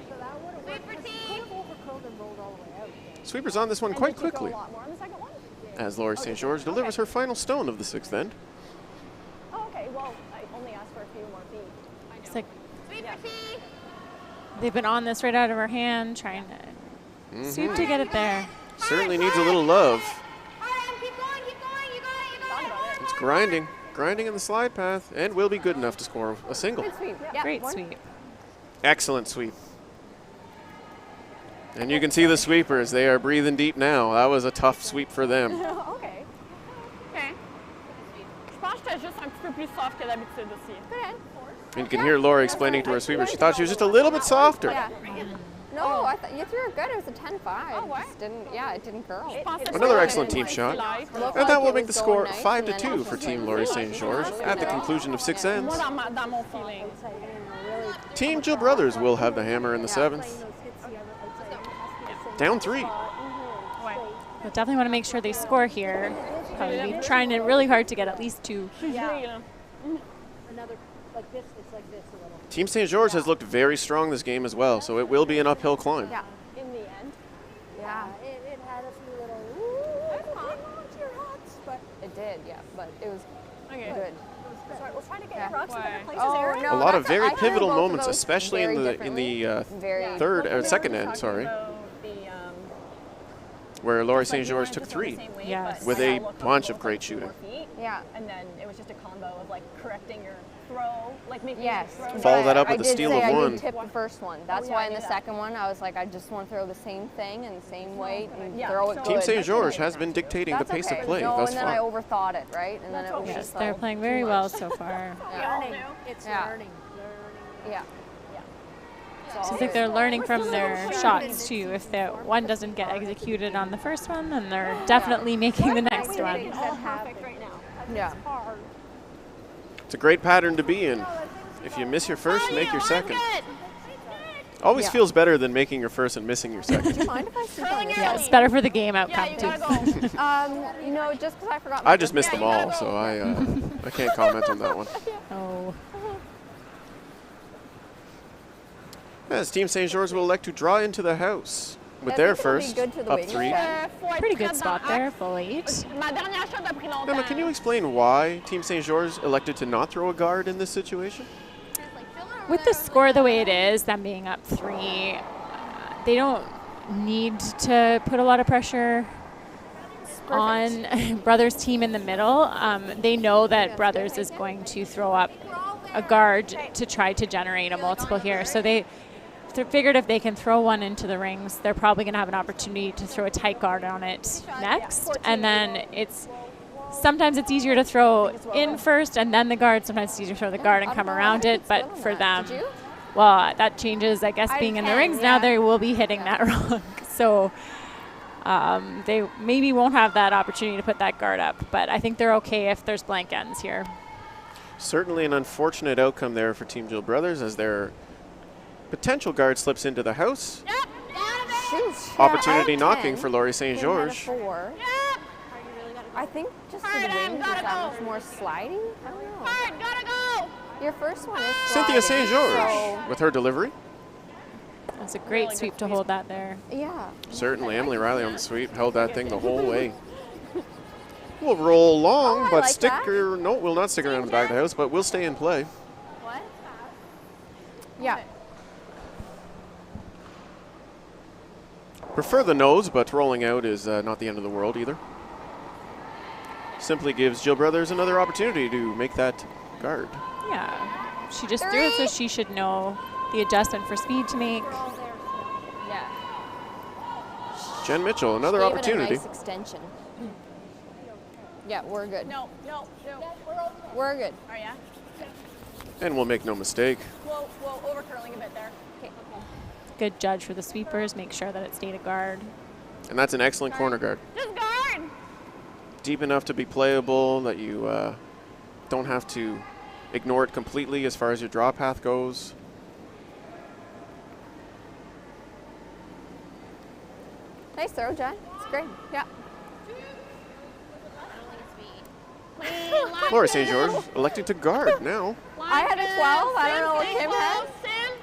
So that would have worked. 'Cause she could have overcurled and rolled all the way out. Sweepers on this one And quite did she go quickly a lot more on the second one? as Laurie St. George delivers her final stone of the 6th end. Oh, okay. Well, I only asked for a few more feet. It's like Sweet for tea. they've been on this right out of her hand, trying to sweep to get it there. Certainly needs a little love. All right, keep going, keep going. You got it, you got it. It's grinding in the slide path, and will be good enough to score a single. good sweep. Yeah, Great one. sweep. Excellent sweep. And you can see the sweepers. They are breathing deep now. That was a tough sweep for them. Okay. OK. Je pense que j'étais juste un petit peu plus soft que d'habitude aussi. And you can hear Laurie explaining to her sweeper she thought she was just a little bit softer. Yeah. No, I thought you threw it good. It was a 10-5. Oh, what? Just didn't, yeah, it didn't curl. Another excellent team shot. Looked And that like will it make the was score going nice, 5 and to then 2 for Team Laurie St. George at the conclusion of 6 ends. Moi, dans mon feeling. Team Jill Brothers will have the hammer in the 7th. Those hits the other outside. Down 3. Ouais. But definitely want to make sure they score here. Probably be trying it really hard to get at least 2. Je suis gelée, là. Another, like this, it's like this a little. Team St. George has looked very strong this game as well, so it will be an uphill climb. Yeah. In the end. Yeah, It had a few little, ooh, hang on to your hats, but it did. did, yeah, but it was Okay. good. Sorry, we're trying to get Yeah. trucks to better places, Oh, Eric. no, A lot of that's- very I heard pivotal both of moments, those especially in very the differently. the third or second end, sorry, where Laurie St. George took 3 Yes. with a bunch of great shooting. Yeah. And then it was just a combo of like correcting your throw, like making Yes. your throw. Follow that up I with a did steal say of I 1. did tip the first one. That's yeah, why I in the knew that. second one I was like, I just want to throw the same thing and the same weight and Yeah, throw it so- Team good. St. George has been dictating That's the pace okay. of play No, thus and then I far. overthought it, right? And then it was Yes, just they're like playing too very well much. so far. Learning. It's Yeah. learning. Yeah. Seems like they're learning from their shots too. If that one doesn't get executed on the first one, then they're definitely making the next one. All perfect right now. Yeah. Hard. It's a great pattern to be in. If you miss your first, make your second. Always Yeah. feels better than making your first and missing your second. Do you mind if I sleep on this? Yeah, it's better for the game outcome too. You know, just because I forgot my I just missed them all, so I can't comment on that one. Oh, As Team St. George will elect to draw into the house with I their think it'll be first, good to the up wings. 3. pretty good spot there, full 8. Ma dernière shot a pris longtemps. Emma, can you explain why Team St. George elected to not throw a guard in this situation? With the score the way it is, them being up 3, they don't need to put a lot of pressure on Brothers' team in the middle. They know that Brothers is going to throw up a guard to try to generate a multiple here. So they figured if they can throw one into the rings, they're probably going to have an opportunity to throw a tight guard on it next. And then sometimes it's easier to throw in first and then the guard. Sometimes it's easier to throw the guard and come around it. But for them, well, that changes, I guess, being in the rings. Now they will be hitting that wrong. So they maybe won't have that opportunity to put that guard up. But I think they're okay if there's blank ends here. Certainly an unfortunate outcome there for Team Jill Brothers as their potential guard slips into the house. Opportunity knocking for Laurie St. George. I think just the wings is that much more sliding. I don't know. Gotta go. Your first one is Cynthia St. sliding, George so- with her delivery. That's a great sweep to hold that there. Yeah. Certainly, Emily Riley on the sweep held that thing the whole way. We'll roll long, I but like that. no, we'll not stick around in the back of the house, but we'll stay in play. What? Yeah. Prefer the nose, but rolling out is not the end of the world either. Simply gives Jill Brothers another opportunity to make that guard. Yeah, she just threw it, so she should know the adjustment for speed to make. Yeah. Jen Mitchell, another Gave it opportunity. a nice extension. Yeah, we're good. No. We're good. Are ya? And we'll make no mistake. Whoa, over curling a bit there. Okay. Good judge for the sweepers, make sure that it stayed a guard. And that's an excellent corner guard. Just guard. Deep enough to be playable, that you don't have to ignore it completely as far as your draw path goes. Nice throw, Jen. It's great. Yeah. Laurie St. George electing to guard now. I had a 12. I don't know what Kim had.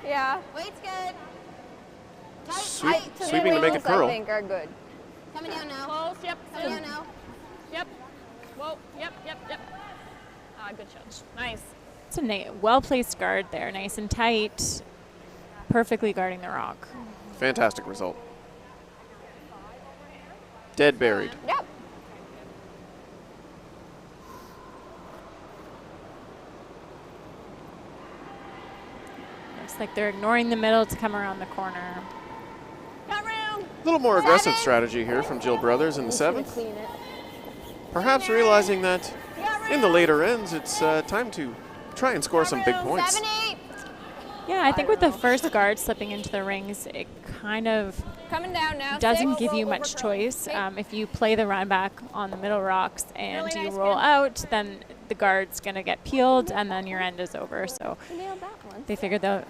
Yeah. Weight's good. Sweeping to make it wings, curl. I think are good. Coming down now. Close, yep. Coming down now. Yep. Whoa, yep. Good shot. Nice. It's a well-placed guard there, nice and tight, perfectly guarding the rock. Fantastic result. Dead buried. Yep. Looks like they're ignoring the middle to come around the corner. Got room. A little more aggressive strategy here from Jill Brothers in the 7th. Clean it. Perhaps realizing that in the later ends, it's time to try and score some big points. 7, 8. Yeah, I think with the first guard slipping into the rings, it kind of Coming down now. doesn't 6. give you much choice. If you play the run back on the middle rocks and you roll out, then the guard's going to get peeled and then your end is over. So Nailed that one. they figured they'll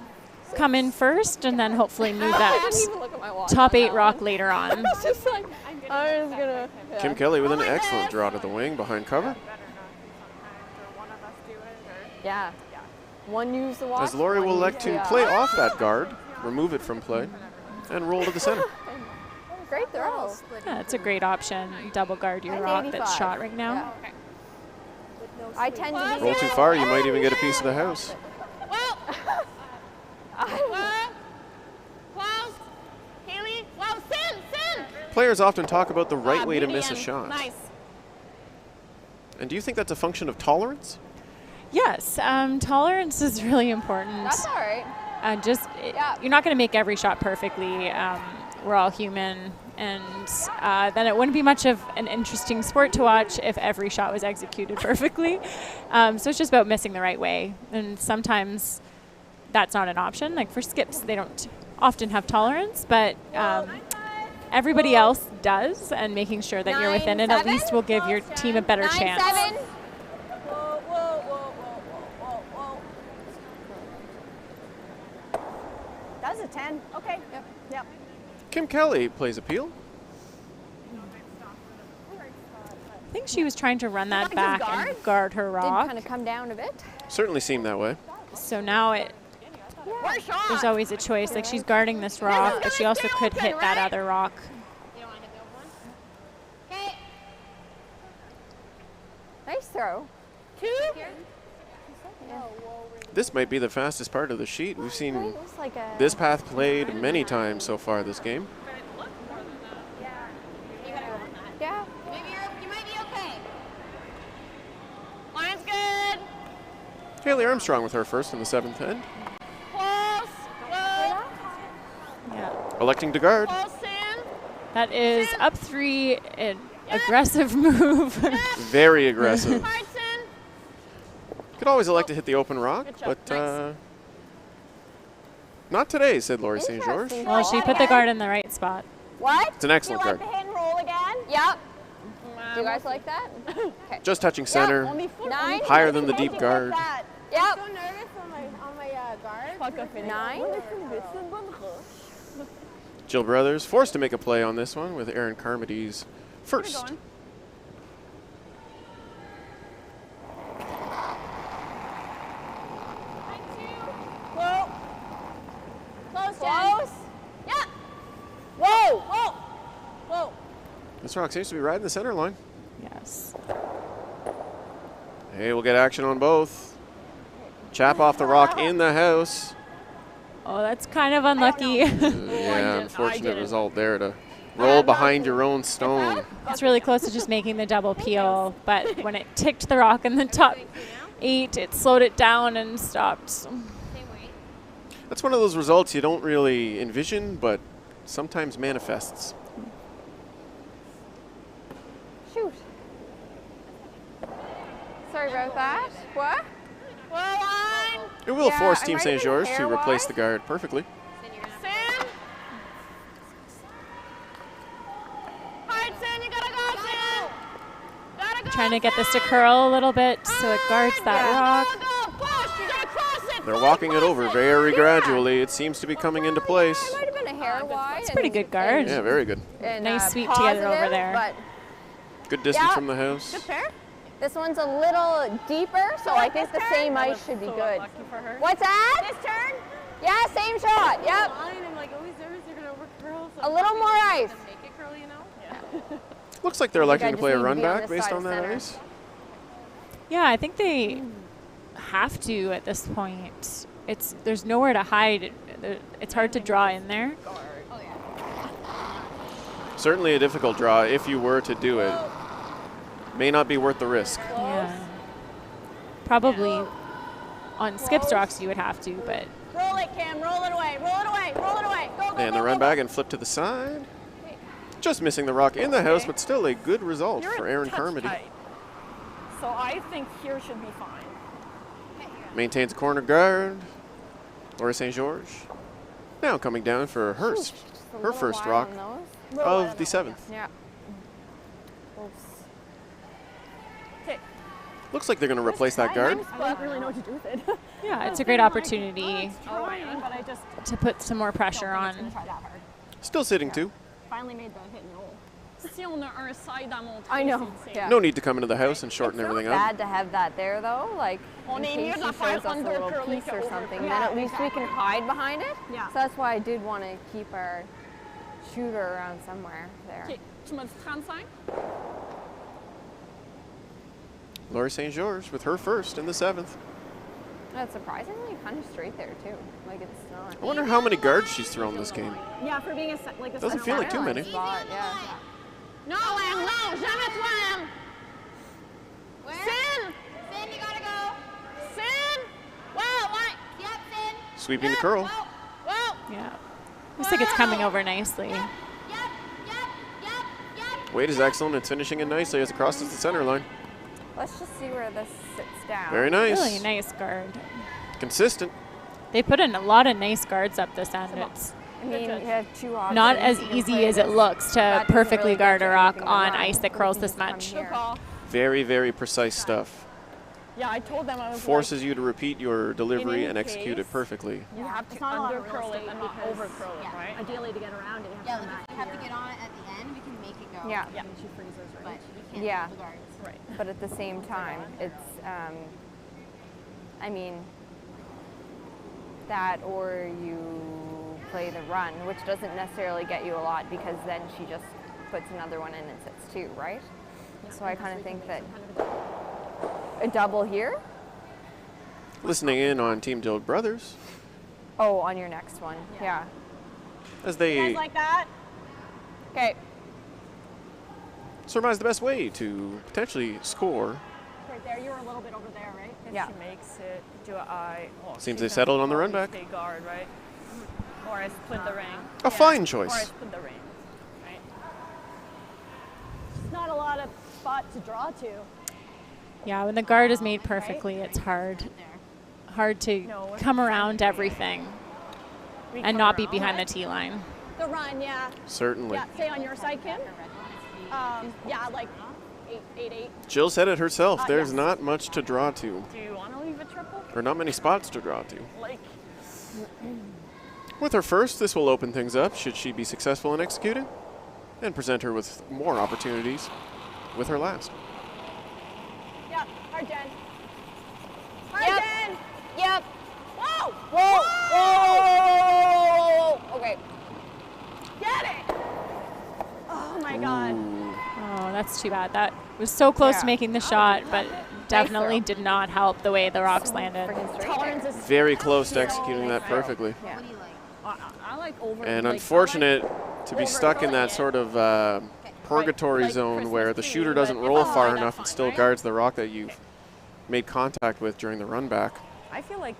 come in first and then hopefully move I didn't that even look at my watch top on 8 that rock one. later on. It's just like, I was gonna. Yeah. Kim Kelly with an excellent draw to the wing behind cover. Yeah. One used the watch. As Laurie will elect to play off that guard, remove it from play, and roll to the center. Great throw. Yeah, it's a great option. Double guard your And rock that's 85. shot right now. Yeah. I tend to be. Roll too far, you might even get a piece of the house. Whoa! Whoa! Close! Haley! Whoa! Sin! Players often talk about the right way to miss a shot. Nice. And do you think that's a function of tolerance? Yes, tolerance is really important. That's all right. You're not going to make every shot perfectly. We're all human, and then it wouldn't be much of an interesting sport to watch if every shot was executed perfectly. So it's just about missing the right way, and sometimes that's not an option. Like for skips, they don't often have tolerance, but everybody else does, and making sure that you're within it at least will give your team a better chance. 9-7. That was a 10. Okay. Yep. Kim Kelly plays appeal. I think she was trying to run that back and guard her Did rock. kind of come down a bit. Certainly seemed that way. So now there's always a choice. Like she's guarding this rock, but she also could hit that other rock. You don't want to hit the open one? Okay. Nice throw. 2. This might be the fastest part of the sheet. We've seen It was like a. this path played many times so far this game. Yeah. Maybe you might be okay. Line's good. Haley Armstrong with her first in the 7th end. Close. Whoa. Yeah. Electing to guard. Close in. That is up 3, an aggressive move. Very aggressive. Hardson. Could always elect to hit the open rock, Good job. but not today, said Laurie St. George. Interesting. Well, she put the guard in the right spot. What? It's an excellent You like guard. the hit and roll again? Yep. Do you guys like that? Okay. Just touching center, Only foot. 9. higher than the deep guard. Yep. I'm so nervous on my guard. 9. Jill Brothers forced to make a play on this one with Aaron Carmody's first. Whoa. Close, Jen. Close. Yep. Whoa. Whoa. Whoa. This rock seems to be right in the center line. Yes. Hey, we'll get action on both. Chap off the rock in the house. Oh, that's kind of unlucky. Yeah, unfortunate result there to roll behind your own stone. It's really close to just making the double peel, but when it ticked the rock in the top 8, it slowed it down and stopped. That's one of those results you don't really envision, but sometimes manifests. Shoot. Sorry about that. What? Whoa, line. It will Yeah, force I Team might St. have been George to hair-wise. replace the guard perfectly. Sin. Hardson, you gotta go, Sin. Gotta go. Trying to get this to curl a little bit so it guards that rock. Go, push. You gotta cross it. They're walking it over very gradually. It seems to be coming into place. It might have been a hair wide. It's pretty good guard. Yeah, very good. Nice sweep together over there. But Good distance Yeah. from the house. Fair. this one's a little deeper, so I think the same ice should be good. What's that? This turn. Yeah, same shot. Yep. I'm like always nervous they're gonna over curl. So A little more ice. make it curl, you know? Looks like they're I electing to just play a need to run be on back this based side on of that center. ice. Yeah, I think they have to at this point. There's nowhere to hide. It's hard to draw in there. Certainly a difficult draw if you were to do it. May not be worth the risk. Yeah. Probably on skips rocks you would have to, but Roll it, Cam. Roll it away. Roll it away. Roll it away. Go, go, And go, the run go, back and flip to the side. Just missing the rock in the house, but still a good result for Aaron Carmody. So I think here should be fine. Maintains corner guard. Laura St. George. Now coming down for her first rock of the 7th. Yeah. Looks like they're going to replace that guard. I don't really know what to do with it. yeah, it's a great opportunity Trying, but I just to put some more pressure on. try that hard. Still sitting 2. Finally made the hit and roll. Si on a un side à montrer, I know. c'est insane. Yeah. No need to come into the house and shorten everything up. Bad to have that there though, like On in est case mieux he de la shows faire us a under little curly piece or over. something, Yeah, then at least we can hide behind it. Yeah. So that's why I did want to keep our shooter around somewhere there. Ok, tu m'as dit 35? Laurie St. George with her first in the 7th. That's surprisingly kind of straight there too. Like it's not. I wonder how many guards she's thrown this game. Yeah, for being a Doesn't feel like too many. Spot, yeah. No, Em, no, jamais toi, Em. Where? Sin! Finn, you gotta go. Sin! Whoa, line. Yep, Finn. Sweeping the curl. Whoa. Whoa. Yeah. Looks like it's coming over nicely. Yep, yep, yep, yep. Wade is excellent. It's finishing it nicely as it crosses the center line. Let's just see where this sits down. Very nice. Really nice guard. Consistent. They put in a lot of nice guards up this end. It's I mean, you have 2 options. not as You can easy play as it this. looks to That doesn't perfectly really guard get a you rock anything to on run. ice that You curls can this just come much. here. Very, very precise stuff. Yeah, I told them I was Forces you to repeat your delivery any and execute it case- perfectly. you have to It's not a lot of under real curl it estate and not because- over curl it, yeah. right? Ideally, to get around it, you have Yeah, to like come if you back have to here. get on it at the end, we can make it go. Yeah. Yeah. And she freezes, But right? we can't Yeah. hold the guards. Right. But at the same time, it's, I mean, that or you play the run, which doesn't necessarily get you a lot because then she just puts another one in and sits 2, right? So I kind of think that a double here. Listening in on Team Jill Brothers Oh, on your next one. Yeah. as You they guys like that? Okay. surmise the best way to potentially score. Right there, you were a little bit over there, right? If Yeah. she makes it, do I? Oh, Seems she's they gonna settled on the run probably back. stay guard, right? Or I split the ring. A fine Or I choice. split the ring, right? It's not a lot of spot to draw to. Yeah, when the guard is made perfectly, it's hard to No, come around everything We and come not be around. behind the T line. The run, yeah. Certainly. Yeah, stay on your side, Kim. Yeah, like 8-8. Jill said it herself. There's yes. not much to draw to, Do you want to leave a triple? or not many spots to draw to. Like, With her first, this will open things up should she be successful in executing, and present her with more opportunities with her last. Yep, hard Jen. Yep. Hard Jen! Yep. Whoa! Whoa. Okay. Get it! Oh my god. Oh, that's too bad. That was so close Yeah. to making the shot, but definitely throw. did not help the way the rocks landed. Freaking straight Tolerance there. is Very close to executing that perfectly. Yeah. What do you like? I like over. And like, unfortunate to be stuck in that sort of purgatory Like zone Christmas where the too, shooter but doesn't if roll it's far like enough that and fine, still right? guards the rock that you've made contact with during the run back. I feel like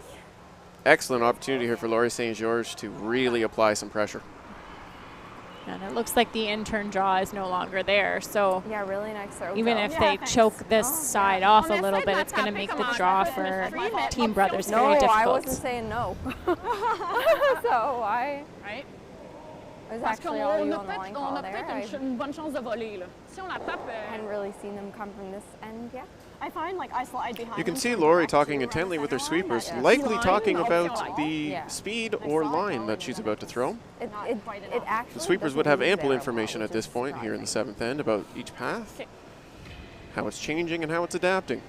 Excellent opportunity here for Laurie St. George to really apply some pressure. And it looks like the intern draw is no longer there. So Yeah, really nice throw. even Joe. if Yeah, they thanks. choke this side off a On this little side, bit, not it's going to that make big, the come on. draw That's for my fault. Team Brothers No, very difficult. I wasn't saying no. So I right. was Parce actually qu'on all a you on the peut-être line on call a there. peut-être I une bonne chance de voler là. Si on la tape. hadn't really seen them come from this end yet. I find like I slide behind. You can them see to Laurie direct talking you intently around with her center line, sweepers, but likely line, talking I'll about feel like- the Yeah. speed or line that she's about to throw. It quite it enough. actually The sweepers doesn't would have move ample there a lot, information which at this is point here in the surprising. 7th end about each path, Okay. how it's changing and how it's adapting.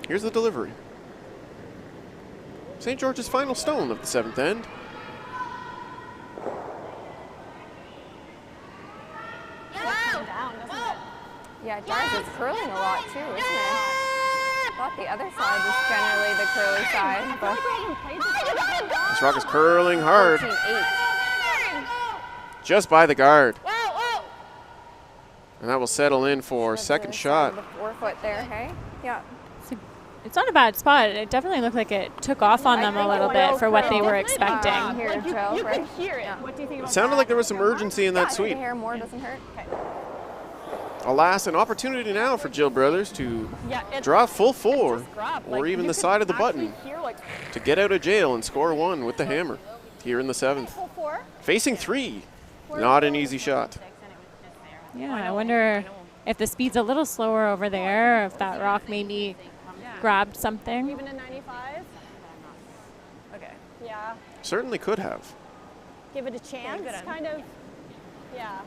Here's the delivery. St. George's final stone of the 7th end. Yeah, Jars is curling a lot too, isn't it? I thought the other side was generally the curly side, but This rock is curling hard, 14-8. just by the guard. And that will settle in for second The shot. side of the 4 foot there, hey? Yeah. It's not a bad spot. It definitely looked like it took off on I them a think little it bit will for what they curl. were Definitely expecting. Here, Like Joe, you right? could hear it. Yeah. What do you think about It sounded that? like there was some urgency in that The sweep. hair more doesn't hurt. Alas, an opportunity now for Jill Brothers to draw full 4, or even the side of the button, to get out of jail and score 1 with the hammer here in the 7th. Facing 3, not an easy shot. Yeah, I wonder if the speed's a little slower over there, if that rock maybe grabbed something. Even in 95? Okay. Yeah. Certainly could have. Give it a chance, good. kind of. Yeah.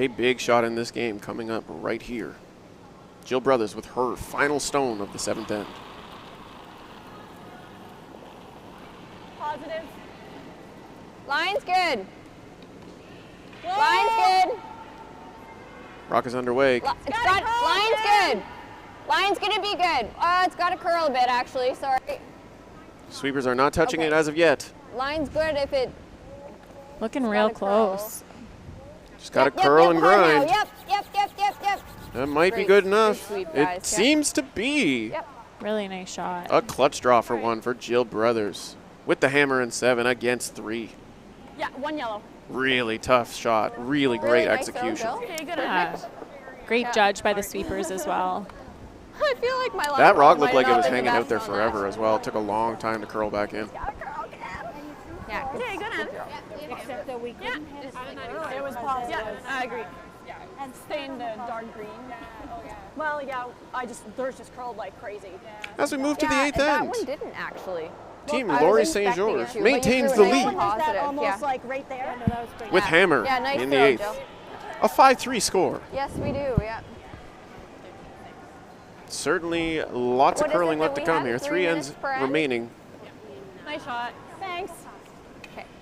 A big shot in this game coming up right here. Jill Brothers with her final stone of the 7th end. positive. Line's good. Line's good. Rock is underway. Line's good. Line's gonna be good. It's got to curl a bit, actually. Sorry. Sweepers are not touching it as of yet. Line's good if it. Looking real close. Just got to curl and grind. Yep. That might be Great. good enough. Good sweep, It guys. seems to be. Yep. Really nice shot. A clutch draw for one for Jill Brothers. With the hammer and 7 against 3. Yeah, 1 yellow. Really tough shot. Really great nice throw, execution. Jill. Okay, good. Yeah. Great judge by the sweepers as well. I feel like my That rock might looked like it not was been the hanging out best there on forever that. as well. It took a long time to curl back in. Yeah. Okay, good. Except that we couldn't have It was positive. Yeah, I agree. And stained dark green. Well, yeah, theirs just curled like crazy. As we move to the 8th that end, one didn't actually. Team I was Laurie expecting St. George it to, but maintains you the threw it lead nice and positive. almost Yeah. like right there. No, that was pretty with hammer Yeah, nice in the throw, 8th. Jill. A 5-3 score. Yes, we do. Yeah. Certainly lots What of is it curling that left to we come have? here. 3 3 ends minutes per end? remaining Nice shot. Thanks.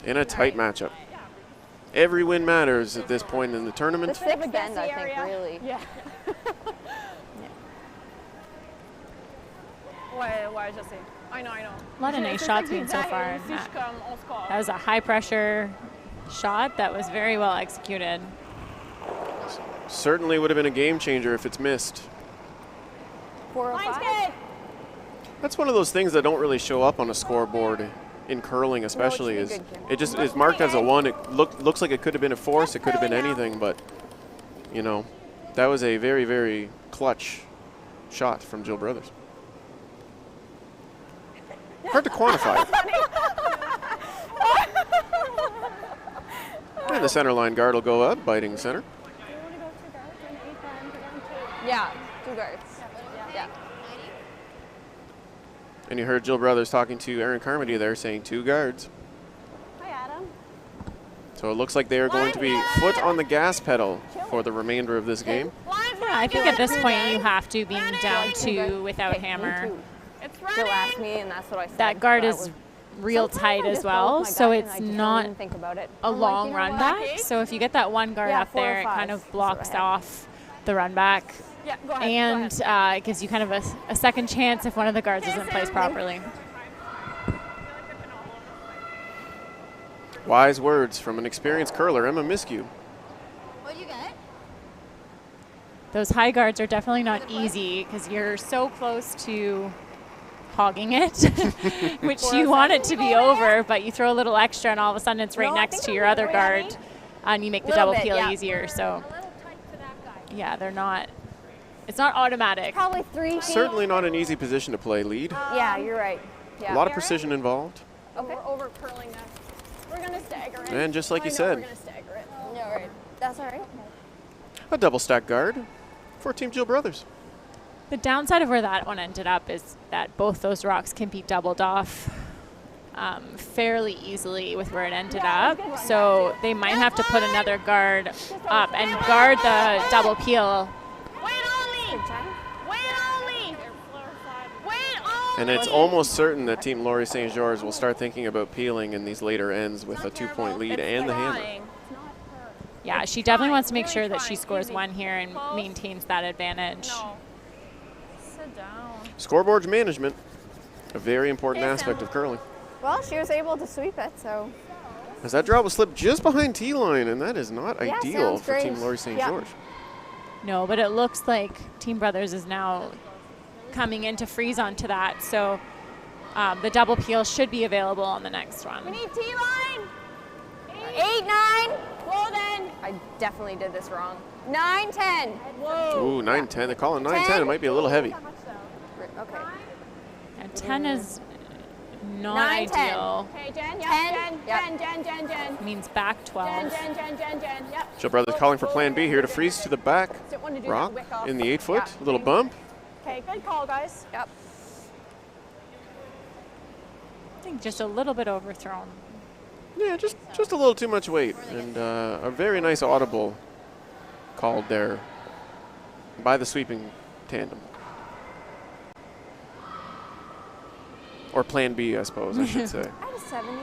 in a tight matchup. Every win matters at this point in the The tournament. 6th end, I think, really. Yeah. Ouais, je sais. I know. A lot of nice shots being so far in that. That was a high pressure shot that was very well executed. Certainly would have been a game changer if it's missed. 405. That's one of those things that don't really show up on a scoreboard in curling, especially. be Is good, Kim. it just is marked as a 1? It looks like it could have been a force. It could have been anything, but you know, that was a very, very clutch shot from Jill Brothers. Hard to quantify. And the center line guard will go up, biting center. Yeah, 2 guards. Yeah. And you heard Jill Brothers talking to Aaron Carmody there saying 2 guards. Hi, Adam. So it looks like they are going to be foot on the gas pedal for the remainder of this game. Yeah, I think at this point you have to, being down 2 without hammer. Jill asked me, and that's what I said. That guard but I is was- real Sometimes tight I as just go well, with my so gut it's and I just don't not even think about it. a I'm like, long you know run what? back. So if you get that one guard Yeah, up there, it 4 or kind 5. of blocks That's what I had. off the run back. Yeah, go ahead. And it gives you kind of a second chance if one of the guards isn't placed properly. Wise words from an experienced curler, Emma Miskew. What'd you get? Those high guards are definitely not easy because you're so close to hogging it, which you want it to be over, but you throw a little extra and all of a sudden it's right next to your other guard and you make the Little double bit, peel yeah. easier. So yeah, it's not automatic. Probably 3 feet. Certainly not an easy position to play lead. Yeah, you're right. Yeah. A lot of precision involved. Okay. We're over curling that. We're going to stagger it. And just like you I know said. We're going to stagger it. Yeah, right. That's all right. A double stack guard for Team Jill Brothers. The downside of where that one ended up is that both those rocks can be doubled off fairly easily with where it ended up. So they might have to put another guard up and guard the double peel. And it's almost certain that Team Laurie St. George will start thinking about peeling in these later ends with a 2-point lead and the hammer. Yeah, she definitely wants to make sure that she scores 1 here and maintains that advantage. Sit down. Scoreboard management, a very important aspect of curling. Well, she was able to sweep it, so. As that draw will slip just behind T-line, and that is not Yeah, ideal sounds for Team great. Laurie St. Yeah. George. No, but it looks like Team Brothers is now coming in to freeze onto that. So the double peel should be available on the next one. We need T-line. 8, 9. Well then. I definitely did this wrong. 9, 10. Ooh, 9-10. They're calling 9-10. It might be a little heavy. Okay. And 10 is not 9, 10. ideal. Okay, Jen. Yep. 10. Jen. Means back 12. Jen. Yep. Jill Brothers calling for plan B here to freeze to the back. Sit one to do Rock that wick off. in the 8-foot. Yeah. A little bump. Okay, good call, guys. Yep. I think just a little bit overthrown. Yeah, just a little too much weight. And a very nice audible called there by the sweeping tandem. Or plan B, I suppose, I should say. I was 70.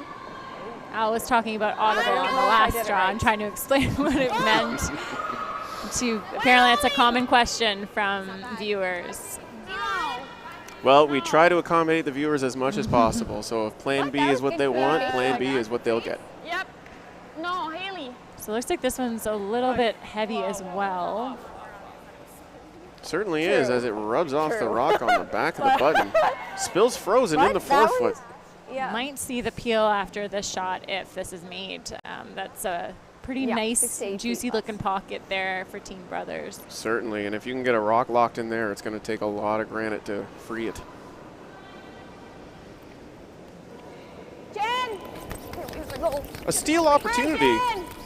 Al was talking about audible on the last straw. I'm trying to explain what it meant. Apparently, it's a common question from viewers. Well, we try to accommodate the viewers as much as possible. So if plan B is what they want, plan B is what they'll get. Yep. No, Haley. So it looks like this one's a little bit heavy as well. Certainly is, as it rubs off the rock on the back of the button. Spills frozen in the forefoot. Yeah. Might see the peel after this shot if this is made. That's a pretty nice, juicy looking pocket there for Team Brothers. Certainly, and if you can get a rock locked in there, it's going to take a lot of granite to free it. Jen! A steal opportunity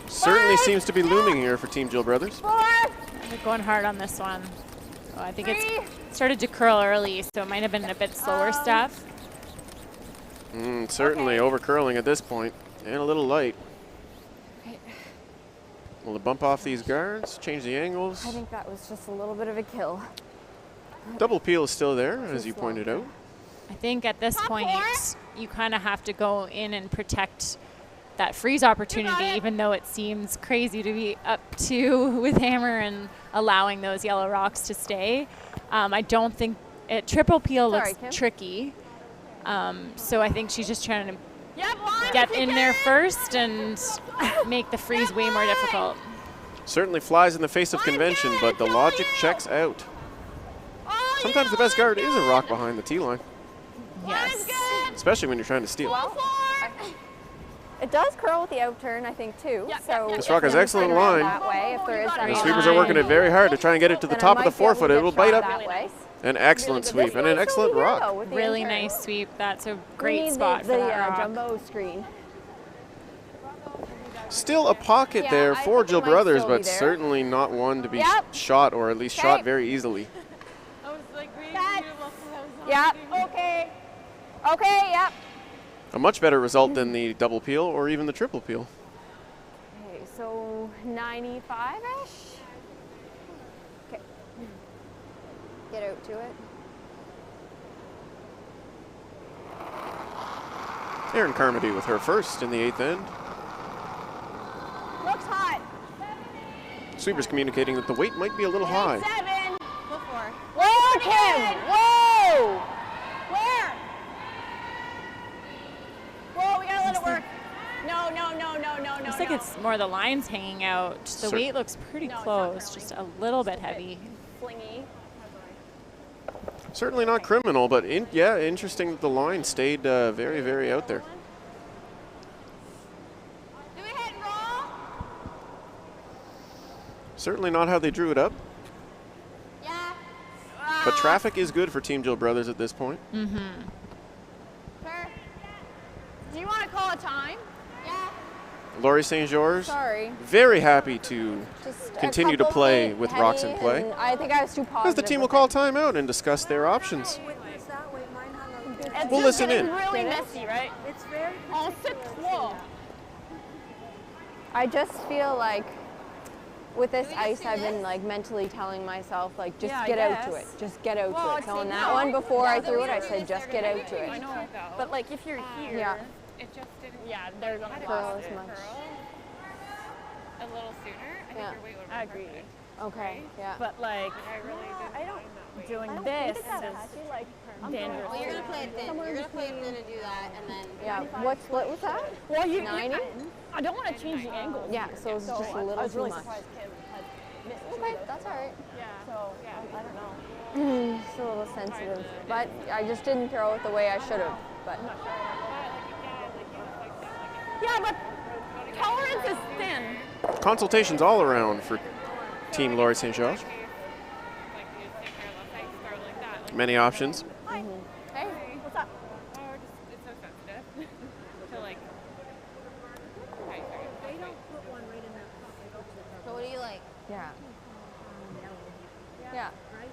certainly seems to be looming here for Team Jill Brothers. They're going hard on this one. Oh, I think it's started to curl early, so it might have been a bit slower stuff. Certainly over curling at this point, and a little light. Will it bump off these guards, change the angles? I think that was just a little bit of a kill. Double peel is still there, as you pointed out. I think at this point, you kind of have to go in and protect that freeze opportunity, even though it seems crazy to be up 2 with hammer and allowing those yellow rocks to stay. I don't think triple peel looks tricky. So I think she's just trying to get in there first and make the freeze way more difficult. Certainly flies in the face of convention, but the logic checks out. Sometimes the best guard is a rock behind the tee line. Yes. Especially when you're trying to steal. It does curl with the out turn, I think, too. So this rock has excellent line. That way, if there is The sweepers are working it very hard to try and get it to the top of the forefoot. It will bite up. An excellent sweep and an excellent rock. Really nice sweep. That's a great spot for that rock. Jumbo screen. Still a pocket there for Jill Brothers, but certainly not one to be shot, or at least shot very easily. Yep. Okay. Okay, yep. A much better result than the double peel or even the triple peel. Okay, so 95-ish. Okay. Get out to it. Erin Carmody with her first in the 8th end. Looks hot. Sweepers communicating that the weight might be a little high. 7. Before. Whoa, Kim! Whoa! Where? Whoa, we gotta let it work. No. Looks like it's more the lines hanging out. The weight looks pretty close, just a little bit heavy. Flingy. Certainly not criminal, but interesting that the line stayed very, very out there. Do we hit and roll? Certainly not how they drew it up. Yeah. But traffic is good for Team Jill Brothers at this point. Mm-hmm. Sure. Do you want to call a time? Yeah. Laurie St. George, Sorry. very happy to Just continue to play with rocks in play. I think I was too positive. Because the team will call timeout and discuss their options. It's We'll just listen in. really messy, right? It's very On sait trois. I just feel like with this ice, I've been like mentally telling myself, like, just get out to it. Just get out to it. So on that one, before I threw it, I said, just get out to it. I know. But like if you're here, it just didn't. Yeah, they're gonna Curl as much. A little sooner. I think your weight would I agree. Okay, yeah. But like, I don't. doing this is dangerous. Well, you're gonna play it thin. You're gonna play it thin to do that, and then. Yeah, what split was that? Well, 90? I don't want to change the angle. Yeah, so it was just a I little was too really much. surprised Kim had missed. Okay, that's all right. So I don't know. It's a little sensitive, but I just didn't throw it the way I should have. But Yeah, but tolerance is thin. Consultations all around for Team Laurie St. George. Many options. Hey, what's up? It's so sensitive to like. Okay, sorry. They don't put one right in that pocket. So what do you like? yeah, yeah. Right?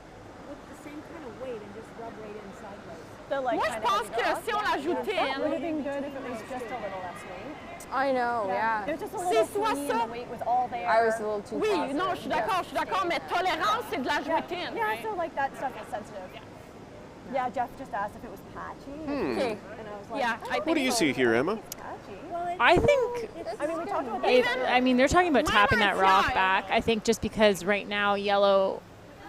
With the same kind of weight and just rub right in sideways. Moi, je pense que si on ajoutait, it would have been good if it was just a little less weight. I know, yeah. There's just a little swingy in the weight with all there. I was a little too Oui, positive. non, je suis d'accord, mais tolérance, c'est de la jouetine. Yeah, I feel like that stuff is sensitive. Yeah, Jeff just asked if it was patchy. Okay. And I was like, Yeah, I What do you see here, Emma? I think, I mean, we talked about that. I mean, they're talking about tapping that rock back. I think just because right now yellow,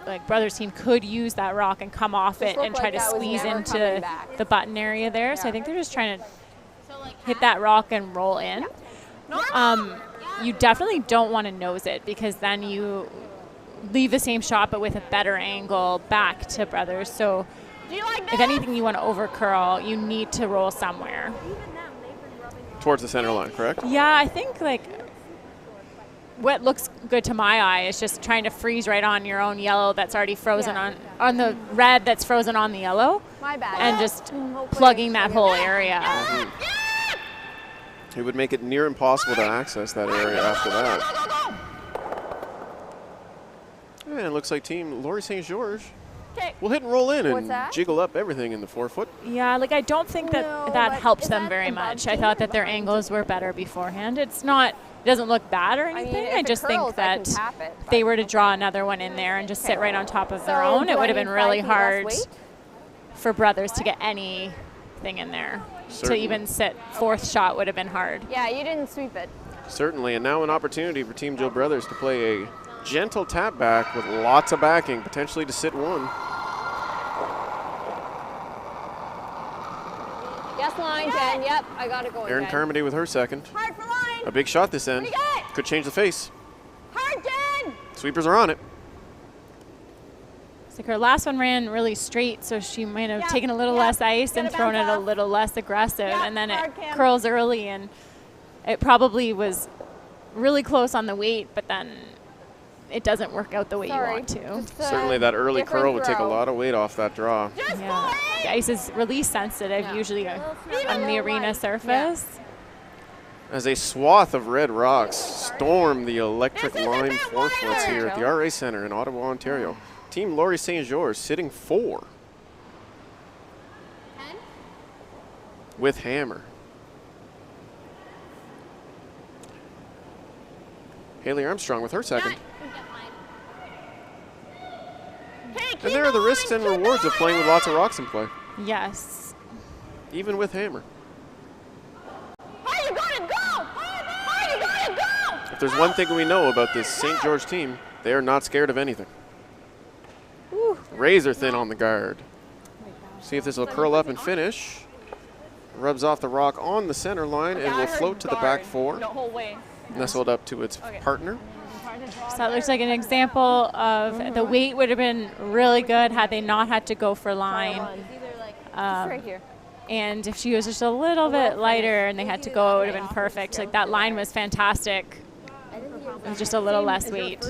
like Brothers team could use that rock and come off it and try to squeeze into the button area there. So I think they're just trying to hit that rock and roll in. You definitely don't want to nose it because then you leave the same shot but with a better angle back to Brothers. So if anything you want to over curl, you need to roll somewhere. Towards the center line, correct? Yeah, I think like what looks good to my eye is just trying to freeze right on your own yellow that's already frozen on the red that's frozen on the yellow. My bad. And just plugging that whole area. It would make it near impossible to access that area after that. And it looks like team Laurie St. George will hit and roll in and jiggle up everything in the 4-foot. Yeah, like I don't think that helps them very much. I thought that their angles were better beforehand. It doesn't look bad or anything. I just think that if they were to draw another one in there and just sit right on top of their own, it would have been really hard for Brothers to get anything in there. Certainly. To even sit fourth shot would have been hard. Yeah, you didn't sweep it. Certainly, and now an opportunity for Team Jill Brothers to play a gentle tap back with lots of backing, potentially to sit one. Yes, line, Jen. Yep, I got it going. Erin Carmody with her second. Hard for line. A big shot this end. Could change the face. Hard, Jen. Sweepers are on it. It's like her last one ran really straight, so she might have taken a little less ice and thrown it a little less aggressive, and then it curls early, and it probably was really close on the weight, but then it doesn't work out the way you want to. Certainly that early curl would take a lot of weight off that draw. Yeah. The ice is release sensitive usually on the arena surface. As a swath of red rocks storm the electric line 4-foots here at the RA Center in Ottawa, Ontario. Team Laurie St. George sitting 4 with hammer. Haley Armstrong with her second. And there are the risks and rewards of playing with lots of rocks in play. Yes. Even with hammer. If there's one thing we know about this St. George team, they are not scared of anything. Razor thin on the guard. See if this will curl up and finish. Rubs off the rock on the center line and will float to the back 4. Nestled up to its partner. So that looks like an example of the weight would have been really good had they not had to go for line. Right here. And if she was just a little bit lighter and they had to go, it would have been perfect. Like that line was fantastic. It was just a little less weight.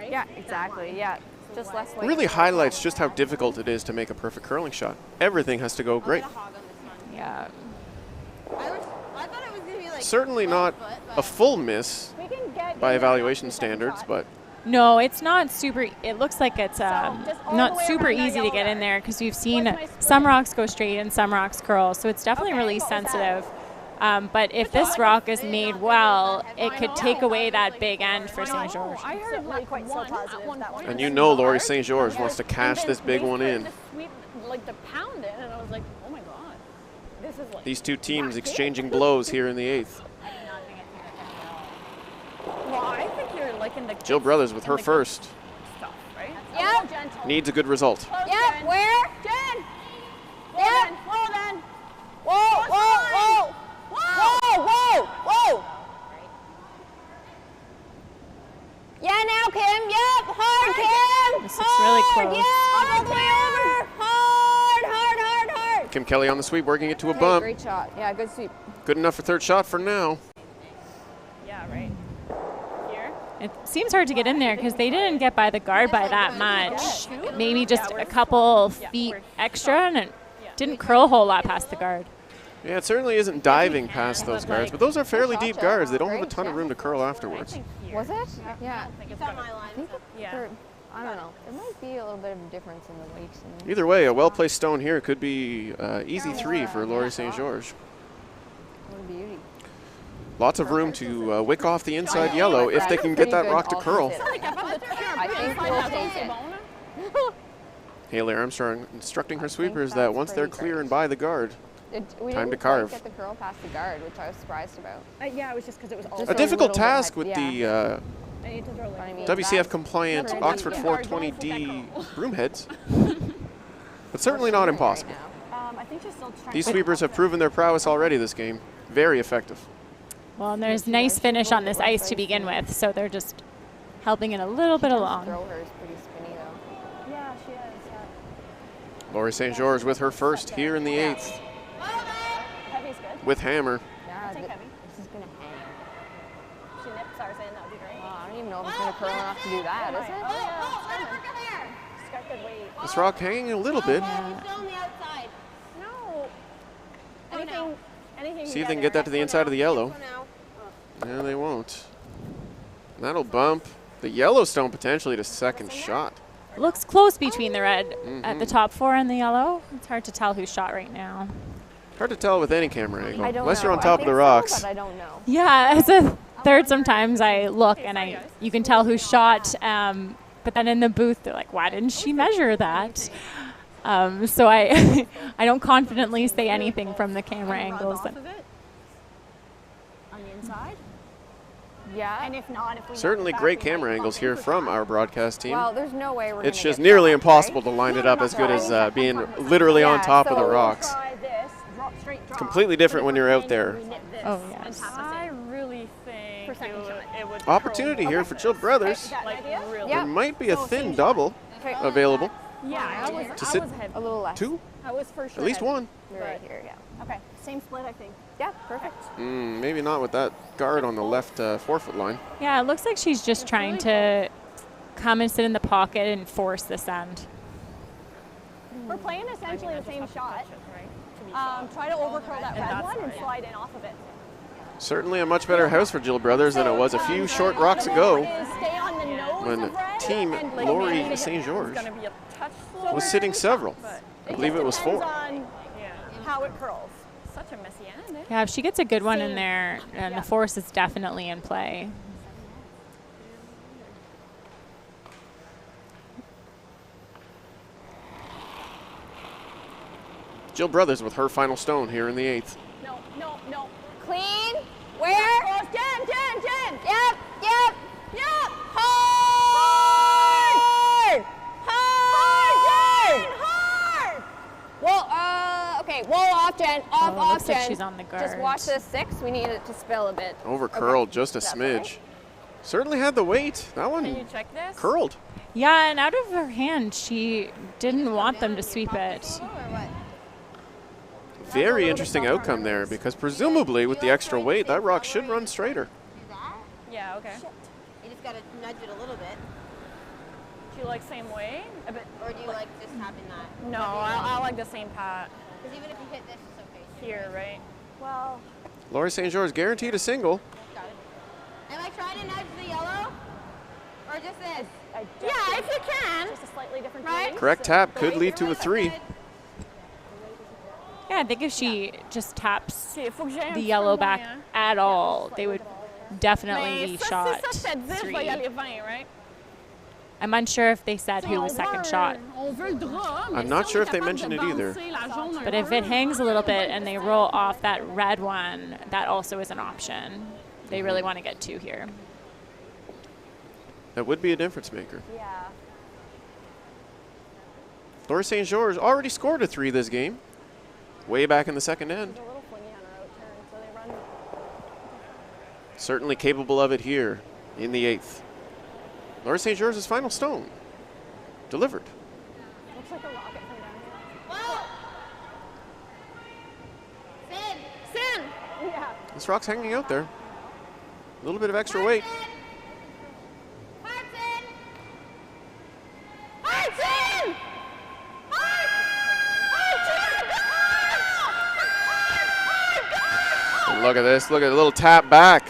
Yeah, exactly. Yeah, just less weight. Really highlights just how difficult it is to make a perfect curling shot. Everything has to go great. Yeah. I thought it was going to be like Certainly not a full miss by evaluation standards, but no, it's not super. It looks like it's not super easy to get in there because we've seen some rocks go straight and some rocks curl. So it's definitely really sensitive. But if this rock is made well, it could take away that big end for St. George. I heard like quite so positive that one. and you know Laurie St. George wants to cash this big one in. Like to pound it, and I was like, oh my god, this is like. These two teams exchanging blows here in the 8th. Well, I think you're like in the. Jill Brothers with her first. Stuff, right? Yep. Needs a good result. Yep. Where? Jen. Yep. Whoa, then. Whoa, whoa, whoa. Whoa, whoa, whoa. Yeah, now, Kim. Yep. Hard, Kim. This looks really close. Yeah, all the way over. Hard, hard, hard, hard. Kim Kelly on the sweep, working it to a bump. Great shot. Yeah, good sweep. Good enough for third shot for now. Yeah, right. Here. It seems hard to get in there because they didn't get by the guard by that much. Maybe just a couple feet extra, and it didn't curl a whole lot past the guard. Yeah, it certainly isn't diving past those guards, but those are fairly deep guards. They don't have a ton of room to curl afterwards. Was it? Yeah. It's on my line. I don't know. There might be a little bit of a difference in the weights. Either way, a well-placed stone here could be easy 3 for Laurie St. George. What a beauty. Lots of room to wick off the inside yellow if they can get that rock to curl. I think we'll take it. Haley Armstrong instructing her sweepers that once they're clear and by the guard, We time to didn't carve. Quite get the curl past the guard, which I was surprised about. Yeah, it was just because it was all Just A difficult little bit task high- with yeah. the I need to throw like I mean, WCF compliant Never Oxford mind. 420D broom heads, but certainly not impossible. I think she's still trying These to sweepers have proven their prowess already this game. Very effective. Well, and there's nice finish on this ice to begin with, so they're just helping it a little bit along. Throw her is pretty spinny though. Yeah, she is. Yeah. Laurie St. George with her first here in the 8th Heavy's good. with hammer. Yeah, Take heavy. this is gonna hang. She nips ours in. That would be great. I don't even know if it's gonna curl enough to do that, is it? She's got good weight. This rock hanging a little bit. Still on the outside. No. Anything. See if they can get that to the inside of the yellow. For now. No, they won't. That'll bump the Yellowstone potentially to second shot. Looks close between the red at the top 4 and the yellow. It's hard to tell who's shot right now. Hard to tell with any camera angle, I don't unless know. you're on I top of think the so, rocks. but I don't know. Yeah, as a third, sometimes I look and you can tell who's shot. But then in the booth, they're like, "Why didn't she measure that?" So I I don't confidently say anything from the camera angles. Off of it. On the inside. Yeah. And if not, if we Certainly great camera angles here from our broadcast team. Well, there's no way we're It's gonna just get nearly that, impossible right? to line it up as good as being literally on Yeah, top of the so- rocks. try this, drop straight drop. Completely different when you're out there. We nip this Oh, and yes. tap us I in. really think For second shot. it would Opportunity curl here for Jill Brothers. Is that an like idea? really. Yeah. There might be a thin double Okay. available. Yeah, I was sit- heavy. A little less. Two? I was for sure At least heavy. one. Right here, yeah. Okay, same split, I think. Yeah, perfect. Maybe not with that guard on the left 4-foot line. Yeah, it looks like she's just trying to come and sit in the pocket and force this end. We're playing essentially the same shot. To be Try to overcurl that red that's one and right. slide in off of it. Certainly a much better house for Jill Brothers than it was a few short rocks ago Is stay on the nose when of red team and like Laurie manage it. St. George It's going to be a touch slower. was sitting several. I believe it was Depends 4. on Yeah. how it curls. Such a messy end. Eh? Yeah, if she gets a good one in there, and the force is definitely in play. Jill Brothers with her final stone here in the 8th. No. Clean. Where? Jen. Yep. Hard. Whoa, okay, whoa, off, Jen. Off, Oh, off, looks like Jen. she's on the Just guard. watch this 6. We need it to spill a bit. Over curled just a That's smidge. right. Certainly had the weight. That Can one you check this? curled. Yeah, and out of her hand, she didn't want them to sweep it. Very interesting outcome there because presumably with the extra weight, that rock should run straighter. Yeah, okay. You just gotta nudge it a little bit. Do you like same way? A bit. Or do you like just having that? No, I like the same pat Because even if you hit this, it's okay. here, right? Well, Laurie St. George guaranteed a single. Got it. Am I trying to nudge the yellow? Or just this? yeah, if you can. Just a slightly different Right? release. Correct tap could lead to a 3. Yeah, I think if she just taps Okay, faut que j'aille un the petit yellow peu back moins, hein. at all, they would definitely be Mais ça, shot c'est ça, 10, je vais y 3. aller 20, right? I'm unsure if they said who was second shot. On veut le drop, mais I'm not si sure on est if they capable mentioned de it either. bouncer la jaune un But if peu, it hangs a little bit and they roll off that red one, that also is an option. They really want to get 2 here. That would be a difference maker. Yeah. Laurie St. George already scored a 3 this game. Way back in the second end. A little flingy on her out turn, so they run. Certainly capable of it here in the 8th. Laurie St. George's final stone. Delivered. Looks like a rocket from down here. Sin! Sin! Yeah. This rock's hanging out there. A little bit of extra weight. Hard sin! Hard sin! And look at this. Look at a little tap back.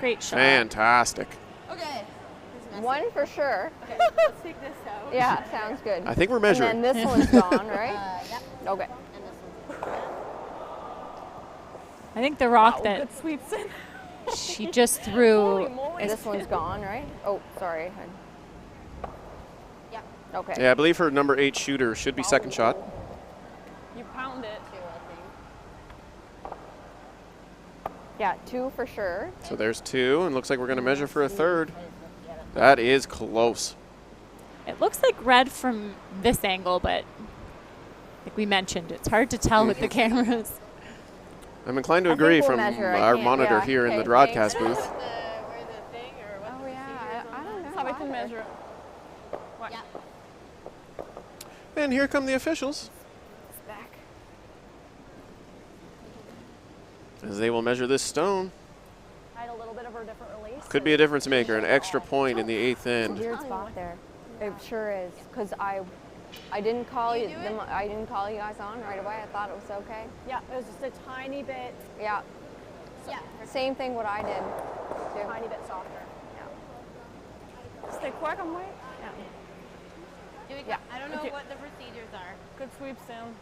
Great shot. Fantastic. Okay. 1 for sure. Okay, let's take this out. Yeah, sounds good. I think we're And measuring. then this one's gone, right? Yep. Okay. And this one's I think the rock that Good sweeps in. she just threw This one's gone, right? Oh, sorry. Okay. Yeah, I believe her number 8 shooter should be second shot. You pound it. Yeah, 2 for sure. So there's 2, and looks like we're going to measure for a third. That is close. It looks like red from this angle, but like we mentioned, it's hard to tell with the cameras. I'm inclined to I think agree we'll from measure. I our can't- monitor yeah. here in the Okay, broadcast booth. Oh yeah, I don't know. That's how we can measure it. What? And here come the officials, It's back. as they will measure this stone. I had a little bit of a different release. Could be a difference maker, an extra point in the 8th end. Weird spot there. It sure is, because I didn't call you. I didn't call you guys on right away. I thought it was okay. Yeah, it was just a tiny bit, Yeah. Same thing what I did. Too. tiny bit softer. Stay quick, I'm waiting. Yeah. I don't know what the procedures are. Good sweep, Sam.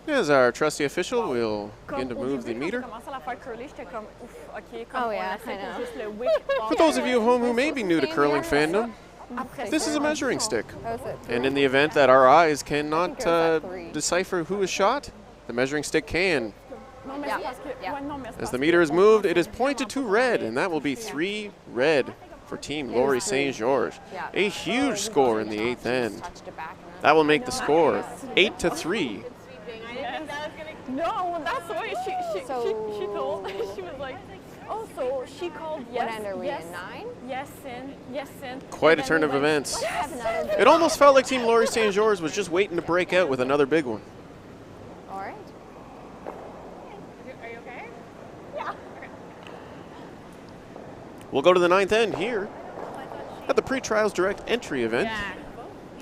As our trusty official will begin to Comme au move the début, quand meter. j'ai commencé à la faire curler, j'étais comme, ouf, OK, comme Oh, on yeah, essaie I know. pour juste le wick. For those of you at home who may be new to curling fandom, Après, this is a measuring stick. That was it. And in the event that our eyes cannot it was at 3. decipher who is shot, the measuring stick can. Non, mais Yeah. c'est parce que, Yeah. ouais, non, mais c'est As parce the que meter is on moved, pense it is que pointed to red, and that will be 3 red for Team Laurie St. George. Yeah. A huge score in the 8th end. Touched it back. That will make the score 8-3. No, that's why she So- told. She was like, oh, so she called yes, What end are we yes, in? 9? yes, in. Quite a And turn then of we went, events. Have another. It almost felt like Team Laurie St. George was just waiting to break out with another big one. All right. Are you okay? We'll go to the 9th end here at the pre-trials direct entry event,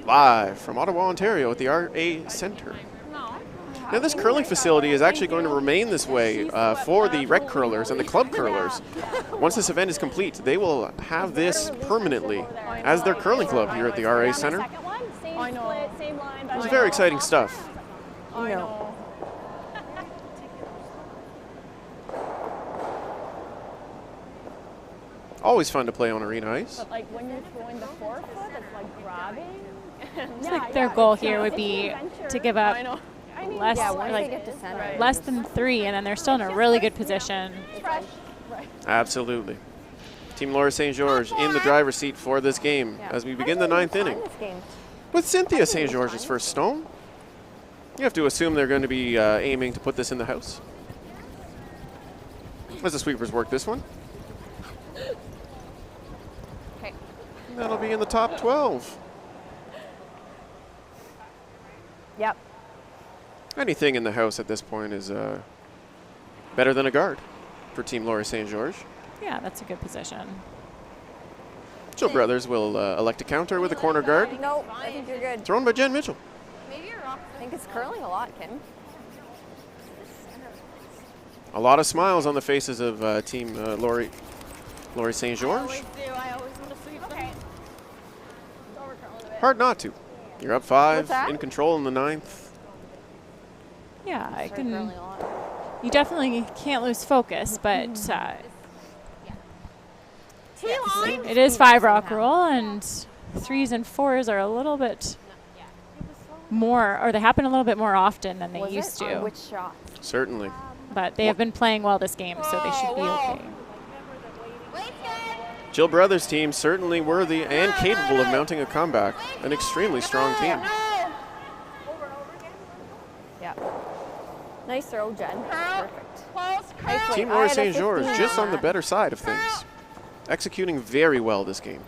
live from Ottawa, Ontario at the RA Centre. Now this curling facility is actually going to remain this way for the rec curlers and the club curlers. Once this event is complete, they will have this permanently as their curling club here at the RA Centre. Second one, same I know. split, same line. It's very exciting stuff. I know. Always fun to play on arena ice. But like when you're throwing the forefoot, it's like grabbing. It's like their goal here would be to give up I know. less, Yeah, once they like get to center. less than 3, and then they're still in a really good position. Absolutely. Team Laurie St. George in the driver's seat for this game as we begin the 9th inning. This game. With Cynthia St. George's first stone, you have to assume they're going to be aiming to put this in the house. As the sweepers work this one. Okay. That'll be in the top 12. Yep. Anything in the house at this point is better than a guard for Team Laurie St. George. Yeah, that's a good position. Jill Brothers will elect a counter with a corner guard, Nope. I think you're good. thrown by Jen Mitchell. Maybe you're off. I think it's curling a lot, Kim. A lot of smiles on the faces of Team Laurie St. George. I always want to sweep them. Hard not to. You're up 5, What's that? in control in the 9th. Yeah, I Started can. curling a lot. You definitely can't lose focus, but it is 5 rock roll, and 3s and 4s are a little bit more, or they happen a little bit more often than they Was used it? On to. which shot? Certainly. But they have been playing well this game, so they should be okay. Jill Brothers' team certainly worthy and capable of mounting a comeback. An extremely strong team. Yeah. Nice throw, Jen. Perfect. Nice Team play. Laurie I had a St. George 15 just on the that. better side of things. Executing very well this game.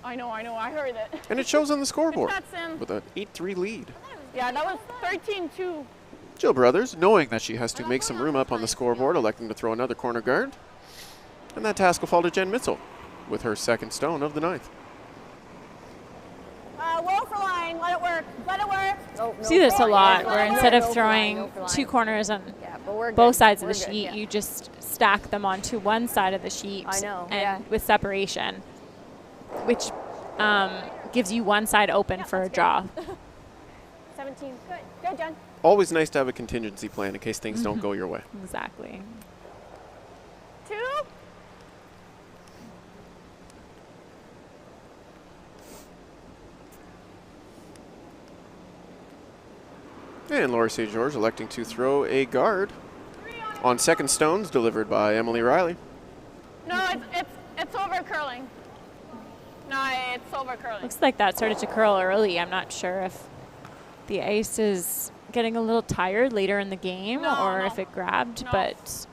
I know. I heard it. And it shows on the scoreboard That's in. with an 8-3 lead. Yeah, that was 13-2. Jill Brothers, knowing that she has to make some room up on the scoreboard, electing to throw another corner guard. And that task will fall to Jen Mitchell with her second stone of the 9th. Roll for line, let it work, let it work. Oh, no See this a flying. lot, No, where no, instead no of flying, throwing no flying. 2 corners on Yeah, but we're both good. sides of We're the good, sheet, yeah. you just stack them onto one side of the sheet. I know, and yeah. with separation, which gives you one side open for a draw. 17, good, good, Jen. Always nice to have a contingency plan in case things don't go your way. Exactly. 2. And Laurie St. George electing to throw a guard on second stones delivered by Emily Riley. No, it's over curling. No, it's over curling. Looks like that started to curl early. I'm not sure if the ice is getting a little tired later in the game or if it grabbed, but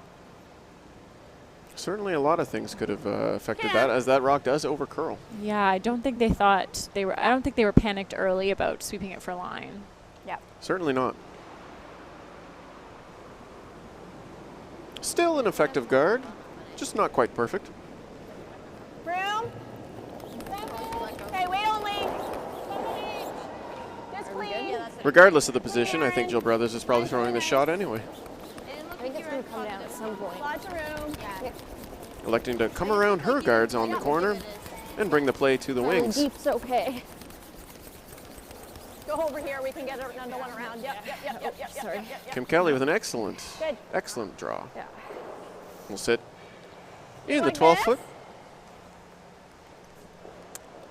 certainly a lot of things could have affected that, as that rock does over curl. yeah, I don't think they thought they were. I don't think they were panicked early about sweeping it for line. Yeah. Certainly not. Still an effective guard, just not quite perfect. Room. Okay, wait only. Just clean. Regardless of the position, I think Jill Brothers is probably throwing the shot anyway. I think it's going to come down at some point. Lots of room. Electing to come around her guards on the corner and bring the play to the wings. Deep's okay. Go over here. We can get another one around. Yep. Sorry. Kim Kelly with an excellent draw. Yeah. Will sit in the like 12 this? foot.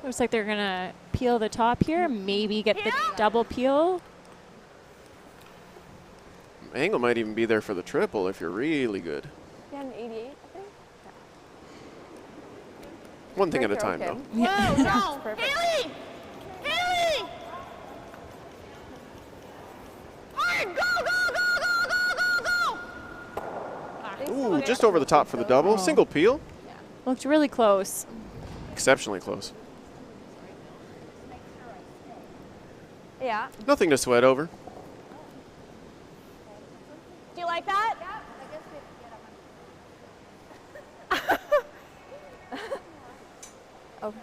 Looks like they're gonna peel the top here, maybe get the double peel. Angle might even be there for the triple if you're really good. Yeah, an 88, I think. One thing at a time, Okay. though. Whoa, no. Perfect. Haley! Haley! Hard! Go! Ooh, just over the top for the double. Single peel. Looked really close. Exceptionally close. Yeah. Nothing to sweat over. Do you like that? Okay.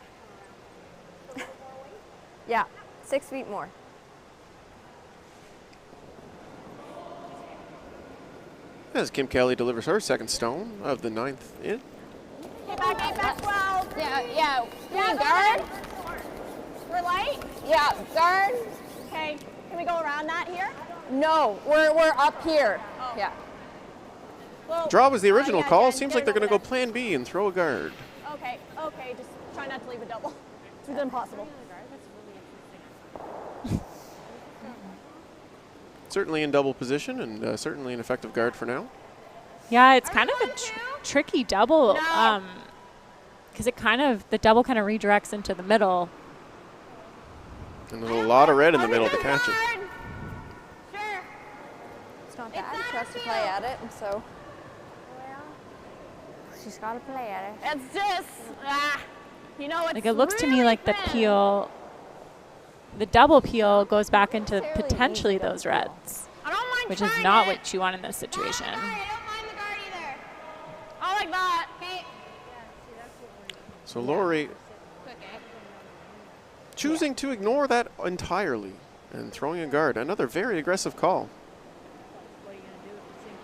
Yeah, 6 feet more. As Kim Kelly delivers her second stone of the 9th in. Get back 12. Yeah. Yeah, guard. We're light. Yeah, guard. Okay, can we go around that here? No, we're up here. Yeah. Well, Draw was the original yeah, call. yeah, Seems get like they're it going to over go plan B and throw a guard. there. Okay, just try not to leave a double. It's impossible. Certainly in double position and certainly an effective guard for now. Yeah, it's kind of a tricky double because the double kind of redirects into the middle. And there's a lot of red in the middle to catch it. Sure. It's not bad. She has to play at it, and so she's got to play at it. It's just, you know, it's Like it looks to me really like the thin. peel, the double peel goes back into potentially those reds, I don't mind which is trying not it. what you want in this situation. I don't mind the guard either. I like that. Okay. So Laurie choosing to ignore that entirely and throwing a guard. Another very aggressive call.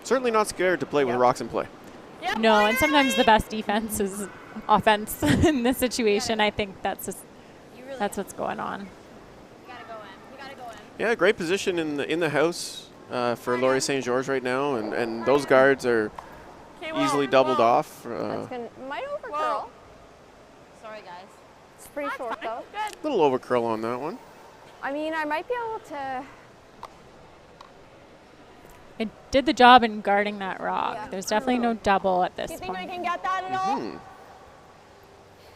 Certainly not scared to play with rocks in play. Yep, No, and sometimes the best defense is offense in this situation. I think that's what's going on. You gotta go in. You gotta go in. Yeah, great position in the house for Laurie St. George right now, and those guards are easily doubled off. That's gonna might overcurl. Sorry, guys. It's pretty short though. Little overcurl on that one. I mean, I might be able to. It did the job in guarding that rock. Yeah. There's definitely no double at this Do you think we point. can get that at all?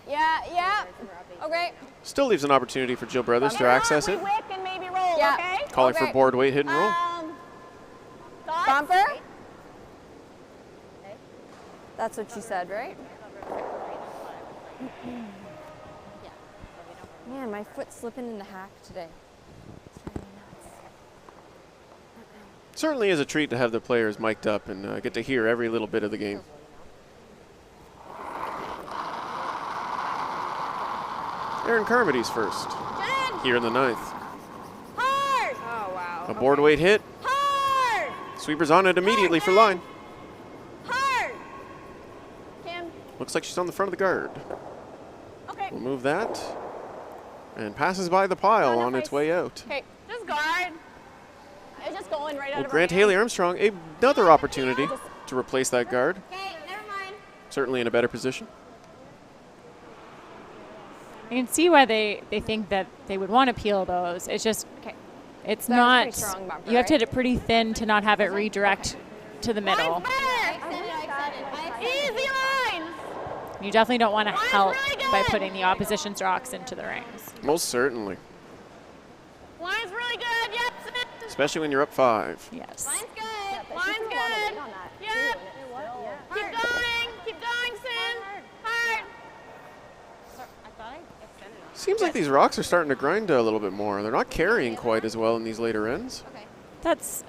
Yeah. Okay. Still leaves an opportunity for Jill Brothers to access it. Wick and maybe roll, Yeah. okay? Calling for board weight, hit and roll. Thoughts? Bumper. That's what she said, right? Man, my foot's slipping in the hack today. Certainly is a treat to have the players mic'd up and get to hear every little bit of the game. Aaron Carmody's first here in the 9th. Hard! Oh, wow. A board weight hit. Hard! Sweeper's on it immediately for line. Hard! Kim, Looks like she's on the front of the guard. okay. We'll move that. And passes by the pile on its way out. Okay, just guard. It's just going right out Will of grant her Haley hand. Armstrong another opportunity to replace that guard. Okay, never mind. Certainly in a better position. You can see why they think that they would want to peel those. It's just It's That was not, pretty strong bumper, you have to right? hit it pretty thin to not have it redirect to the middle. Easy lines. You definitely don't want to help really good. by putting the opposition's rocks into the rings. Most certainly. Line's really good. Yep. Especially when you're up 5. Yes. Line's good. Line's good. Yep. Keep going. Keep going, Sin. Hard. Seems like these rocks are starting to grind a little bit more. They're not carrying quite as well in these later ends. That's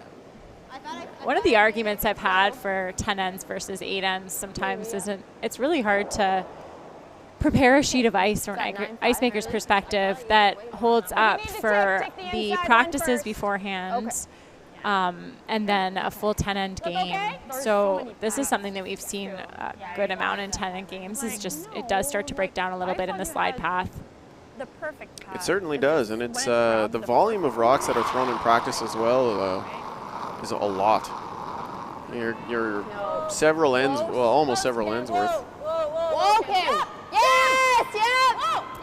one of the arguments I've had for 10 ends versus 8 ends sometimes isn't, it's really hard to prepare a sheet of ice from an ice maker's perspective that holds up for the practices beforehand and then a full 10 end game. So this is something that we've seen a good amount in 10 end games, is just it does start to break down a little bit in the slide path. The perfect path. It certainly does, and it's the volume of rocks that are thrown in practice as well is a lot. You're several ends, well, almost several ends worth. Whoa, Kim. Yes,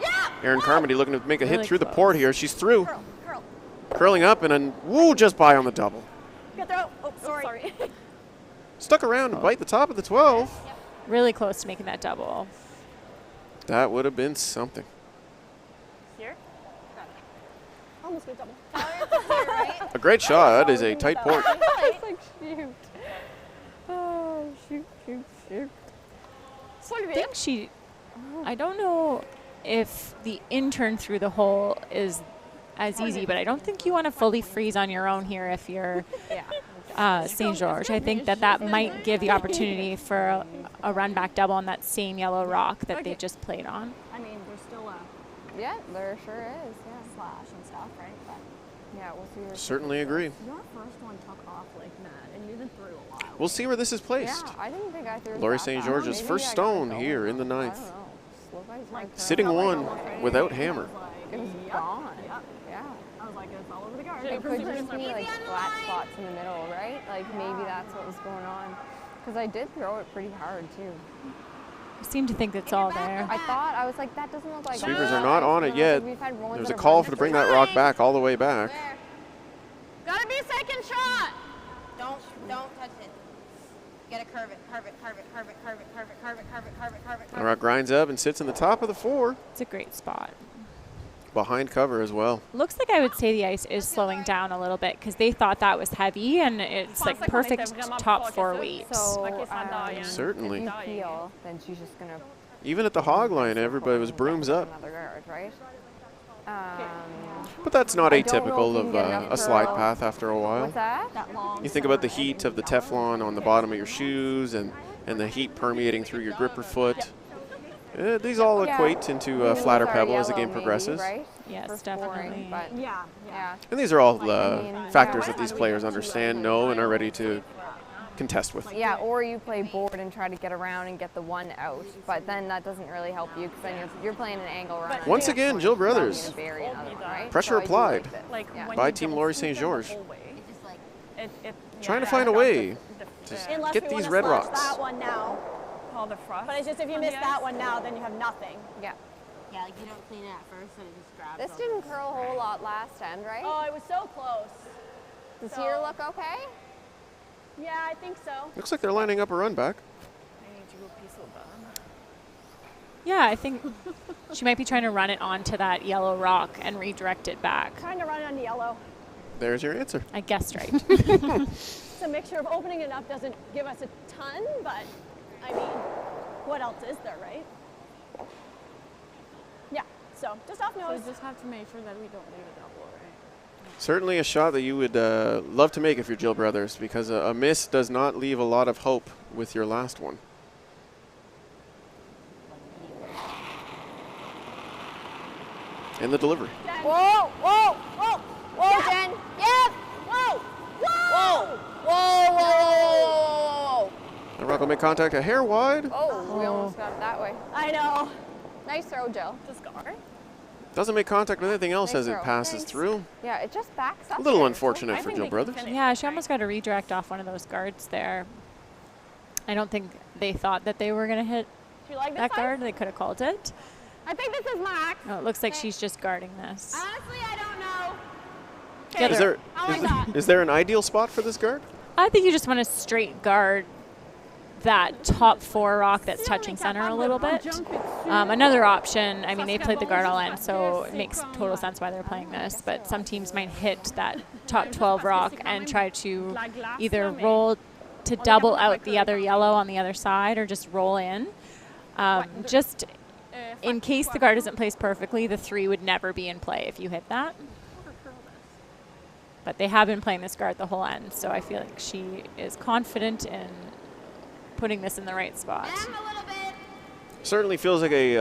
yeah. Erin Carmody looking to make a hit Really through the close. port here. She's through. Curling up and then, woo, just by on the double. Good throw. Oh, sorry. Stuck around to bite the top of the 12. Really close to making that double. That would have been something. Here. Almost good double. A great shot. That is a tight port. Shoot. Oh, shoot. I think she, I don't know if the intern through the hole is as easy, but I don't think you want to fully freeze on your own here if you're St. George. I think that might give the opportunity for a run back double on that same yellow rock that they just played on. I mean, there's still a Yeah, there sure is. Yeah. slash and stuff, right? But Yeah, we'll see. Certainly agree. your first one took off like mad, and you even threw a while. We'll see where this is placed. Yeah, I didn't think I threw Laurie that St. far. George's Maybe first I got stone going. here in the I ninth. don't know. Slow guys like Sitting one without hammer. It was gone. Yep. Yeah. I was like, it's all over the guard. It could just be like flat spots in the middle, right? Like maybe that's what was going on. Because I did throw it pretty hard too. I seem to think it's all there. I was like, that doesn't look like. Sweepers are not on it yet. We've had ones There's that a have call run for to bring that rock back all the way back. Gotta be second shot. Don't touch it. You gotta curve it. The rock grinds up and sits in the top of the 4. It's a great spot. Behind cover as well. Looks like I would say the ice is slowing down a little bit because they thought that was heavy, and it's like perfect top 4 weight. So Certainly. if you peel, then she's just gonna. Even at the hog line, everybody was brooms up. Another guard, right? But that's not I don't know atypical if you of can get enough a slide curl. path after a while. What's that? That long. You think about the heat of the Teflon on the bottom of your shoes and the heat permeating through your gripper foot. These all Yeah. equate into Maybe flatter with our pebble as the yellow game maybe, progresses. right? Yes, For definitely. scoring, but Yeah. yeah. And these are all mean, factors yeah. that these players understand, know, and are ready to contest with. Yeah, or you play board and try to get around and get the one out, but then that doesn't really help you because then you're playing an angle run. Once again, Jill Brothers. You're gonna bury another one, right? Pressure So I do applied. like this. Like Yeah. when By you Team don't Laurie sweep St. them the George. whole way, Trying to find a way to Unless get we these wanna red slash rocks. that one now. Call the frost. But it's just if you on miss the that ice. one now, then you have nothing. Yeah. Yeah, like you don't clean it at first and it just grabs. This all didn't the- curl a whole lot last end, right? Oh, it was so close. Does here look okay? Yeah, I think so. Looks like they're lining up a run back. I need to go piece of them. Yeah, I think she might be trying to run it onto that yellow rock and redirect it back. Trying to run it on the yellow. There's your answer. I guessed right. It's a mixture of opening it up doesn't give us a ton, but I mean, what else is there, right? Yeah, so just off So nose. we just have to make sure that we don't leave a double, right? Certainly a shot that you would love to make if you're Jill Brothers, because a miss does not leave a lot of hope with your last one. And the delivery. Whoa, whoa, whoa, whoa, Jen. Yep. Whoa! Whoa, whoa, whoa, whoa, The rock will make contact a hair wide. whoa. We almost got it that way. I know. Nice throw, Jill. Just guard. Doesn't make contact with anything else Nice as it throw. passes Thanks. through. Yeah, it just backs up. A little there. unfortunate I for think Jill they can Brothers. finish. Yeah, she almost got a redirect off one of those guards there. I don't think they thought that they were going to hit Do you like this that side? guard. They could have called it. I think this is max. Oh, it looks like she's just guarding this. Honestly, I don't know. Is there an ideal spot for this guard? I think you just want to straight guard that top 4 rock that's touching center a little bit. Another option, I mean, they played the guard all in, so it makes total sense why they're playing this, but some teams might hit that top 12 rock and try to either roll to double out the other yellow on the other side or just roll in. Just in case the guard isn't placed perfectly, the 3 would never be in play if you hit that. But they have been playing this guard the whole end, so I feel like she is confident in putting this in the right spot. Certainly feels like a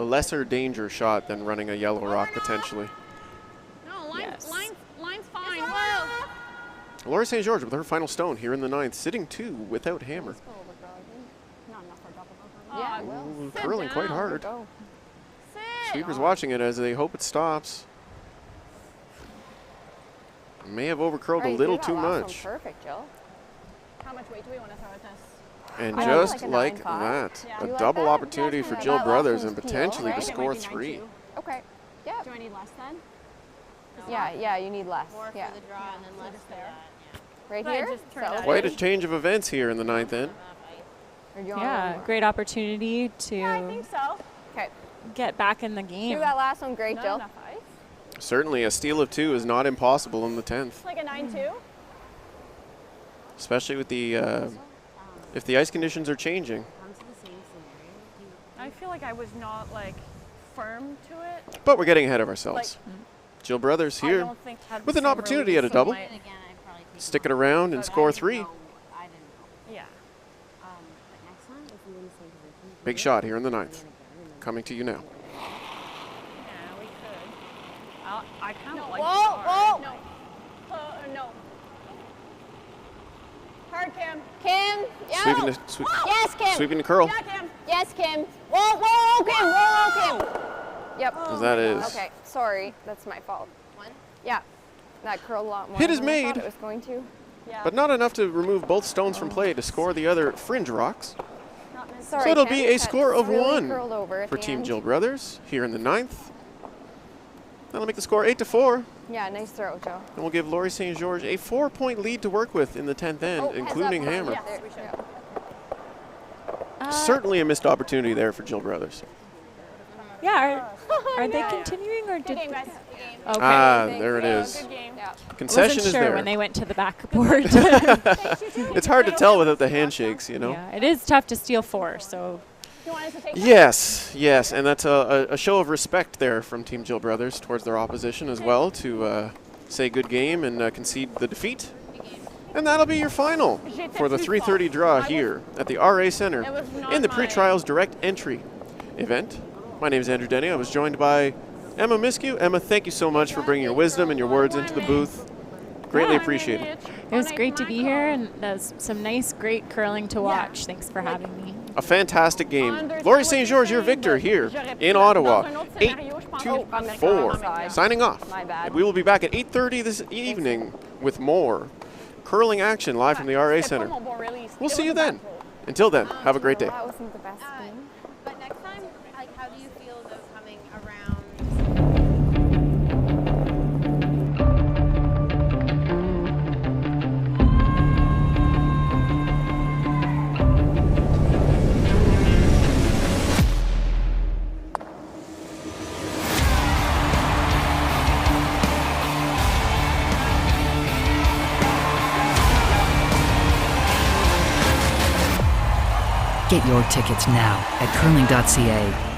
lesser danger shot than running a yellow rock potentially. No, line's fine. Laurie St. George with her final stone here in the 9th, sitting 2 without hammer. Ooh, curling quite hard. Sweepers watching it as they hope it stops. May have overcurled a little too much. Perfect, Jill. How much weight do we want to throw at this? And just like that, a double opportunity for Jill Brothers and potentially to score 3. Okay. Yeah. Do I need less then? Yeah, you need less. More Yeah. for the draw and then less for that. Right But I here? just turned it. Quite a change of events here in the 9th end. Yeah, great opportunity to Yeah, I think so. Okay. get back in the game. Do that last one great, Not Jill. enough ice. Certainly a steal of 2 is not impossible in the 10th, It's like a 9-2. especially with the if the ice conditions are changing. Comes to the same scenario. I feel like I was not like firm to it. But we're getting ahead of ourselves. Jill Brothers I here don't think had with the an same opportunity at a release of double. my- And again, I'd probably take Stick it around and score 3. I didn't know. Yeah. But next time, if you're in the same position. Big shot here in the 9th. Coming to you now. Yeah, we could. I kind of like Whoa! No. No. Hard, Kim. Kim. Yeah. Yes, Kim. Sweeping the curl. Yeah, Kim. Yes, Kim. Whoa, Kim. Whoa, Kim. Yep. As that is. Okay, sorry. That's my fault. Yeah. That curled a lot more Hit is than I thought made. it was going to. Yeah. But not enough to remove both stones from play to score the other fringe rocks. Sorry, So it'll Kim. be a That's score of really 1 curled over at for the Team end. Jill Brothers here in the 9th. That'll make the score 8-4, Yeah, nice throw, Joe. and we'll give Laurie St. George a 4-point lead to work with in the 10th end, Heads including up, hammer. Yes, There, we should. yeah. Certainly a missed opportunity there for Jill Brothers. Yeah, are they continuing or Good did? game, guys. Okay. There it is. Good game. Yeah. Concession Wasn't is sure there. when they went to the backboard. It's hard to tell without the handshakes, you know. Yeah, it is tough to steal 4, so You want us to take Yes, and that's a show of respect there from Team Jill Brothers towards their opposition as well to say good game and concede the defeat. And that'll be your final for the 3:30 draw here at the RA Center in the Pre-Trials Direct Entry event. My name is Andrew Denny. I was joined by Emma Miskew. Emma, thank you so much for bringing your wisdom and your words into the booth. Greatly appreciated. it was great to be here, and there's some nice, great curling to watch. Thanks for having me. A fantastic game. Laurie St. George, your victor here in Ottawa, 8-4. Signing off. My bad. And we will be back at 8:30 this evening with more curling action live from the RA Center. We'll see you then. Until then, have a great day. That wasn't the best game. But next time, like, how do you feel about coming around? Get your tickets now at curling.ca.